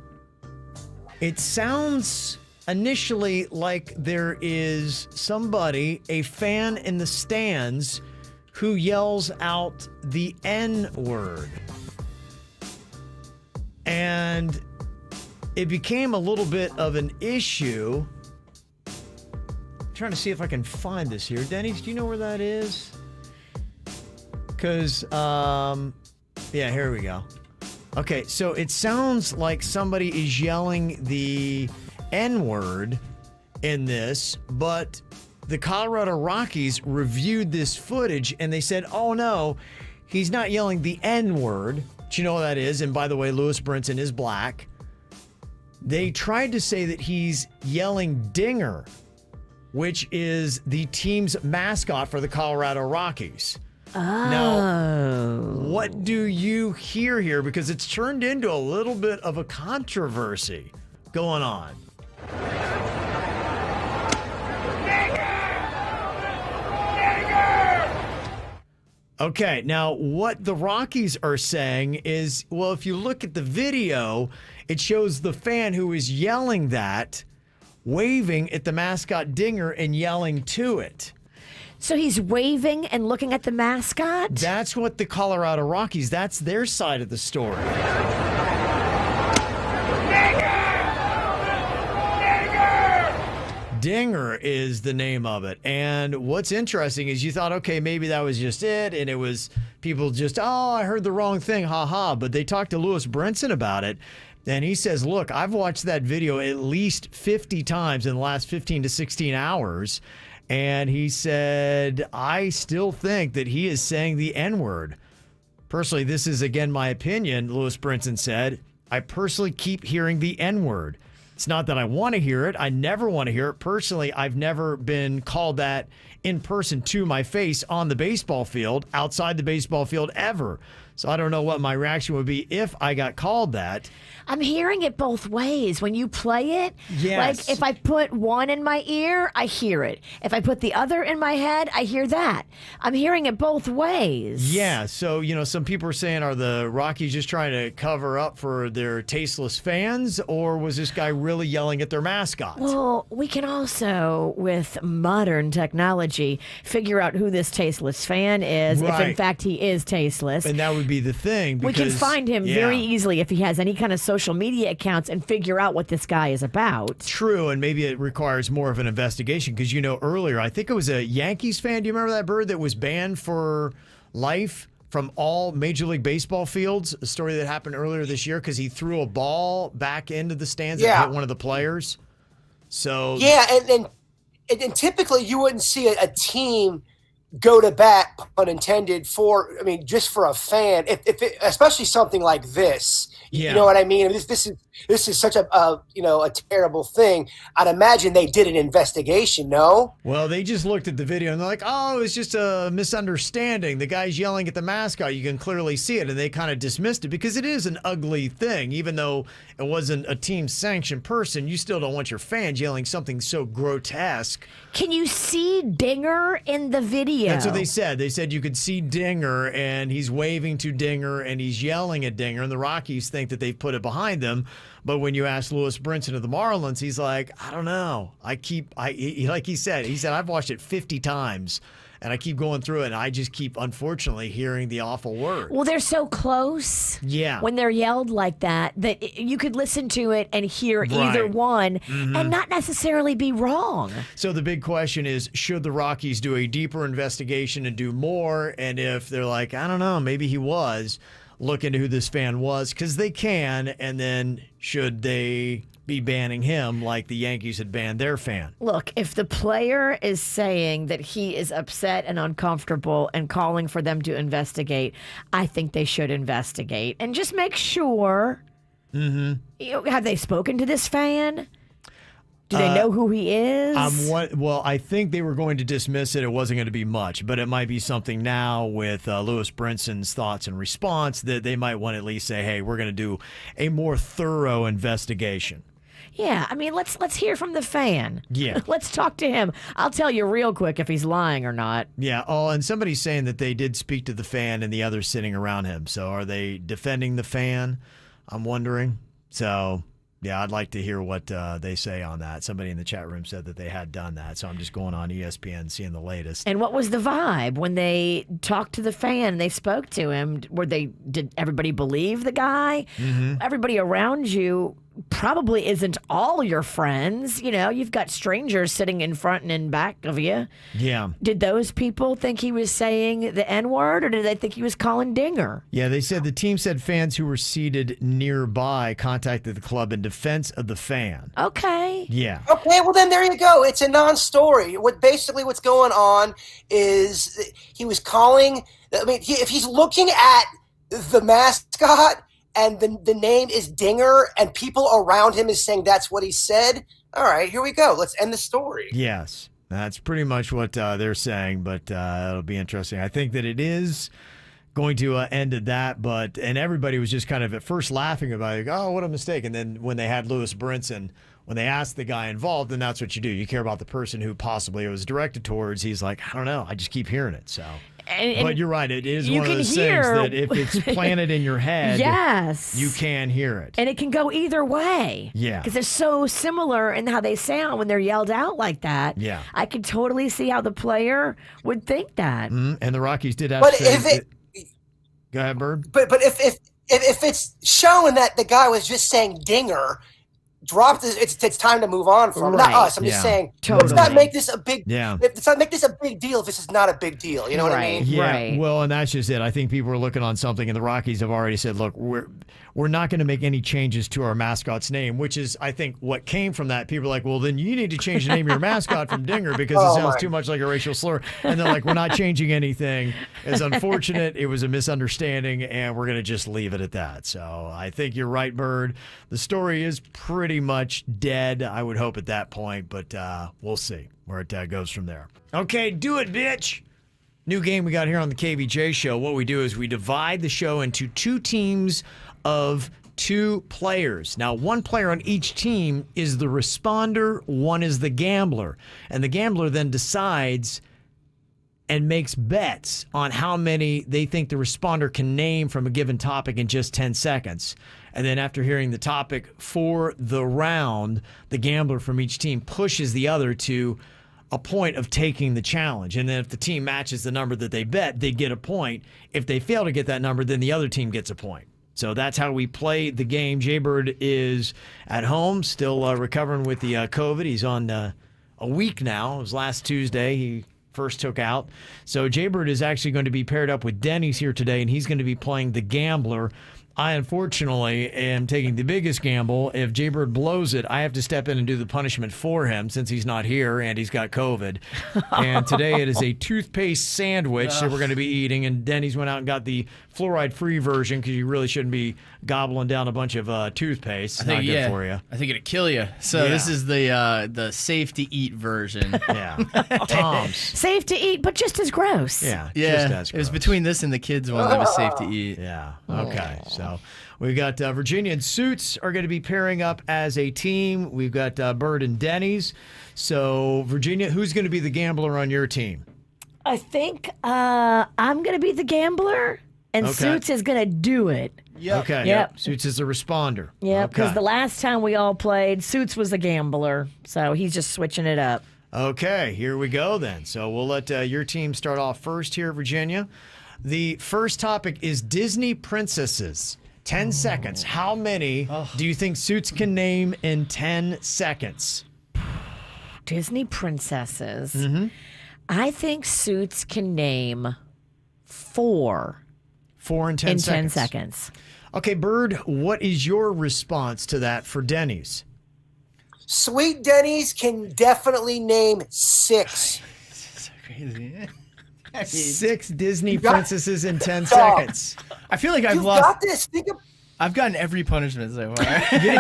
B: it sounds initially like there is somebody, a fan in the stands, who yells out the N-word. And it became a little bit of an issue. I'm trying to see if I can find this here. Denny's, do you know where that is? Because, yeah, here we go. Okay, so it sounds like somebody is yelling the N-word in this, but the Colorado Rockies reviewed this footage and they said, oh no, he's not yelling the N-word. Do you know what that is? And by the way, Lewis Brinson is black. They tried to say that he's yelling Dinger, which is the team's mascot for the Colorado Rockies.
C: Oh.
B: Now, what do you hear here? Because it's turned into a little bit of a controversy going on. Okay, now what the Rockies are saying is, well, if you look at the video, it shows the fan who is yelling that, waving at the mascot Dinger and yelling to it.
C: So he's waving and looking at the mascot?
B: That's what the Colorado Rockies, that's their side of the story. Dinger is the name of it. And what's interesting is you thought, okay, maybe that was just it. And it was people just, oh, I heard the wrong thing. Ha ha. But they talked to Lewis Brinson about it. And he says, look, I've watched that video at least 50 times in the last 15 to 16 hours. And he said, I still think that he is saying the N-word. Personally, this is, again, my opinion, Lewis Brinson said. I personally keep hearing the N-word. It's not that I want to hear it. I never want to hear it. Personally, I've never been called that in person to my face on the baseball field, outside the baseball field ever. So I don't know what my reaction would be if I got called that.
C: I'm hearing it both ways. When you play it,
B: yes.
C: Like if I put one in my ear, I hear it. If I put the other in my head, I hear that. I'm hearing it both ways.
B: Yeah, so, you know, some people are saying, are the Rockies just trying to cover up for their tasteless fans, or was this guy really yelling at their mascot?
C: Well, we can also, with modern technology, figure out who this tasteless fan is, if in fact he is tasteless.
B: And that would be the thing. Because,
C: we can find him very easily if he has any kind of social media accounts and figure out what this guy is about.
B: True, and maybe it requires more of an investigation because, you know, earlier, I think it was a Yankees fan. Do you remember that Bird that was banned for life from all Major League Baseball fields? A story that happened earlier this year because he threw a ball back into the stands and hit one of the players. So
D: yeah, and typically you wouldn't see a team go to bat, pun intended, for, I mean, just for a fan, if it, especially something like this. You know what I mean? This is such a terrible thing. I'd imagine they did an investigation. No.
B: Well, they just looked at the video and they're like, "Oh, it's just a misunderstanding. The guy's yelling at the mascot. You can clearly see it," and they kind of dismissed it because it is an ugly thing. Even though it wasn't a team-sanctioned person, you still don't want your fans yelling something so grotesque.
C: Can you see Dinger in the video?
B: That's what they said. They said you could see Dinger, and he's waving to Dinger, and he's yelling at Dinger, and the Rockies think that they've put it behind them. But when you ask Lewis Brinson of the Marlins, he's like, I don't know. Like he said, I've watched it 50 times, And I keep going through it, and I just keep, unfortunately, hearing the awful word.
C: Well, they're so close.
B: Yeah.
C: When they're yelled like that you could listen to it and hear either one and not necessarily be wrong.
B: So the big question is, should the Rockies do a deeper investigation and do more? And if they're like, I don't know, maybe he was, look into who this fan was, because they can. And then should they be banning him like the Yankees had banned their fan?
C: Look, if the player is saying that he is upset and uncomfortable and calling for them to investigate, I think they should investigate and just make sure. Have they spoken to this fan? Do they know who he is?
B: Well, I think they were going to dismiss it. It wasn't going to be much, but it might be something now with Lewis Brinson's thoughts and response that they might want to at least say, hey, we're going to do a more thorough investigation.
C: Yeah, I mean, let's hear from the fan.
B: Yeah.
C: Let's talk to him. I'll tell you real quick if he's lying or not.
B: Yeah. Oh, and somebody's saying that they did speak to the fan and the others sitting around him. So are they defending the fan? I'm wondering. So, yeah, I'd like to hear what they say on that. Somebody in the chat room said that they had done that. So I'm just going on ESPN, seeing the latest.
C: And what was the vibe when they talked to the fan and they spoke to him? Did everybody believe the guy? Everybody around you probably isn't all your friends. You know, you've got strangers sitting in front and in back of you.
B: Yeah.
C: Did those people think he was saying the N-word, or did they think he was calling Dinger?
B: Yeah, they said the team said fans who were seated nearby contacted the club in defense of the fan.
C: Okay.
B: Yeah.
D: Okay, well then there you go. It's a non-story. What's going on is he was calling. I mean, if he's looking at the mascot and the name is Dinger and people around him is saying that's what he said, all right, here we go. Let's end the story.
B: Yes, that's pretty much what they're saying, but it'll be interesting. I think that it is going to end at that, and everybody was just kind of at first laughing about it, like, oh, what a mistake. And then when they had Lewis Brinson, when they asked the guy involved, then that's what you do. You care about the person who possibly it was directed towards. He's like, I don't know, I just keep hearing it, so... But you're right. It is one of those things that if it's planted in your head,
C: yes,
B: you can hear it.
C: And it can go either way.
B: Yeah.
C: Because they're so similar in how they sound when they're yelled out like that.
B: Yeah.
C: I could totally see how the player would think that.
B: And the Rockies did have
D: But
B: to say go ahead, Bird.
D: But if it's showing that the guy was just saying Dinger, drop this. It's time to move on from
C: Right.
D: not us. I'm just saying,
C: Totally.
D: let's not make this a big.
B: Yeah.
D: Let's not make this a big deal if this is not a big deal. You know what I mean?
B: Yeah,
C: Right.
B: well, and that's just it. I think people are looking on something, and the Rockies have already said, look, we're not going to make any changes to our mascot's name, which is, I think, what came from that. People are like, well, then you need to change the name of your mascot from Dinger because it sounds too much like a racial slur. And they're like, we're not changing anything. It's unfortunate. It was a misunderstanding, and we're going to just leave it at that. So I think you're right, Bird. The story is pretty much dead, I would hope, at that point, but we'll see where it goes from there. Okay, do it, bitch. New game we got here on the KVJ show. What we do is we divide the show into two teams of two players. Now, one player on each team is the responder, one is the gambler. And the gambler then decides and makes bets on how many they think the responder can name from a given topic in just 10 seconds. And then after hearing the topic for the round, the gambler from each team pushes the other to a point of taking the challenge. And then if the team matches the number that they bet, they get a point. If they fail to get that number, then the other team gets a point. So that's how we play the game. Jaybird is at home, still recovering with the COVID. He's on a week now. It was last Tuesday he first took out. So Jaybird is actually going to be paired up with Denny's here today, and he's going to be playing the gambler. I, unfortunately, am taking the biggest gamble. If Jaybird blows it, I have to step in and do the punishment for him since he's not here and he's got COVID. And today it is a toothpaste sandwich that we're going to be eating. And Denny's went out and got the fluoride-free version because you really shouldn't be gobbling down a bunch of toothpaste. It's not good for you.
E: I think it'd kill you. So this is the safe to eat version.
B: Yeah. Tom's.
C: Safe to eat, but just as gross.
B: Yeah.
E: Yeah.
B: Just as
E: It was
B: gross.
E: between this and the kids one that was safe to eat.
B: Yeah. Okay. So we've got Virginia and Suits are going to be pairing up as a team. We've got Bird and Denny's. So, Virginia, who's going to be the gambler on your team?
C: I think I'm going to be the gambler, and
B: Okay.
C: Suits is going to do it.
B: Okay.
C: Yep.
B: Suits is the responder.
C: Yeah, because
B: Okay.
C: the last time we all played, Suits was the gambler, so he's just switching it up.
B: Okay, here we go then. So we'll let your team start off first here, Virginia. The first topic is Disney princesses. 10 seconds. How many do you think Suits can name in 10 seconds?
C: Disney princesses.
B: Mm-hmm.
C: I think Suits can name 4.
B: 4 in 10 seconds.
C: 10 seconds.
B: Okay, Bird, what is your response to that for Denny's?
D: Sweet Denny's can definitely name 6.
E: So crazy.
B: 6 Disney
D: got-
B: princesses in 10 seconds.
E: I feel like I've
D: You
E: lost.
D: got this.
E: I've gotten every punishment so far.
B: you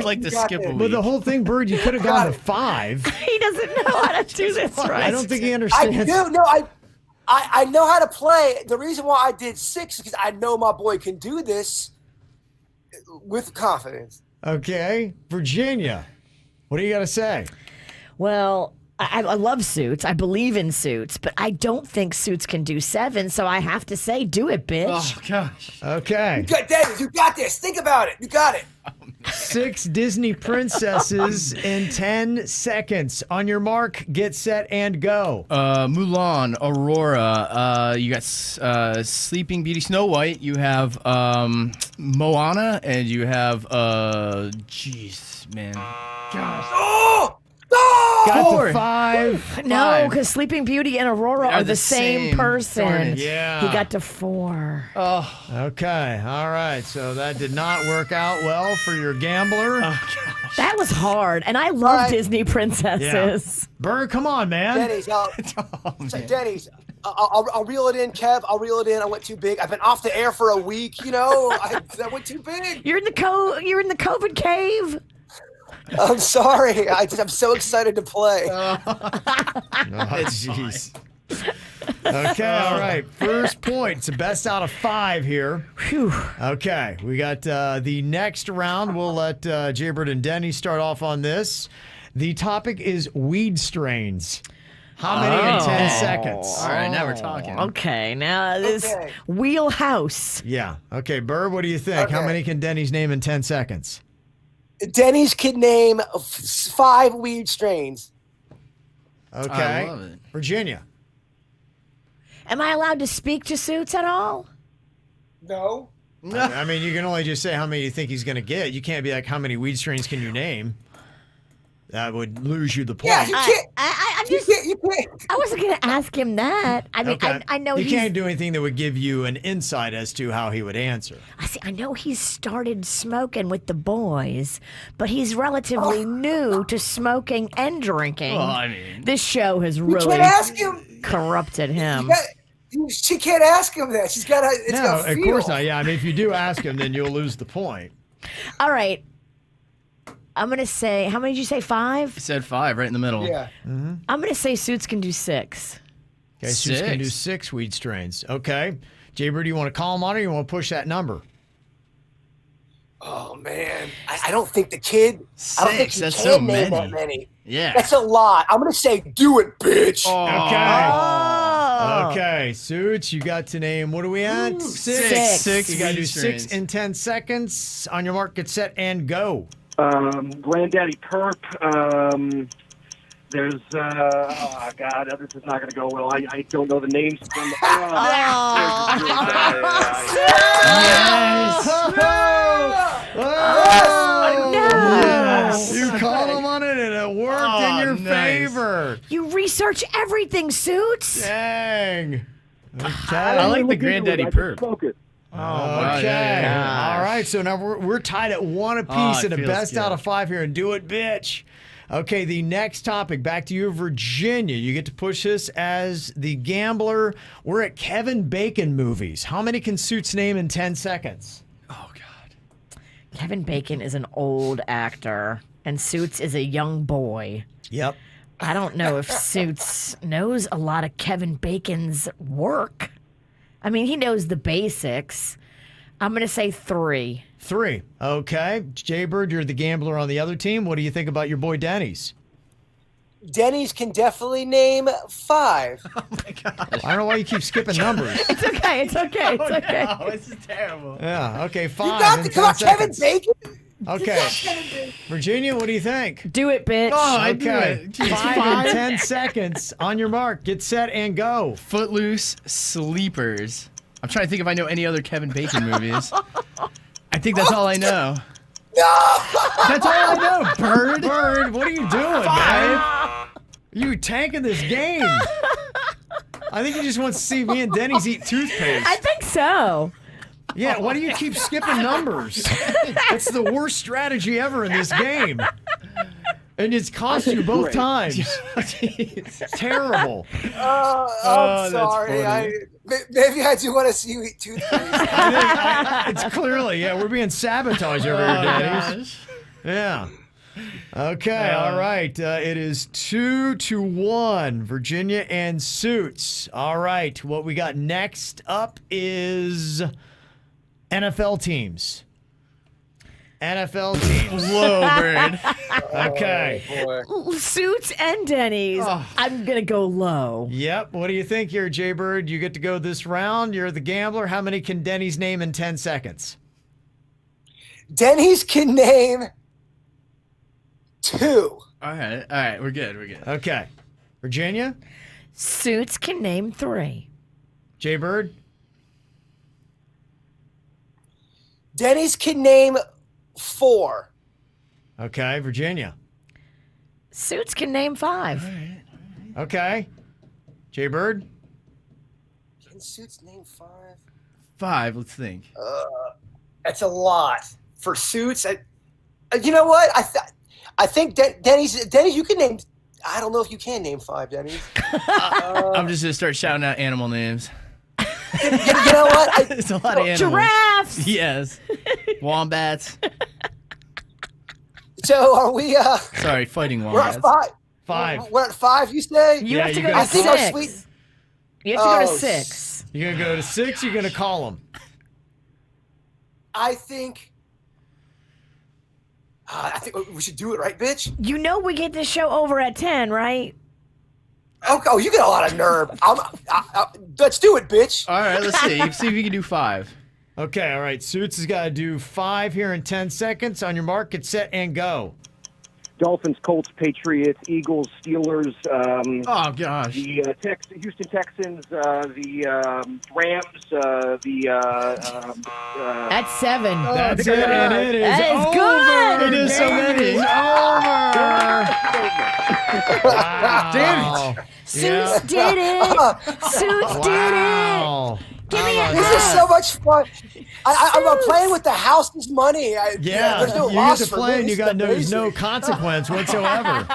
E: like to
D: got
E: skip
D: this.
E: a week.
B: But the whole thing, Bird, you could have gone to 5.
C: He doesn't know how to do this right.
B: I don't think he
D: I
B: understands.
D: do. No, I know how to play. The reason why I did 6 is because I know my boy can do this with confidence.
B: Okay, Virginia, what do you got to say?
C: Well, I love Suits. I believe in Suits, but I don't think Suits can do 7, so I have to say, do it, bitch.
E: Oh gosh.
B: Okay,
D: You got Denny's. You got this. Think about it. You got it.
B: 6 Disney princesses in 10 seconds. On your mark, get set, and go.
E: Mulan, Aurora. You got Sleeping Beauty, Snow White. You have Moana, and you have jeez, man. Gosh.
D: Oh!
B: Got
E: Four.
B: to 5.
C: No, because Sleeping Beauty and Aurora
E: Are
C: are
E: the
C: the same
E: same.
C: person.
E: Darn it.
B: Yeah.
C: He got to 4.
E: Oh,
B: Okay, all right. So that did not work out well for your gambler.
C: That was hard, and I love
D: Right.
C: Disney princesses.
B: Bird, come on, man.
D: Denny's. Denny's. I'll reel it in, Kev. I'll reel it in. I went too big. I've been off the air for a week. You know, I went too big.
C: You're in the COVID cave.
D: I'm sorry. I'm so excited to play.
B: Oh, jeez. Okay, all right. First point. It's a best out of 5 here.
C: Whew.
B: Okay, we got the next round. We'll let Jaybird and Denny start off on this. The topic is weed strains. How many in 10 seconds?
E: all right. Now we're talking.
C: Okay, now this
D: Okay.
C: wheelhouse.
B: Yeah. Okay, Bird, what do you think? How
D: Okay.
B: many can Denny's name in 10 seconds?
D: Denny's can name 5 weed strains.
B: Okay.
E: I love it.
B: Virginia.
C: Am I allowed to speak to Suits at all?
D: No.
B: I mean, you can only just say how many you think he's going to get. You can't be like, how many weed strains can you name? That would lose you the point.
D: Yeah, you can't.
C: I'm
D: You
C: just.
D: can't. You can't.
C: I wasn't gonna ask him that. I mean,
B: Okay.
C: I know
B: you
C: he's.
B: can't do anything that would give you an insight as to how he would answer.
C: I know he's started smoking with the boys, but he's relatively new to smoking and drinking.
E: Well, I mean,
C: This show has
D: You
C: really
D: can't ask him.
C: corrupted him.
D: She can't ask him that. She's got to. It's
B: No,
D: got
B: of course not. Yeah, I mean, if you do ask him, then you'll lose the point.
C: All right. I'm gonna say. How many did you say? 5.
E: you said 5 right in the middle.
D: Yeah.
C: I'm gonna say Suits can do 6.
B: Okay, so you can
E: 6.
B: do 6 weed strains. Okay. Jaybird, do you want to call him on it or you want to push that number?
D: Oh man, I don't think the kid. I don't think
E: 6,
D: he
E: that's
D: can
E: so
D: name
E: many.
D: that many.
E: Yeah.
D: That's a lot. I'm gonna say, do it, bitch.
B: Okay.
C: Oh.
B: Okay, Suits, you got to name, what are we at?
C: 6.
E: 6
B: You got to do
E: weed
B: 6
E: strains.
B: in 10 seconds. On your mark, get set, and go.
H: Granddaddy Perp. There's, oh God, this is not going to go well. I don't know the names.
B: Yes! You called him on it and it worked in your
E: nice.
B: favor.
C: You research everything, Suits.
B: Dang. Okay.
E: I like the Granddaddy Perp.
B: Okay.
E: yeah.
B: All right. So now we're tied at 1 apiece
E: Oh, it
B: and a
E: feels
B: best
E: good.
B: out of 5 here. And do it, bitch. Okay. The next topic. Back to you, Virginia. You get to push this as the gambler. We're at Kevin Bacon movies. How many can Suits name in 10 seconds?
E: Oh God.
C: Kevin Bacon is an old actor, and Suits is a young boy.
B: Yep.
C: I don't know if Suits knows a lot of Kevin Bacon's work. I mean, he knows the basics. I'm going to say 3.
B: 3. Okay. Jaybird, you're the gambler on the other team. What do you think about your boy Denny's?
D: Denny's can definitely name 5.
B: I don't know why you keep skipping numbers.
C: It's okay. It's okay. It's okay.
E: Oh, this is terrible.
B: Yeah. Okay. 5.
D: You got
B: in
D: to
B: 10
D: come on, Kevin
B: seconds.
D: Bacon.
B: Okay. Virginia, what do you think?
C: Do it, bitch.
E: Oh, I do
B: Okay.
E: it. Jeez,
B: 5 and 10 seconds. On your mark. Get set and go.
E: Footloose, Sleepers. I'm trying to think if I know any other Kevin Bacon movies. I think that's all I know. That's all I know, Bird.
B: Bird, what are you doing, man? You tanking this game. I think he just wants to see me and Denny's eat toothpaste.
C: I think so.
B: Yeah, why do you keep skipping numbers? It's the worst strategy ever in this game. And it's cost you both times. It's terrible.
D: I'm sorry. Maybe I do want to see you eat toothpaste.
B: It's clearly, yeah, we're being sabotaged over here, Denny's. Yeah. Okay, all right. It is 2-1, Virginia and Suits. All right, what we got next up is NFL teams. NFL teams.
E: Whoa, Bird.
B: Okay.
C: Suits and Denny's. I'm going to go low.
B: Yep. What do you think here, Jay Bird? You get to go this round. You're the gambler. How many can Denny's name in 10 seconds?
D: Denny's can name 2.
E: All right, we're good.
B: Okay. Virginia?
C: Suits can name 3.
B: Jay Bird?
D: Denny's can name 4.
B: Okay. Virginia?
C: Suits can name 5.
B: Okay. Jay Bird?
D: Can Suits name 5?
E: 5, let's think.
D: That's a lot. For Suits, you know what? I think Denny's, you can name, I don't know if you can name 5, Denny's.
E: I'm just going to start shouting out animal names.
D: You know what?
E: It's a lot of animals.
C: Giraffes.
E: Yes. Wombats.
D: So are we,
E: Sorry, fighting
D: we're
E: wombats.
D: at 5.
B: 5.
D: We're at 5, you say?
C: You have to
B: you
C: go
B: gotta
C: to
D: I think our
C: 6.
D: sweet.
C: You have to go to
D: Oh,
C: 6.
B: You're going to go to 6. You're going to call them.
D: I think we should do it, right, bitch?
C: You know we get this show over at 10, right?
D: Okay, oh, you got a lot of nerve. Let's do it, bitch.
E: All right, let's see. See if you can do 5.
B: Okay. All right. Suits has got to do 5 here in 10 seconds. On your mark, get set and go.
I: Dolphins, Colts, Patriots, Eagles, Steelers,
E: Oh, gosh.
I: the Houston Texans, the Rams,
C: That's 7.
B: That's it. And it is
C: That is
B: over.
C: good.
E: It is so
B: Game
E: many.
B: is over. Wow.
E: Damn it.
C: Suits did it. Suits did it.
B: Wow.
C: Give me a
D: This is so much fun. I'm playing with the house's money.
B: Yeah,
D: there's no
B: you
D: loss
B: get to
D: for
B: play
D: me.
B: and you
D: This
B: got
D: is
B: there's no
D: amazing.
B: consequence whatsoever.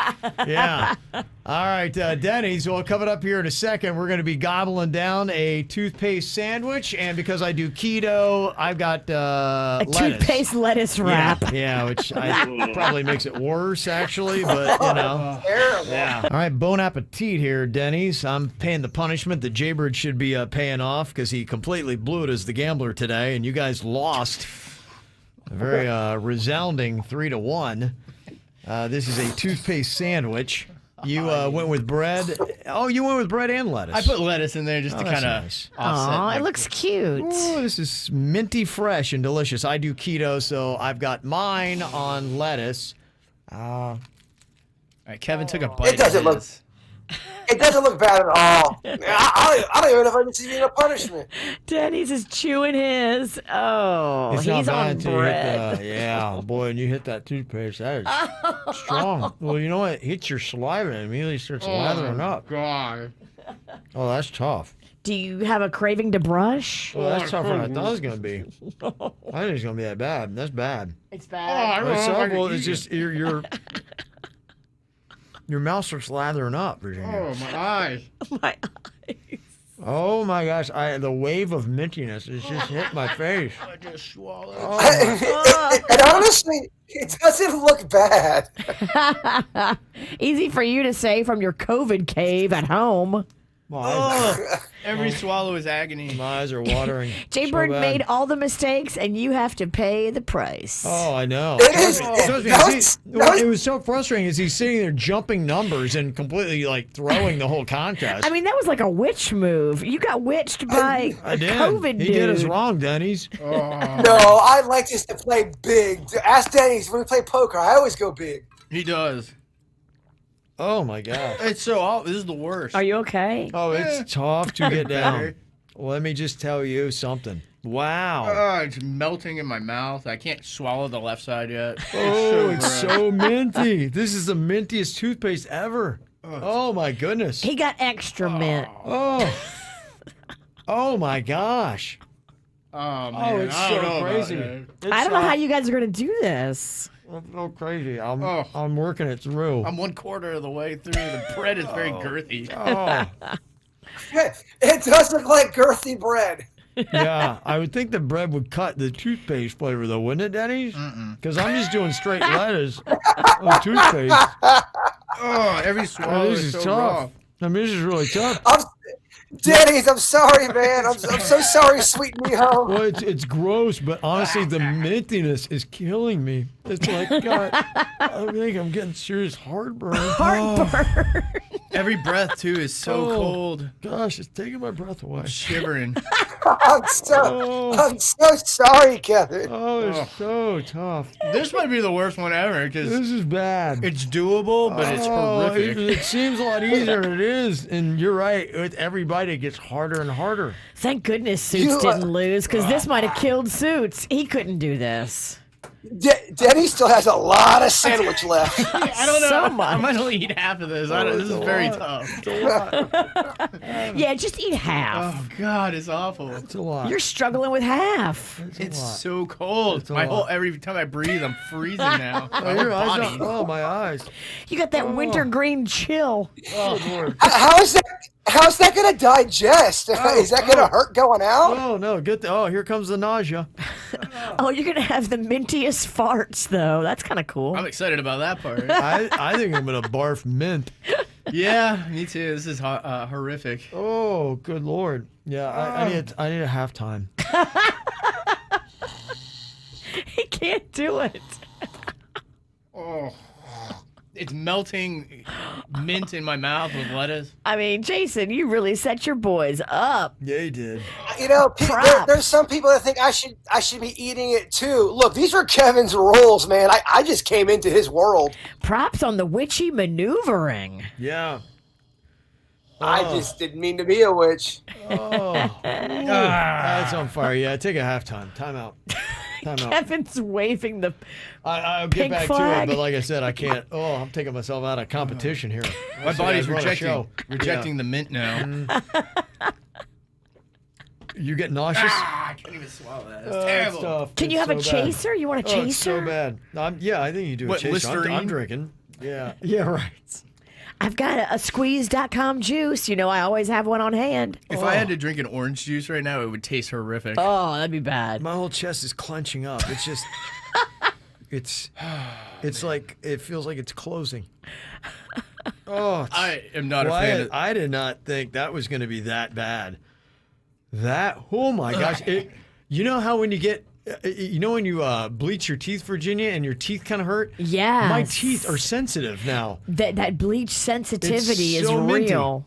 B: Yeah. All right, Denny's. Well, coming up here in a second, we're going to be gobbling down a toothpaste sandwich, and because I do keto, I've got
C: A
B: lettuce.
C: toothpaste lettuce wrap.
B: Yeah, which probably makes it worse, actually, but you know.
D: Terrible.
B: Yeah. All right, bon appetit here, Denny's. I'm paying the punishment that Jaybird should be paying off because he completely blew it as the gambler today, and you guys lost a very resounding 3-1. This is a toothpaste sandwich. You went with bread. Oh, you went with bread and lettuce.
E: I put lettuce in there just to
B: that's
E: kind of
B: nice.
E: offset.
C: Aw,
E: my-
C: it looks cute.
B: Ooh, this is minty fresh and delicious. I do keto, so I've got mine on lettuce.
E: All right, Kevin took a bite.
D: It doesn't
E: of
D: look-
E: his.
D: It doesn't look bad at all. I don't even know if I'm receiving a punishment.
C: Denny's is chewing his. Oh,
B: It's
C: he's
B: not
C: on
B: bad till you hit
C: bread.
B: yeah, boy, and you hit that toothpaste. That is strong. Well, you know what? It hits your saliva and immediately starts lathering up.
E: God.
B: Oh, that's tough.
C: Do you have a craving to brush?
B: Well, that's tougher than I thought it was going to be. I didn't think it was going to be that bad. That's bad.
C: It's bad.
B: It's awful. It's just your mouth starts lathering up, Virginia.
E: my eyes.
C: My eyes.
B: Oh my gosh! The wave of mintiness has just hit my face.
E: I just swallowed.
D: And honestly, it doesn't look bad.
C: Easy for you to say from your COVID cave at home.
E: Every swallow is agony.
B: My eyes are watering.
C: Jay
B: so
C: Bird
B: bad.
C: made all the mistakes, and you have to pay the price.
B: Oh, I know.
D: It is.
B: It was so frustrating as he's sitting there jumping numbers and completely like throwing the whole contest.
C: I mean, that was like a witch move. You got witched by
B: I did.
C: COVID
B: He
C: dude.
B: did us wrong, Denny's.
D: No, I like this to play big. Ask Denny's when we play poker. I always go big.
E: He does.
B: Oh my god.
E: It's so awful. This is the worst.
C: Are you okay?
B: Oh, it's tough to get down. Let me just tell you something. Wow.
E: It's melting in my mouth. I can't swallow the left side yet.
B: It's so minty. This is the mintiest toothpaste ever. Oh my goodness.
C: He got extra mint.
B: Oh. Oh my gosh.
E: Oh man,
B: Oh, it's
E: I don't
B: so
E: know
B: crazy.
E: about it.
C: I don't know how you guys are going to do this.
B: It's so crazy. I'm working it through.
E: I'm 1/4 of the way through. The bread is very girthy.
B: Oh.
D: It does look like girthy bread.
B: Yeah, I would think the bread would cut the toothpaste flavor, though, wouldn't it, Denny's? Because I'm just doing straight lettuce of toothpaste.
E: Every swallow
B: This
E: is
B: is
E: so
B: tough.
E: raw.
B: I mean, this is really tough.
D: Denny's, I'm sorry, man. I'm so sorry, sweet me home.
B: Well, it's gross, but honestly, the mintiness is killing me. It's like, God, I think I'm getting serious heartburn.
C: Heartburn.
E: Every breath too is so
B: Oh.
E: cold.
B: Gosh, it's taking my breath away.
E: Shivering.
D: I'm so sorry, Kevin.
B: Oh, it's so tough.
E: This might be the worst one ever because
B: This is bad.
E: it's doable, but it's horrific.
B: It seems a lot easier than it is, and you're right. With every bite, it gets harder and harder.
C: Thank goodness Suits didn't lose, because this might have killed Suits. He couldn't do this.
D: Denny still has a lot of sandwich left.
E: I don't know.
C: So
E: I
C: much.
E: might only eat half of this. This is very tough.
C: Yeah, just eat half.
E: Oh God, it's awful.
B: It's a lot.
C: You're struggling with half.
E: It's so cold.
B: a
E: My whole
B: lot.
E: every time I breathe, I'm freezing now. My
B: Your
E: whole
B: eyes
E: body.
B: are- oh, my eyes.
C: You got that wintergreen chill.
B: Oh, Lord.
D: How's that gonna digest? Is that gonna hurt going out?
B: Oh, no. Here comes the nausea.
C: Oh, you're going to have the mintiest farts, though. That's kind of cool.
E: I'm excited about that part.
B: I think I'm going to barf mint.
E: Yeah, me too. This is horrific.
B: Oh, good Lord. Yeah, I need a halftime.
C: He can't do it.
E: Oh, it's melting mint in my mouth with lettuce.
C: I mean, Jason, you really set your boys up.
B: Yeah, he did.
D: You know,
C: Props.
D: there's some people that think I should be eating it too. Look, these are Kevin's rules, man. I just came into his world.
C: Props on the witchy maneuvering.
B: Yeah.
D: I just didn't mean to be a witch.
B: Oh. That's on fire. Yeah, take a halftime. Time out.
C: Kevin's waving the.
B: I'll get
C: Pink
B: back
C: flag.
B: to it, but like I said, I can't. Oh, I'm taking myself out of competition here.
E: My body's
B: I run a show.
E: rejecting the mint now.
B: You get nauseous?
E: I can't even swallow that. It's
B: It's
E: terrible.
B: tough.
C: Can you
B: It's
C: have a
B: so bad.
C: chaser? You want a
B: Oh,
C: chaser?
B: it's so bad. Yeah, I think you do
E: What,
B: a chaser. I'm
E: Listerine?
B: drinking. Yeah. Yeah, right.
C: I've got a squeeze.com juice. You know, I always have one on hand.
E: If I had to drink an orange juice right now, it would taste horrific.
C: Oh, that'd be bad.
B: My whole chest is clenching up. It's just, it's like, it feels like it's closing. Oh,
E: I am not a fan of.
B: I did not think that was going to be that bad. Oh my gosh. You know how when you get, when you bleach your teeth, Virginia, and your teeth kind of hurt?
C: Yes.
B: My teeth are sensitive now.
C: That bleach sensitivity
B: It's
C: is
B: so minty.
C: real.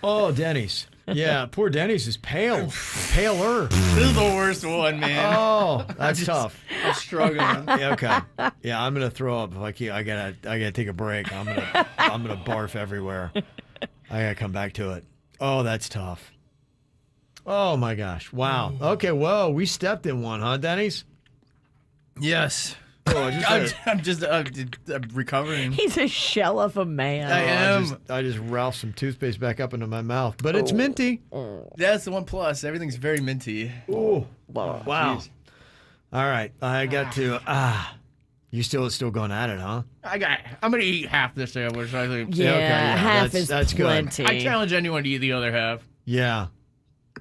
B: Oh, Denny's. Yeah, poor Denny's is pale. Paler.
E: This is the worst one, man.
B: Oh, that's tough.
E: I'm struggling.
B: Yeah, okay. Yeah, I'm gonna throw up if I keep. I gotta take a break. I'm gonna barf everywhere. I gotta come back to it. Oh, that's tough. Oh my gosh! Wow. Okay. Whoa, we stepped in one, huh, Denny's?
E: Yes.
B: Oh,
E: I'm just recovering.
C: He's a shell of a man.
E: I am.
B: I just ralphed some toothpaste back up into my mouth, but it's minty.
E: That's the one plus. Everything's very minty.
B: Oh, wow.
E: Jeez.
B: All right, I got to. You still going at it, huh?
E: I'm gonna eat half this sandwich. I think.
C: Yeah, half
B: that's
C: is
B: good.
C: plenty.
E: I challenge anyone to eat the other half.
B: Yeah,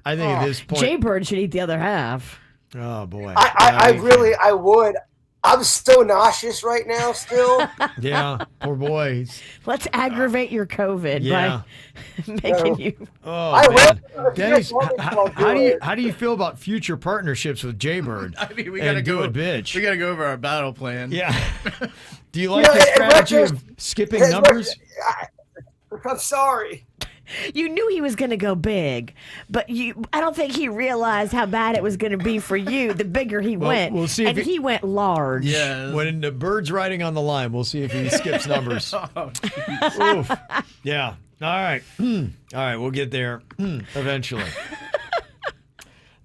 B: I think at this point.
C: Jay Bird should eat the other half.
B: Oh boy.
D: I would. I'm so nauseous right now still.
B: Yeah, poor boy.
C: Let's aggravate your COVID by making you.
B: Oh,
D: I
B: man.
D: will.
B: Dennis,
D: I'll
B: how do you feel about future partnerships with Jaybird?
E: I mean, we
B: and
E: gotta
B: Do
E: go.
B: It Bitch?
E: We gotta go over our battle plan.
B: Yeah. Do you like the strategy of skipping numbers?
D: I'm sorry.
C: You knew he was going to go big, but I don't think he realized how bad it was going to be for you the bigger he went.
B: We'll see if
C: he went large.
E: Yeah.
B: When the bird's riding on the line, we'll see if he skips numbers. Oof. Yeah. All right. All right. We'll get there eventually.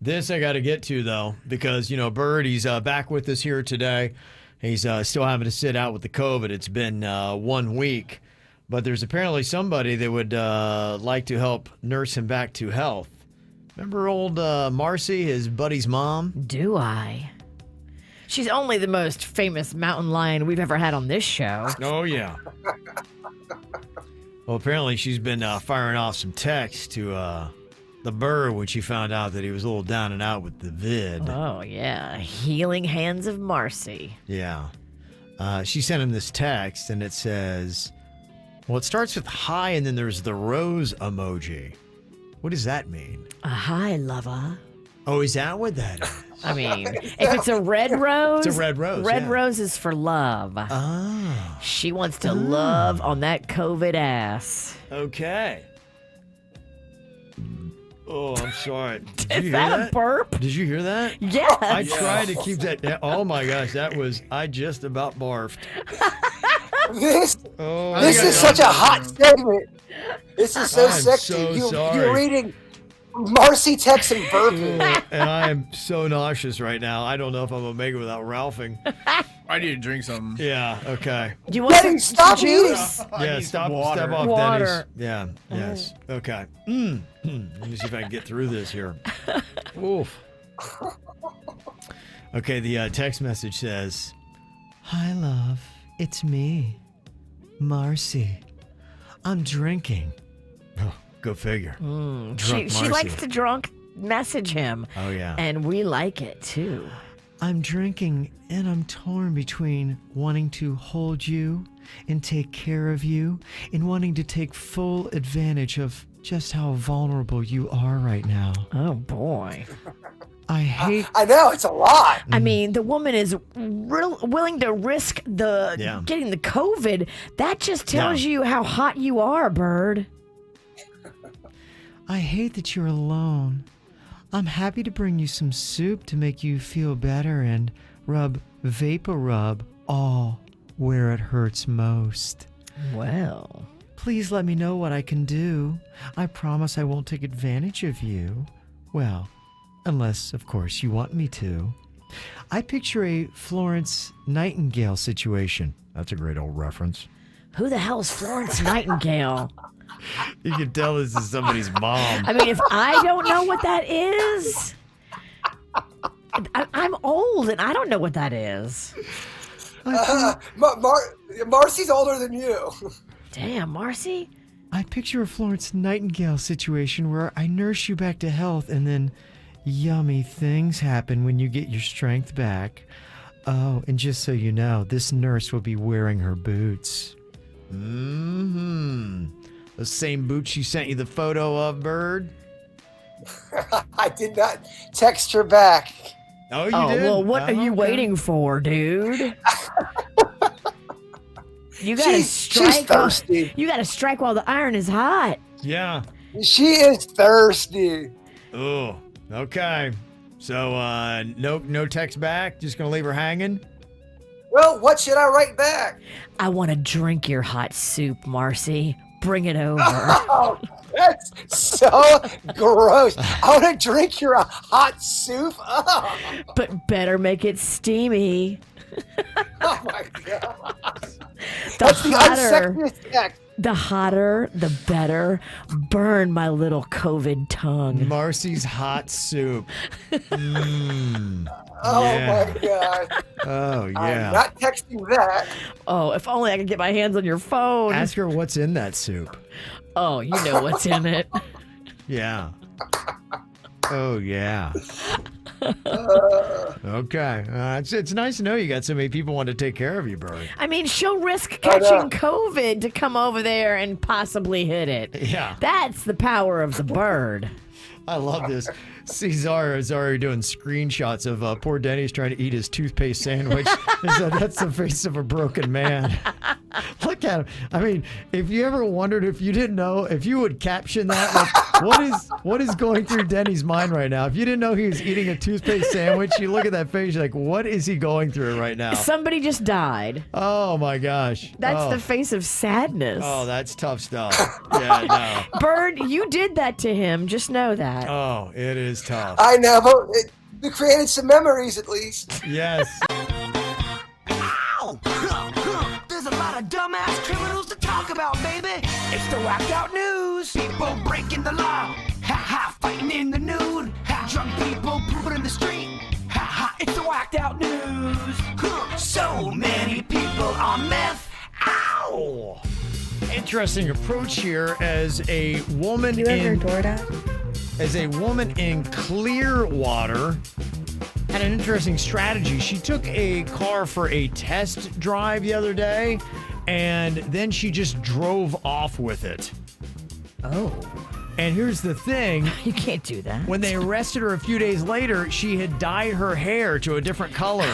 B: This I got to get to, though, because, Bird, he's back with us here today. He's still having to sit out with the COVID. It's been 1 week. But there's apparently somebody that would like to help nurse him back to health. Remember old Marcy, his buddy's mom?
C: Do I? She's only the most famous mountain lion we've ever had on this show.
B: Oh, yeah. Well, apparently she's been firing off some texts to the Bird when she found out that he was a little down and out with the vid.
C: Oh, yeah. Healing hands of Marcy.
B: Yeah. She sent him this text, and it says... Well, it starts with hi, and then there's the rose emoji. What does that mean?
C: A hi, lover.
B: Oh, is that what that is?
C: I mean, if it's a red rose,
B: It's a red rose,
C: Red
B: yeah.
C: rose is for love.
B: Oh.
C: She wants to love on that COVID ass.
B: Okay. Oh, I'm sorry. Did you
C: Is
B: hear
C: that a burp?
B: Did you hear that?
C: Yes.
B: I tried to keep that. Oh my gosh, I just about barfed.
D: This
B: Oh,
D: is such a hot segment. This is so
B: I'm
D: sexy.
B: so sorry.
D: You're reading Marcy text and burping.
B: And I am so nauseous right now. I don't know if I'm gonna make it without ralphing.
E: I need to drink something.
B: Yeah. Okay.
C: Do you want
D: Getting
C: some
D: stop
C: juice?
B: Yeah.
E: need
B: Stop.
E: some water.
B: Step off,
C: Water.
B: Denny's. Yeah. Yes. Okay. Let me see if I can get through this here. Oof. Okay. The text message says, "Hi, love. It's me, Marcy. I'm drinking." Oh, go figure. Drunk
C: She
B: Marcy.
C: likes to drunk message him.
B: Oh yeah.
C: And we like it too.
B: I'm drinking and I'm torn between wanting to hold you and take care of you and wanting to take full advantage of just how vulnerable you are right now.
C: Oh boy.
B: I hate.
D: I know, it's a lot.
C: I mean, the woman is willing to risk getting the COVID. That just tells you how hot you are, Bird.
B: I hate that you're alone. I'm happy to bring you some soup to make you feel better and rub Vapor Rub all where it hurts most.
C: Well,
B: Please let me know what I can do. I promise I won't take advantage of you. Well, unless, of course, you want me to. I picture a Florence Nightingale situation. That's a great old reference.
C: who the hell's Florence Nightingale?
B: You can tell this is somebody's mom.
C: I mean, if I don't know what that is, I'm old and I don't know what that is.
D: Marcy's older than you.
C: Damn, Marcy.
B: I picture a Florence Nightingale situation where I nurse you back to health and then yummy things happen when you get your strength back. Oh, and just so you know, this nurse will be wearing her boots. Mm-hmm. The same boots she sent you the photo of, Bird?
D: I did not text her back.
B: Oh, you
C: Oh,
B: did?
C: well, what are you
B: Okay.
C: waiting for, dude? You gotta
D: She's
C: strike.
D: thirsty.
C: You gotta strike while the iron is hot.
B: Yeah.
D: She is thirsty.
B: Oh, okay. So, no text back? Just gonna leave her hanging?
D: Well, what should I write back?
C: I want to drink your hot soup, Marcy. Bring it over.
D: Oh, that's so gross. I want to drink your hot soup. Oh,
C: But better make it steamy.
D: oh my god.
C: The hotter,
D: unsexiest text.
C: the hotter, the better. Burn my little COVID tongue.
B: Marcy's hot soup. Mmm.
D: Oh
B: Yeah.
D: my god.
B: Oh,
D: I'm
B: yeah.
D: not texting that.
C: Oh, if only I could get my hands on your phone.
B: Ask her what's in that soup.
C: Oh, you know what's in it.
B: Yeah. Oh, yeah. Okay. It's nice to know you got so many people wanting to take care of you, Bird.
C: I mean, she'll risk catching COVID to come over there and possibly hit it.
B: Yeah.
C: That's the power of the bird.
B: I love this. See Zara is already doing screenshots of poor Denny's trying to eat his toothpaste sandwich. That's the face of a broken man. Look at him. I mean, if you ever wondered, if you didn't know, if you would caption that, like, what is going through Denny's mind right now? If you didn't know he was eating a toothpaste sandwich, you look at that face, you're like, what is he going through right now?
C: Somebody just died.
B: Oh my gosh.
C: That's the face of sadness.
B: Oh, that's tough stuff. Yeah, no.
C: Bird, you did that to him. Just know that.
B: Oh, it is tough.
D: I know, but we created some memories at least.
B: Yes.
A: Ow! There's a lot of dumbass criminals to talk about, baby. It's the whacked out news. People breaking the law. Ha ha, fighting in the nude. Ha, drunk people pooping in the street. Ha ha, it's the whacked out news. So many people on meth. Ow!
B: Interesting approach here as a woman as a woman in Clearwater had an interesting strategy. She took a car for a test drive the other day, and then she just drove off with it.
C: Oh.
B: And here's the thing.
C: You can't do that.
B: When they arrested her a few days later, she had dyed her hair to a different color.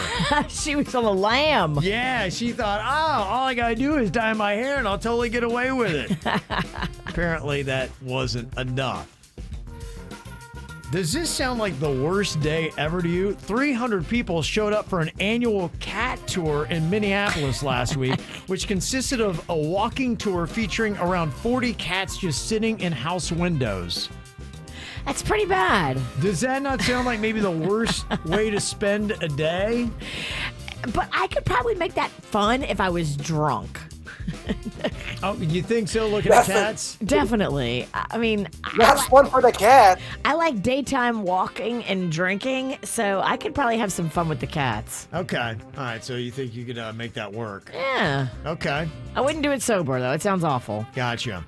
C: She was on a lamb.
B: Yeah, she thought, all I gotta do is dye my hair and I'll totally get away with it. Apparently that wasn't enough. Does this sound like the worst day ever to you? 300 people showed up for an annual cat tour in Minneapolis last week, which consisted of a walking tour featuring around 40 cats just sitting in house windows.
C: That's pretty bad.
B: Does that not sound like maybe the worst way to spend a day?
C: But I could probably make that fun if I was drunk.
B: Oh, you think so? Looking at cats?
C: Definitely. I mean,
D: That's fun for the cat.
C: I like daytime walking and drinking, so I could probably have some fun with the cats.
B: Okay. All right. So you think you could make that work?
C: Yeah.
B: Okay.
C: I wouldn't do it sober, though. It sounds awful.
B: Gotcha.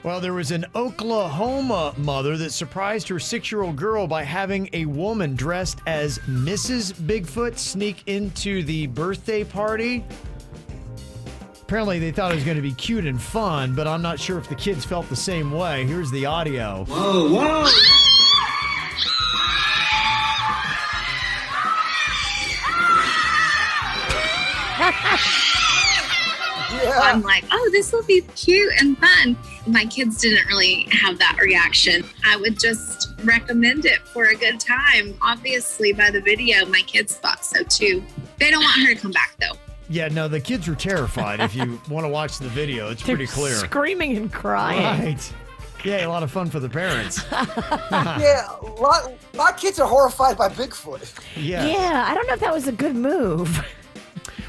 B: Well, there was an Oklahoma mother that surprised her 6-year-old girl by having a woman dressed as Mrs. Bigfoot sneak into the birthday party. Apparently, they thought it was going to be cute and fun, but I'm not sure if the kids felt the same way. Here's the audio.
J: Whoa, whoa!
K: I'm like, oh, this will be cute and fun. My kids didn't really have that reaction. I would just recommend it for a good time. Obviously, by the video, my kids thought so too. They don't want her to come back, though.
B: Yeah, no, the kids were terrified. If you want to watch the video, it's pretty clear.
C: Screaming and crying.
B: Right. Yeah, a lot of fun for the parents.
D: Yeah, a lot of kids are horrified by Bigfoot.
C: Yeah, I don't know if that was a good move.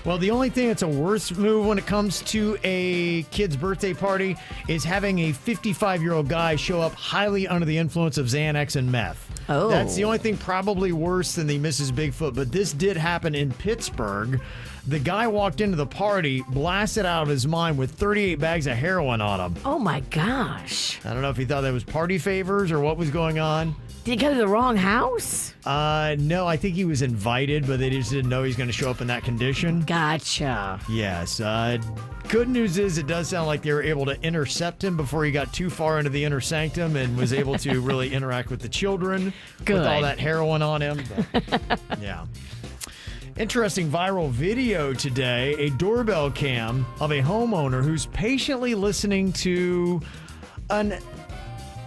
B: Well, the only thing that's a worse move when it comes to a kid's birthday party is having a 55-year-old guy show up highly under the influence of Xanax and meth.
C: Oh.
B: That's the only thing probably worse than the Mrs. Bigfoot, but this did happen in Pittsburgh. The guy walked into the party, blasted out of his mind with 38 bags of heroin on him.
C: Oh my gosh.
B: I don't know if he thought that was party favors or what was going on.
C: Did he go to the wrong house?
B: No, I think he was invited, but they just didn't know he's going to show up in that condition.
C: Gotcha.
B: Yes. Good news is it does sound like they were able to intercept him before he got too far into the inner sanctum and was able to really interact with the children with all that heroin on him. But, yeah. Interesting viral video today, a doorbell cam of a homeowner who's patiently listening to a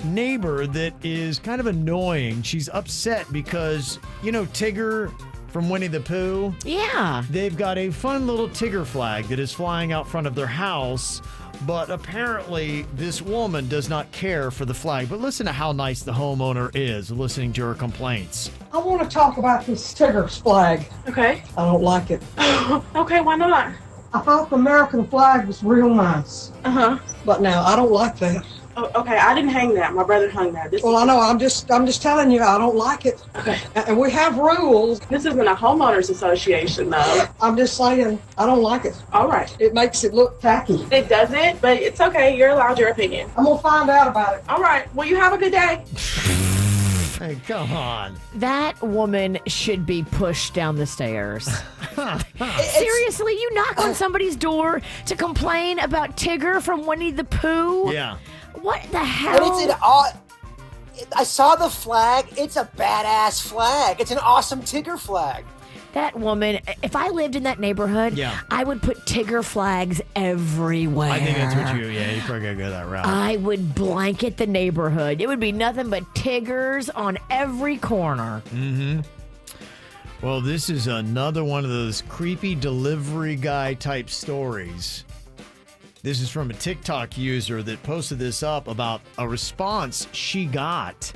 B: neighbor that is kind of annoying. She's upset because, you know, Tigger from Winnie the Pooh?
C: Yeah.
B: They've got a fun little Tigger flag that is flying out front of their house, but apparently this woman does not care for the flag. But listen to how nice the homeowner is listening to her complaints.
L: I want to talk about this Tigger's flag.
M: Okay.
L: I don't like it.
M: Okay, why not?
L: I thought the American flag was real nice.
M: Uh-huh.
L: But now I don't like that.
M: Oh, okay, I didn't hang that. My brother hung that.
L: Well, I know. I'm just telling you, I don't like it.
M: Okay.
L: And we have rules.
M: This isn't a homeowners association, though.
L: I'm just saying, I don't like it.
M: All right.
L: It makes it look tacky.
M: It doesn't, but it's okay. You're allowed your opinion.
L: I'm gonna find out about it.
M: All right. Well, you have a good day.
B: Hey, come on.
C: That woman should be pushed down the stairs. Seriously, you knock on somebody's door to complain about Tigger from Winnie the Pooh?
B: Yeah.
C: What the hell?
D: And it's an odd. I saw the flag. It's a badass flag. It's an awesome Tigger flag.
C: That woman, if I lived in that neighborhood, I would put Tigger flags everywhere.
B: I think that's what you probably gotta go that route.
C: I would blanket the neighborhood. It would be nothing but Tiggers on every corner.
B: Mm-hmm. Well, this is another one of those creepy delivery guy type stories. This is from a TikTok user that posted this up about a response she got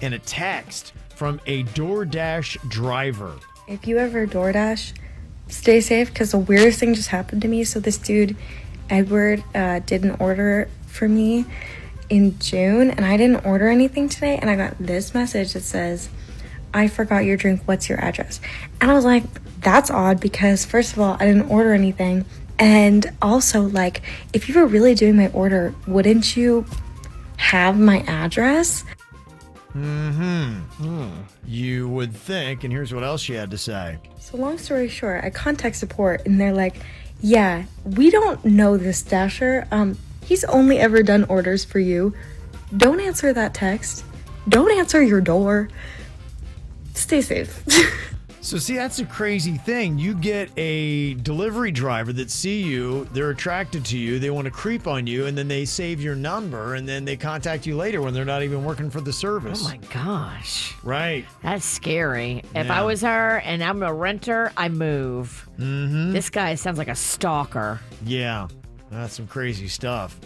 B: in a text from a DoorDash driver.
J: If you ever DoorDash, stay safe because the weirdest thing just happened to me. So this dude, Edward, did an order for me in June and I didn't order anything today. And I got this message that says, I forgot your drink. What's your address? And I was like, that's odd because first of all, I didn't order anything. And also like, if you were really doing my order, wouldn't you have my address?
B: You would think, and here's what else she had to say.
J: So long story short, I contact support and they're like, yeah, we don't know this Dasher. He's only ever done orders for you. Don't answer that text. Don't answer your door. Stay safe.
B: So see, that's a crazy thing. You get a delivery driver that see you, they're attracted to you, they want to creep on you, and then they save your number, and then they contact you later when they're not even working for the service.
C: Oh my gosh.
B: Right.
C: That's scary. If
B: Yeah.
C: I was her and I'm a renter, I move.
B: Mm-hmm.
C: This guy sounds like a stalker.
B: Yeah, that's some crazy stuff.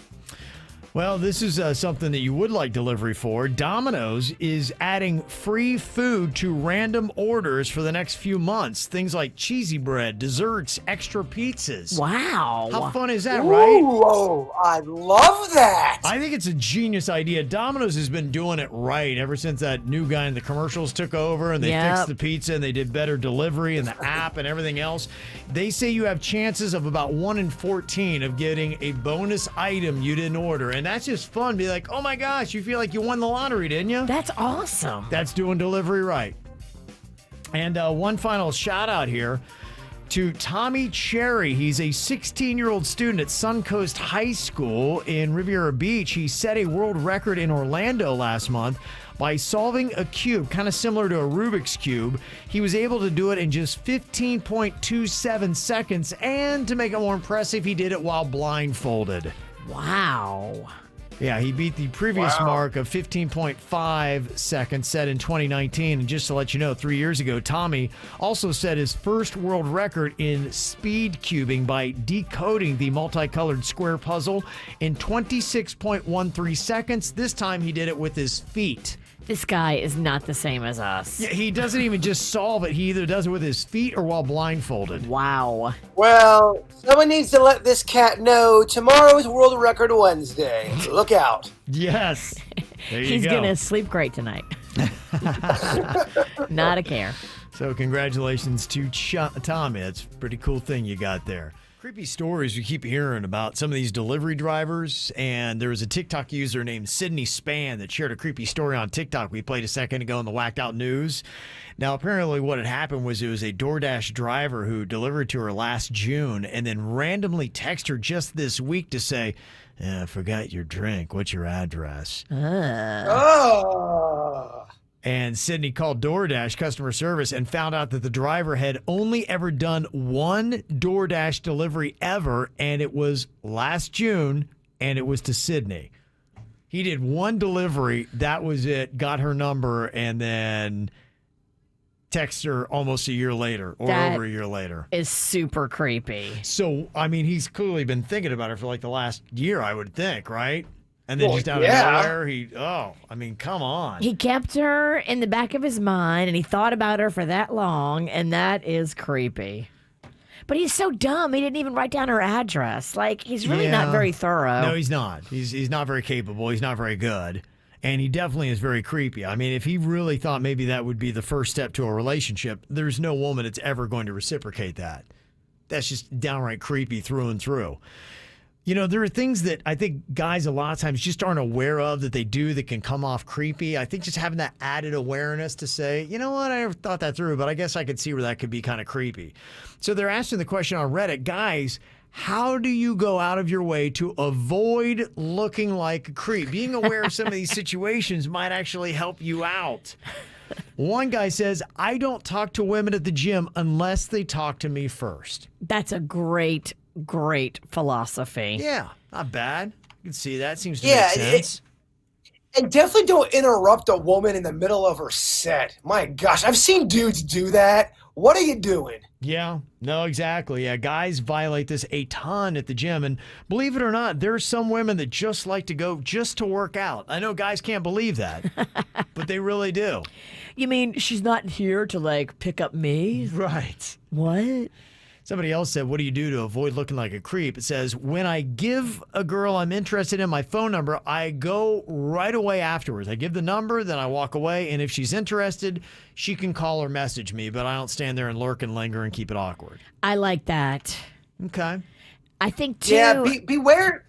B: Well, this is something that you would like delivery for. Domino's is adding free food to random orders for the next few months. Things like cheesy bread, desserts, extra pizzas.
C: Wow.
B: How fun is that, right?
D: Ooh, I love that.
B: I think it's a genius idea. Domino's has been doing it right ever since that new guy in the commercials took over and they fixed the pizza and they did better delivery and the app and everything else. They say you have chances of about 1 in 14 of getting a bonus item you didn't order. And that's just fun. Be like, oh my gosh, you feel like you won the lottery, didn't you?
C: That's awesome.
B: That's doing delivery right. And one final shout out here to Tommy Cherry. He's a 16-year-old student at Suncoast High School in Riviera Beach. He set a world record in Orlando last month by solving a cube, kind of similar to a Rubik's Cube. He was able to do it in just 15.27 seconds, and to make it more impressive, he did it while blindfolded.
C: Wow.
B: Yeah, he beat the previous mark of 15.5 seconds set in 2019. And just to let you know, 3 years ago, Tommy also set his first world record in speed cubing by decoding the multicolored square puzzle in 26.13 seconds. This time he did it with his feet.
C: This guy is not the same as us.
B: Yeah, he doesn't even just solve it. He either does it with his feet or while blindfolded.
C: Wow.
D: Well, someone needs to let this cat know tomorrow is World Record Wednesday. Look out.
B: Yes. There you
C: He's
B: go.
C: going to sleep great tonight. Not a care.
B: So congratulations to Tommy. That's a pretty cool thing you got there. Creepy stories we keep hearing about some of these delivery drivers, and there was a TikTok user named Sydney Span that shared a creepy story on TikTok we played a second ago in the Whacked Out News. Now, apparently what had happened was it was a DoorDash driver who delivered to her last June and then randomly texted her just this week to say, I forgot your drink. What's your address?
D: Oh.
B: And Sydney called DoorDash customer service and found out that the driver had only ever done one DoorDash delivery ever, and it was last June, and it was to Sydney. He did one delivery, that was it, got her number, and then texted her almost a year later or over a year later.
C: Is super creepy.
B: So, I mean, he's clearly been thinking about her for like the last year, I would think, right? And then
D: Well,
B: just out of nowhere, I mean, come on.
C: He kept her in the back of his mind, and he thought about her for that long, and that is creepy. But he's so dumb, he didn't even write down her address. Like, he's really not very thorough.
B: No, he's not. He's not very capable. He's not very good. And he definitely is very creepy. I mean, if he really thought maybe that would be the first step to a relationship, there's no woman that's ever going to reciprocate that. That's just downright creepy through and through. You know, there are things that I think guys a lot of times just aren't aware of that they do that can come off creepy. I think just having that added awareness to say, you know what, I never thought that through, but I guess I could see where that could be kind of creepy. So they're asking the question on Reddit, guys, how do you go out of your way to avoid looking like a creep? Being aware of some of these situations might actually help you out. One guy says, I don't talk to women at the gym unless they talk to me first.
C: That's a great philosophy.
B: Yeah, not bad. You can see that. Seems to make sense.
D: And definitely don't interrupt a woman in the middle of her set. My gosh, I've seen dudes do that. What are you doing?
B: Yeah, no, exactly. Yeah, guys violate this a ton at the gym. And believe it or not, there are some women that just like to go just to work out. I know guys can't believe that, but they really do.
C: You mean she's not here to, like, pick up me?
B: Right.
C: What?
B: Somebody else said, what do you do to avoid looking like a creep? It says, when I give a girl I'm interested in my phone number, I go right away afterwards. I give the number, then I walk away, and if she's interested, she can call or message me, but I don't stand there and lurk and linger and keep it awkward.
C: I like that.
B: Okay.
C: I think, too...
D: Yeah, beware...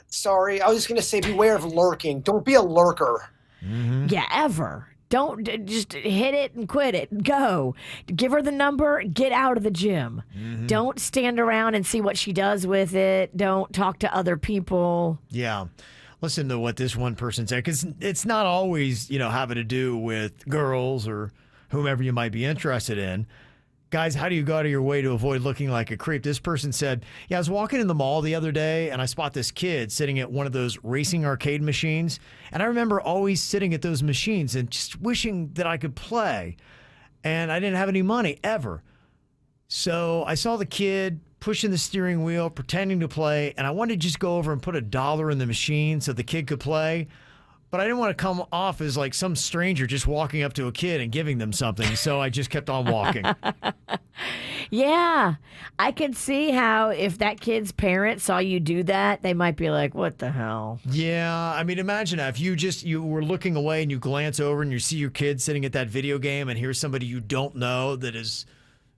D: Sorry, I was just going to say beware of lurking. Don't be a lurker.
B: Mm-hmm.
C: Yeah, ever. Don't just hit it and quit it. Go. Give her the number. Get out of the gym.
B: Mm-hmm.
C: Don't stand around and see what she does with it. Don't talk to other people.
B: Yeah. Listen to what this one person said, because it's not always, having to do with girls or whomever you might be interested in. Guys, how do you go out of your way to avoid looking like a creep? This person said, I was walking in the mall the other day and I spot this kid sitting at one of those racing arcade machines. And I remember always sitting at those machines and just wishing that I could play. And I didn't have any money ever. So I saw the kid pushing the steering wheel, pretending to play. And I wanted to just go over and put $1 in the machine so the kid could play. But I didn't want to come off as like some stranger just walking up to a kid and giving them something. So I just kept on walking.
C: Yeah. I could see how if that kid's parents saw you do that, they might be like, what the hell?
B: Yeah. I mean, imagine if you were looking away and you glance over and you see your kid sitting at that video game and here's somebody you don't know that is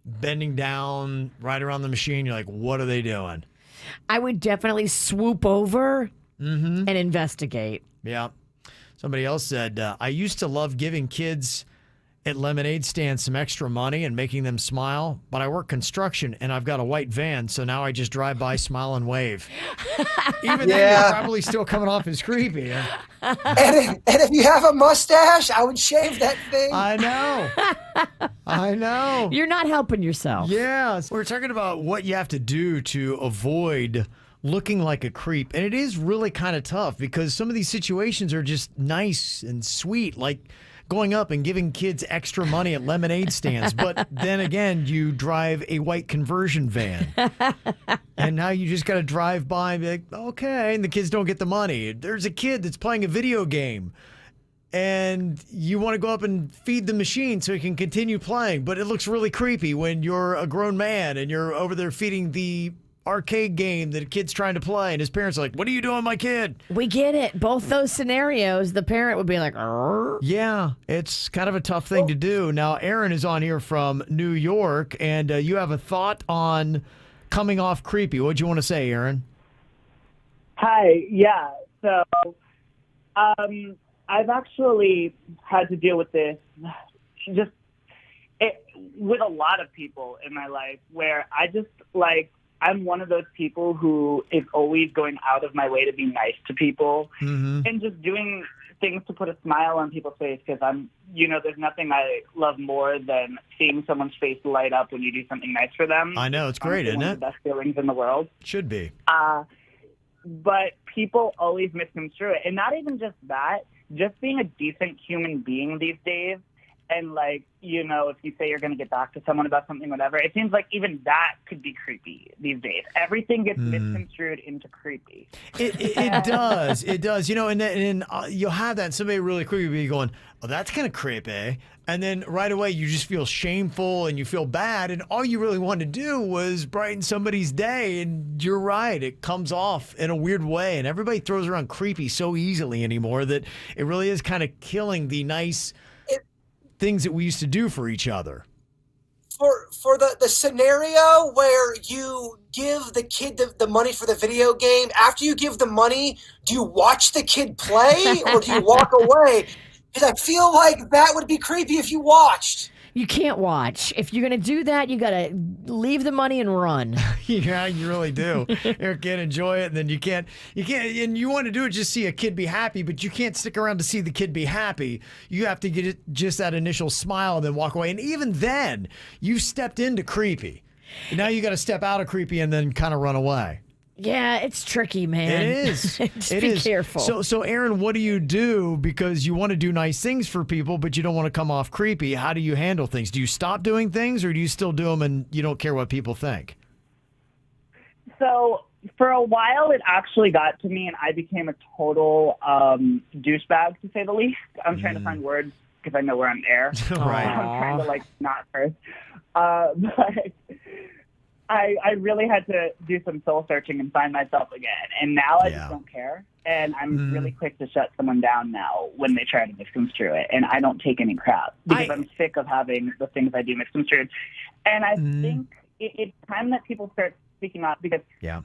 B: bending down right around the machine. You're like, what are they doing?
C: I would definitely swoop over and investigate.
B: Yeah. Somebody else said, I used to love giving kids at lemonade stands some extra money and making them smile, but I work construction and I've got a white van, so now I just drive by, smile, and wave. Even then, you're probably still coming off as creepy. Huh?
D: And if you have a mustache, I would shave that thing.
B: I know.
C: You're not helping yourself.
B: Yeah. We're talking about what you have to do to avoid looking like a creep. And it is really kind of tough because some of these situations are just nice and sweet, like going up and giving kids extra money at lemonade stands. But then again, you drive a white conversion van. And now you just got to drive by and be like, okay, and the kids don't get the money. There's a kid that's playing a video game. And you want to go up and feed the machine so he can continue playing. But it looks really creepy when you're a grown man and you're over there feeding the arcade game that a kid's trying to play, and his parents are like, what are you doing, my kid?
C: We get it. Both those scenarios, the parent would be like, arr.
B: Yeah, it's kind of a tough thing to do. Now, Aaron is on here from New York, and you have a thought on coming off creepy. What'd you want to say, Aaron?
N: Hi, yeah. So, I've actually had to deal with this with a lot of people in my life where I'm one of those people who is always going out of my way to be nice to people and just doing things to put a smile on people's face because there's nothing I love more than seeing someone's face light up when you do something nice for them.
B: I know, it's great, isn't it?
N: One of the best feelings in the world.
B: Should be.
N: But people always misconstrue it. And not even just that, just being a decent human being these days. And, if you say you're going to get back to someone about something, whatever, it seems like even that could be creepy these days. Everything gets misconstrued into creepy.
B: It does. It does. And you'll have that, and somebody really creepy be going, oh, that's kind of creepy. And then right away you just feel shameful and you feel bad. And all you really wanted to do was brighten somebody's day. And you're right. It comes off in a weird way. And everybody throws around creepy so easily anymore that it really is kind of killing the nice things that we used to do for each other.
D: for the scenario where you give the kid the money for the video game, after you give the money, do you watch the kid play or do you walk away? Because I feel like that would be creepy if you watched.
C: You can't watch. If you're going to do that, you got to leave the money and run.
B: Yeah, you really do. You can't enjoy it, and then you can't, and you want to do it just see a kid be happy, but you can't stick around to see the kid be happy. You have to get it, just that initial smile and then walk away. And even then, you stepped into creepy. Now you got to step out of creepy and then kind of run away.
C: Yeah, it's tricky, man.
B: It is.
C: Just be careful.
B: So, Aaron, what do you do? Because you want to do nice things for people, but you don't want to come off creepy. How do you handle things? Do you stop doing things, or do you still do them and you don't care what people think?
N: So for a while, it actually got to me, and I became a total douchebag, to say the least. I'm trying to find words because I know we're on air.
B: Right.
N: I'm trying to, not curse. But I really had to do some soul searching and find myself again. And now I just don't care. And I'm really quick to shut someone down now when they try to misconstrue it. And I don't take any crap because I'm sick of having the things I do misconstrued. And I think it's time that people start speaking up because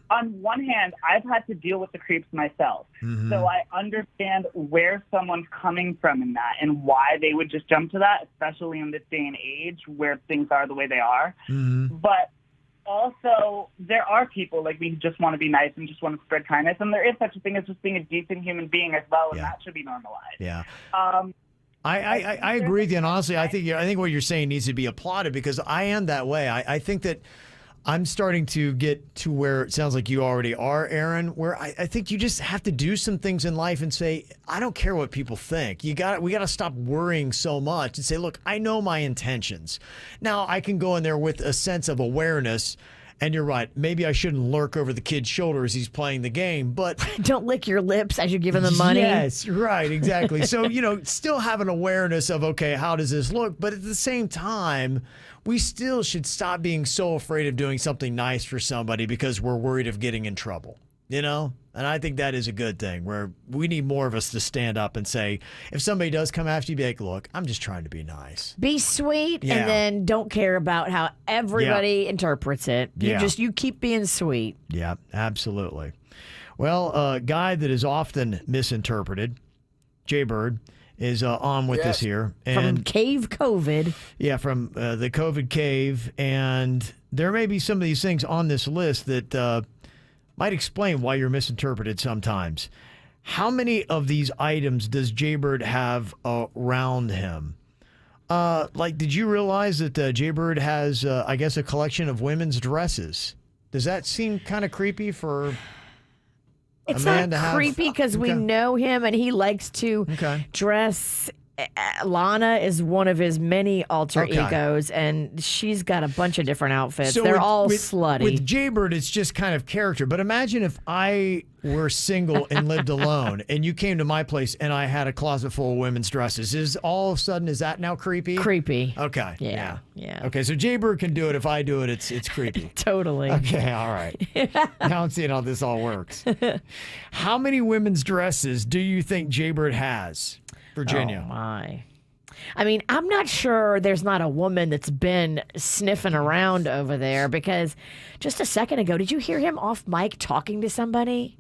N: on one hand, I've had to deal with the creeps myself. So I understand where someone's coming from in that and why they would just jump to that, especially in this day and age where things are the way they are. But also, there are people like me who just want to be nice and just want to spread kindness, and there is such a thing as just being a decent human being as well, and that should be normalized.
B: Yeah. I agree with you, and honestly, I think what you're saying needs to be applauded because I am that way. I think that I'm starting to get to where it sounds like you already are, Aaron, where I think you just have to do some things in life and say, I don't care what people think. We got to stop worrying so much and say, look, I know my intentions. Now, I can go in there with a sense of awareness, and you're right. Maybe I shouldn't lurk over the kid's shoulder as he's playing the game, but
C: don't lick your lips as you give him the money.
B: Yes, right, exactly. So, still have an awareness of, okay, how does this look? But at the same time, we still should stop being so afraid of doing something nice for somebody because we're worried of getting in trouble, And I think that is a good thing where we need more of us to stand up and say, if somebody does come after you, be like, look, I'm just trying to be nice.
C: Be sweet and then don't care about how everybody interprets it. You keep being sweet.
B: Yeah, absolutely. Well, a guy that is often misinterpreted, Jay Bird, is on with us here.
C: And from Cave COVID.
B: Yeah, from the COVID cave. And there may be some of these things on this list that might explain why you're misinterpreted sometimes. How many of these items does Jaybird have around him? Did you realize that Jaybird has, I guess, a collection of women's dresses? Does that seem kind of creepy for
C: it's
B: a man to have?
C: It's not creepy because we know him and he likes to dress. Lana is one of his many alter egos, and she's got a bunch of different outfits. They're all slutty.
B: With Jaybird, it's just kind of character. But imagine if I were single and lived alone, and you came to my place and I had a closet full of women's dresses. Is that now creepy?
C: Creepy.
B: Okay.
C: Yeah.
B: Okay, so Jaybird can do it. If I do it, it's creepy.
C: Totally.
B: Okay, all right. Now I'm seeing how this all works. How many women's dresses do you think Jaybird has? Virginia.
C: Oh, my. I mean, I'm not sure there's not a woman that's been sniffing around over there because just a second ago, did you hear him off mic talking to somebody?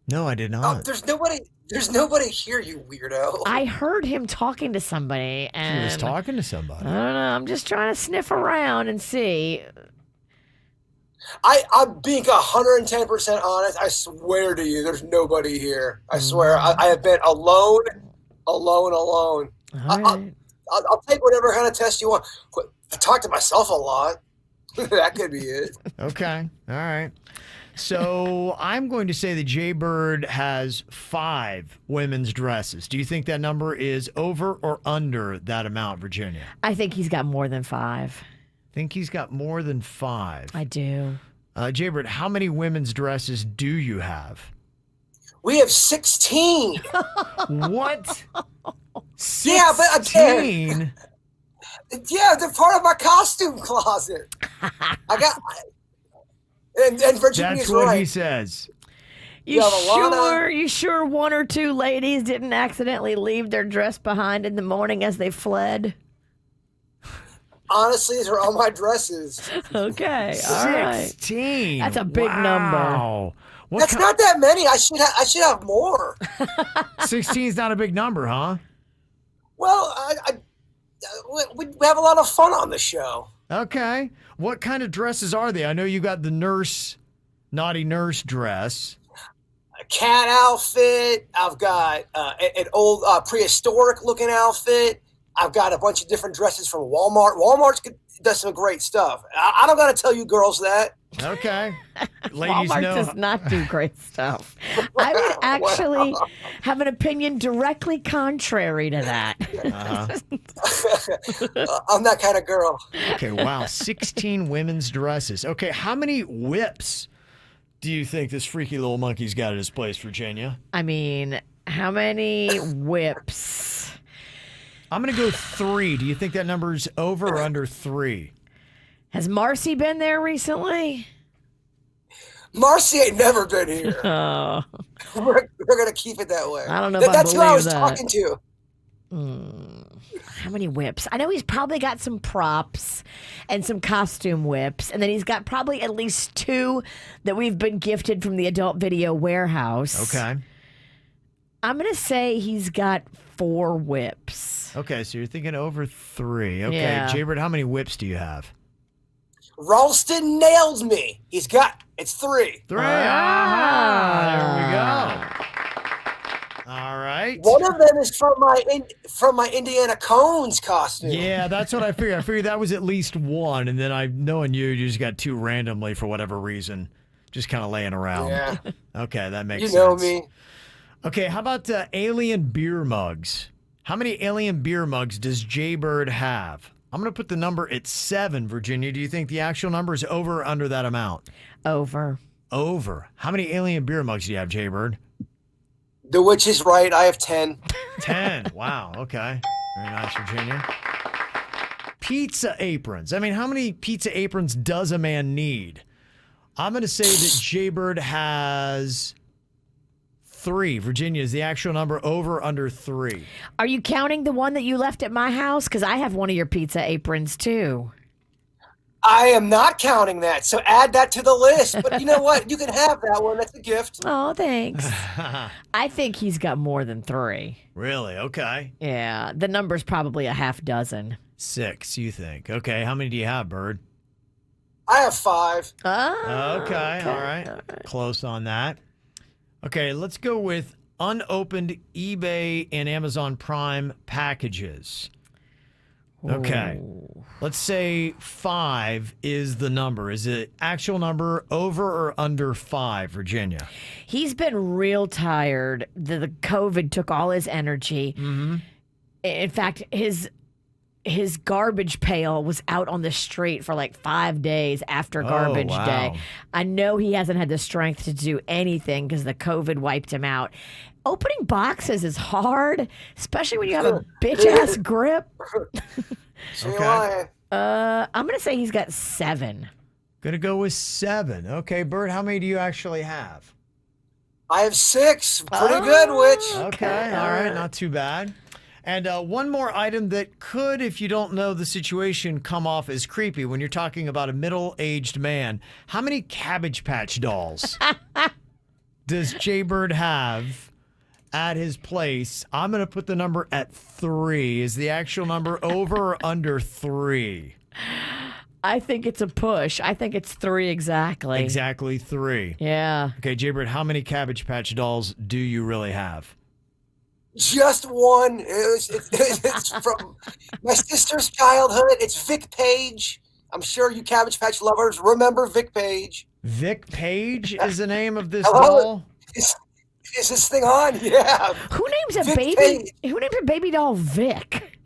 B: No, I did not.
D: There's nobody here, you weirdo.
C: I heard him talking to somebody. And
B: he was talking to somebody.
C: I don't know. I'm just trying to sniff around and see.
D: I'm being 110% honest. I swear to you, there's nobody here. I swear. I have been alone. All right. I'll take whatever kind of test you want. I talk to myself a lot. That could be it.
B: Okay. All right. So I'm going to say that Jaybird has 5 women's dresses. Do you think that number is over or under that amount, Virginia?
C: I think he's got more than 5.
B: Think he's got more than 5?
C: I do.
B: Jaybird, how many women's dresses do you have?
D: We have 16.
B: What?
D: 16? Yeah, but again, they're part of my costume closet. I got, and Virginia's
B: That's what
D: right.
B: he says.
C: You sure one or two ladies didn't accidentally leave their dress behind in the morning as they fled?
D: Honestly, these are all my dresses.
C: Okay, all right.
B: 16.
C: That's a big number.
B: Wow.
D: That's not that many. I should have more.
B: 16 is not a big number, huh?
D: Well, we have a lot of fun on the show.
B: Okay. What kind of dresses are they? I know you got the naughty nurse dress.
D: A cat outfit. I've got an old prehistoric looking outfit. I've got a bunch of different dresses from Walmart. Walmart does some great stuff. I don't got to tell you girls that.
B: Okay. Ladies
C: Walmart
B: know.
C: does not do great stuff. I would actually have an opinion directly contrary to that.
D: I'm that kind of girl.
B: Okay, wow. 16 women's dresses. Okay, how many whips do you think this freaky little monkey's got at his place, Virginia?
C: I mean, how many whips?
B: I'm going to go 3. Do you think that number's over or under 3?
C: Has Marcy been there recently?
D: Marcy ain't never been here.
C: Oh.
D: We're going to keep it that way.
C: I don't know if
D: That's
C: I
D: who I was
C: that.
D: talking to.
C: How many whips? I know he's probably got some props and some costume whips, and then he's got probably at least 2 that we've been gifted from the Adult Video Warehouse.
B: Okay.
C: I'm going to say he's got 4 whips.
B: Okay, so you're thinking over 3. Okay,
C: Yeah.
B: Jaybird, how many whips do you have?
D: Ralston nailed me. It's 3.
B: 3. There we go. All right.
D: One of them is from my Indiana Cones costume.
B: Yeah, that's what I figured. I figured that was at least 1, and then knowing you just got 2 randomly for whatever reason, just kind of laying around.
D: Yeah.
B: Okay, that makes sense.
D: You know me.
B: Okay, how about alien beer mugs? How many alien beer mugs does Jaybird have? I'm going to put the number at 7, Virginia. Do you think the actual number is over or under that amount?
C: Over.
B: Over. How many alien beer mugs do you have, Jaybird?
D: The witch is right. I have 10.
B: 10. Wow. Okay. Very nice, Virginia. Pizza aprons. I mean, how many pizza aprons does a man need? I'm going to say that Jaybird has 3. Virginia, is the actual number over or under 3?
C: Are you counting the one that you left at my house? Because I have one of your pizza aprons, too.
D: I am not counting that, so add that to the list. But you know what? You can have that one. That's a gift.
C: Oh, thanks. I think he's got more than 3.
B: Really? Okay.
C: Yeah, the number's probably a half dozen.
B: 6, you think. Okay, how many do you have, Bird?
D: I have 5.
B: Okay, all right. Close on that. Okay, let's go with unopened eBay and Amazon Prime packages. Okay. Let's say 5 is the number. Is it actual number over or under 5, Virginia?
C: He's been real tired. The COVID took all his energy.
B: Mm-hmm.
C: In fact, his garbage pail was out on the street for like 5 days after garbage day. I know he hasn't had the strength to do anything because the COVID wiped him out. Opening boxes is hard, especially when you have a bitch-ass grip.
B: Okay.
C: I'm going to say he's got 7.
B: Gonna go with 7. Okay, Bert, how many do you actually have?
D: I have 6. Pretty good, Witch.
B: Okay, all right, not too bad. And one more item that could, if you don't know the situation, come off as creepy when you're talking about a middle-aged man. How many Cabbage Patch dolls does Jaybird have at his place? I'm going to put the number at 3. Is the actual number over or under 3?
C: I think it's a push. I think it's 3 exactly.
B: Exactly 3.
C: Yeah.
B: Okay, Jaybird, how many Cabbage Patch dolls do you really have?
D: Just one. It's from my sister's childhood. It's Vic Page. I'm sure you Cabbage Patch lovers remember Vic Page.
B: Vic Page is the name of this doll?
D: Is this thing on? Yeah.
C: Who names a
D: Vic
C: baby?
D: Page.
C: Who names a baby doll Vic?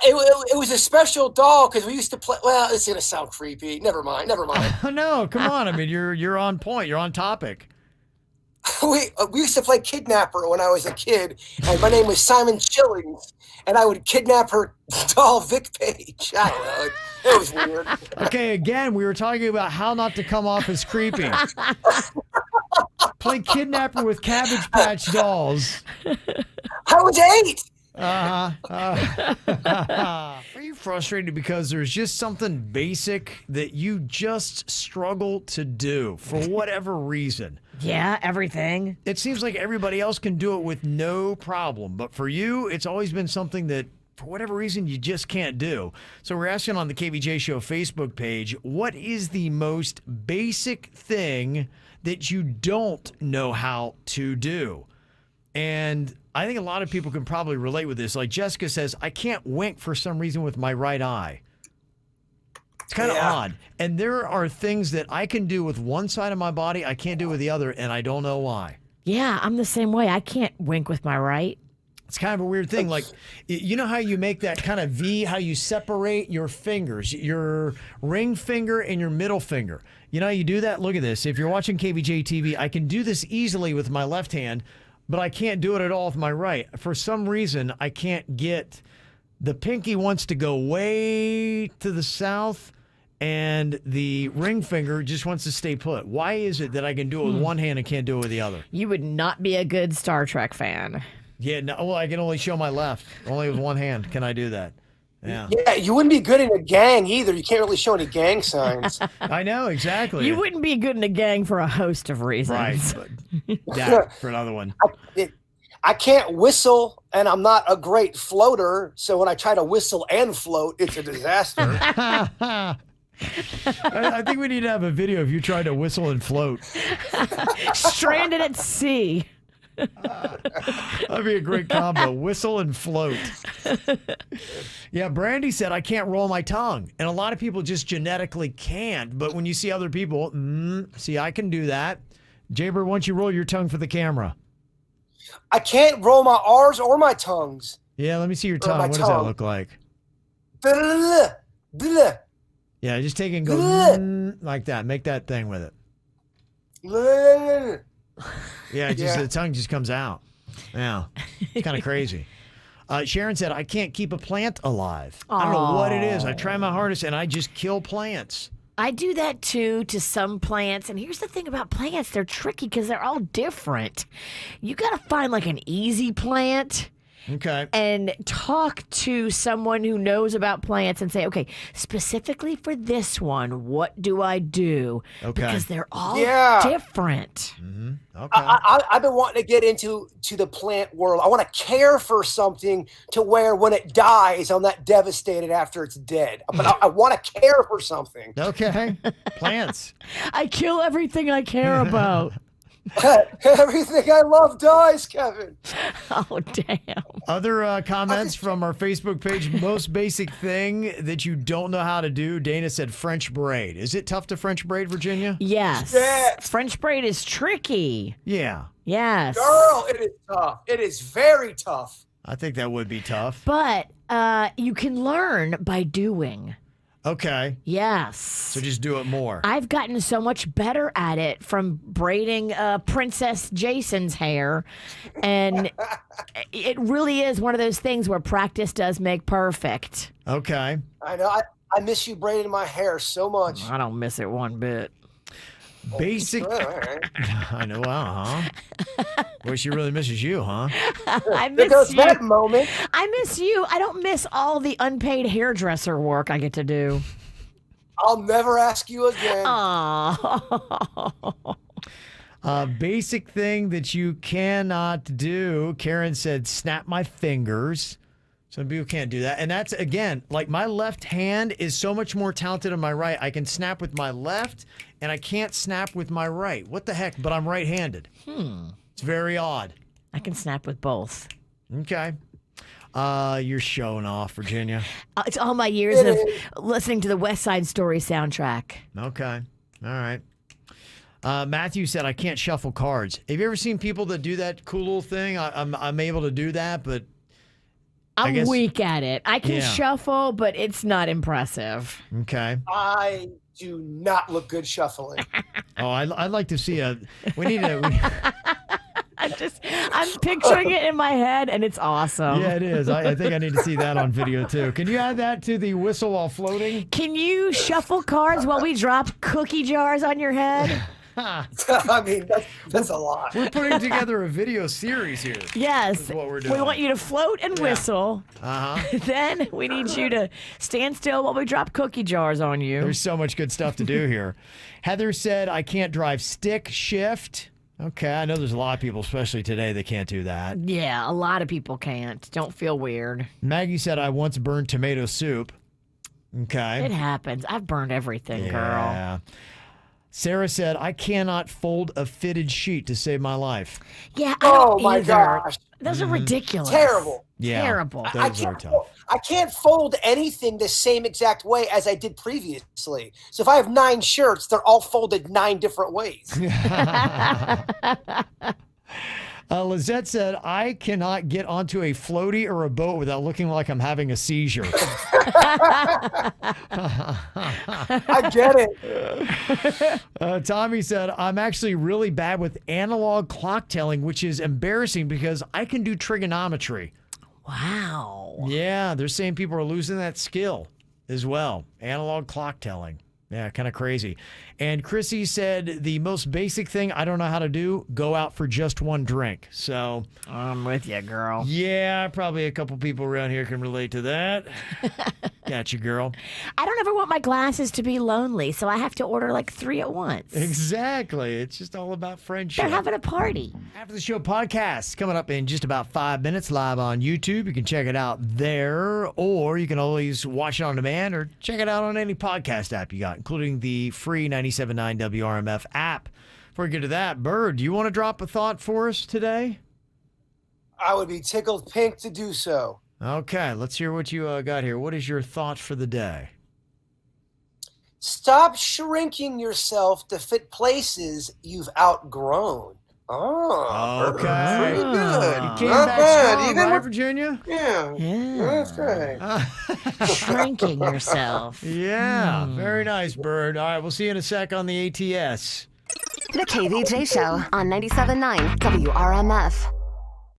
D: It was a special doll because we used to play. Well, it's gonna sound creepy. Never mind.
B: Oh, no, come on. I mean, you're on point. You're on topic.
D: We used to play kidnapper when I was a kid, and my name was Simon Chillings, and I would kidnap her doll Vic Page. I don't know. It was weird.
B: Okay, again, we were talking about how not to come off as creepy. Play kidnapper with Cabbage Patch dolls.
D: I was 8.
B: Are you frustrated because there's just something basic that you just struggle to do for whatever reason.
C: Yeah, everything.
B: It seems like everybody else can do it with no problem, but for you, it's always been something that, for whatever reason, you just can't do. So we're asking on the KVJ Show Facebook page, what is the most basic thing that you don't know how to do? And I think a lot of people can probably relate with this. Like Jessica says, I can't wink for some reason with my right eye. It's kind of odd. And there are things that I can do with one side of my body I can't do with the other, and I don't know why.
C: Yeah, I'm the same way. I can't wink with my right.
B: It's kind of a weird thing. Like, you know how you make that kind of V, how you separate your fingers, your ring finger and your middle finger. You know how you do that? Look at this. If you're watching KVJ TV, I can do this easily with my left hand, but I can't do it at all with my right. For some reason, I can't get, the pinky wants to go way to the south, and the ring finger just wants to stay put. Why is it that I can do it with one hand and can't do it with the other?
C: You would not be a good Star Trek fan.
B: Yeah, no, well, I can only show my left. Only with one hand can I do that. Yeah.
D: Yeah, you wouldn't be good in a gang either. You can't really show any gang signs.
B: I know, exactly.
C: You wouldn't be good in a gang for a host of reasons.
B: Right. Yeah, for another one.
D: I can't whistle, and I'm not a great floater, so when I try to whistle and float, it's a disaster.
B: I think we need to have a video of you trying to whistle and float.
C: Stranded at sea.
B: That'd be a great combo. Whistle and float. Yeah, Brandy said, I can't roll my tongue. And a lot of people just genetically can't. But when you see other people, see, I can do that. Jaybird, why don't you roll your tongue for the camera?
D: I can't roll my R's or my tongues.
B: Yeah, let me see your tongue. What does that look like? Yeah, just take it and go like that. Make that thing with it. Yeah, the tongue just comes out. Yeah, it's kind of crazy. Sharon said, I can't keep a plant alive. I don't know what it is. I try my hardest, and I just kill plants.
C: I do that, too, to some plants. And here's the thing about plants. They're tricky because they're all different. You got to find, like, an easy plant.
B: Okay.
C: And talk to someone who knows about plants and say, okay, specifically for this one, what do I do?
B: Okay.
C: Because they're all different.
B: Mm-hmm. Okay.
D: I've been wanting to get into the plant world. I want to care for something to where when it dies, I'm not devastated after it's dead. But I want to care for something.
B: Okay. Plants.
C: I kill everything I care about.
D: Everything I love dies, Kevin.
C: Oh, damn.
B: Other comments from our Facebook page. Most basic thing that you don't know how to do. Dana said French braid. Is it tough to French braid, Virginia?
C: Yes.
D: Yes.
C: French braid is tricky.
B: Yeah.
C: Yes.
D: Girl, it is tough. It is very tough.
B: I think that would be tough.
C: But you can learn by doing.
B: Okay.
C: Yes.
B: So just do it more.
C: I've gotten so much better at it from braiding Princess Jason's hair. And it really is one of those things where practice does make perfect.
B: Okay.
D: I know. I miss you braiding my hair so much.
C: I don't miss it one bit.
B: Basic. I know, huh? Boy, she really misses you, huh?
C: I miss
D: Because
C: you.
D: that moment.
C: I miss you. I don't miss all the unpaid hairdresser work I get to do.
D: I'll never ask you again.
C: Aww.
B: Basic thing that you cannot do. Karen said, snap my fingers. Some people can't do that. And that's, again, like my left hand is so much more talented than my right. I can snap with my left, and I can't snap with my right. What the heck? But I'm right-handed. It's very odd.
C: I can snap with both.
B: Okay. You're showing off, Virginia.
C: It's all my years of listening to the West Side Story soundtrack.
B: Okay. All right. Matthew said, I can't shuffle cards. Have you ever seen people that do that cool little thing? I'm able to do that, but
C: I'm weak at it. I can shuffle, but it's not impressive.
B: Okay.
D: I do not look good shuffling.
B: Oh, I'd like to see we need to.
C: I'm picturing it in my head, and it's awesome.
B: Yeah, it is. I think I need to see that on video, too. Can you add that to the whistle while floating?
C: Can you shuffle cards while we drop cookie jars on your head?
D: I mean, that's a lot.
B: We're putting together a video series here.
C: Yes.
B: That's what we're doing.
C: We want you to float and whistle. Then we need you to stand still while we drop cookie jars on you.
B: There's so much good stuff to do here. Heather said, I can't drive stick shift. Okay, I know there's a lot of people, especially today, that can't do that.
C: Yeah, a lot of people can't. Don't feel weird.
B: Maggie said, I once burned tomato soup. Okay.
C: It happens. I've burned everything, girl.
B: Sarah said, I cannot fold a fitted sheet to save my life.
C: Yeah, I don't
D: my
C: either.
D: gosh.
C: Those are ridiculous.
D: Terrible.
B: Yeah,
C: Terrible.
B: those are tough.
D: I can't fold anything the same exact way as I did previously. So if I have 9 shirts, they're all folded 9 different ways.
B: Lizette said, I cannot get onto a floaty or a boat without looking like I'm having a seizure.
D: I get it.
B: Tommy said, I'm actually really bad with analog clock telling, which is embarrassing because I can do trigonometry.
C: Wow.
B: Yeah, they're saying people are losing that skill as well. Analog clock telling. Yeah, kind of crazy. And Chrissy said the most basic thing I don't know how to do, go out for just one drink. So
C: I'm with you, girl.
B: Yeah, probably a couple people around here can relate to that. Got you, girl.
C: I don't ever want my glasses to be lonely, so I have to order like 3 at once.
B: Exactly. It's just all about friendship.
C: They're having a party.
B: After the show podcast coming up in just about 5 minutes live on YouTube. You can check it out there, or you can always watch it on demand or check it out on any podcast app you got, including the free 97.9 WRMF app. Before we get to that, Bird, do you want to drop a thought for us today?
D: I would be tickled pink to do so.
B: Okay, let's hear what you got here. What is your thought for the day?
D: Stop shrinking yourself to fit places you've outgrown. Oh,
B: okay.
D: Pretty good.
B: You came
D: Not
B: back
D: bad.
B: strong,
D: Even
B: right,
D: with-
B: Virginia?
D: Yeah. That's right.
C: Shrinking yourself.
B: Yeah, very nice, Bird. All right, we'll see you in a sec on the ATS.
O: The KVJ Show on 97.9 WRMF.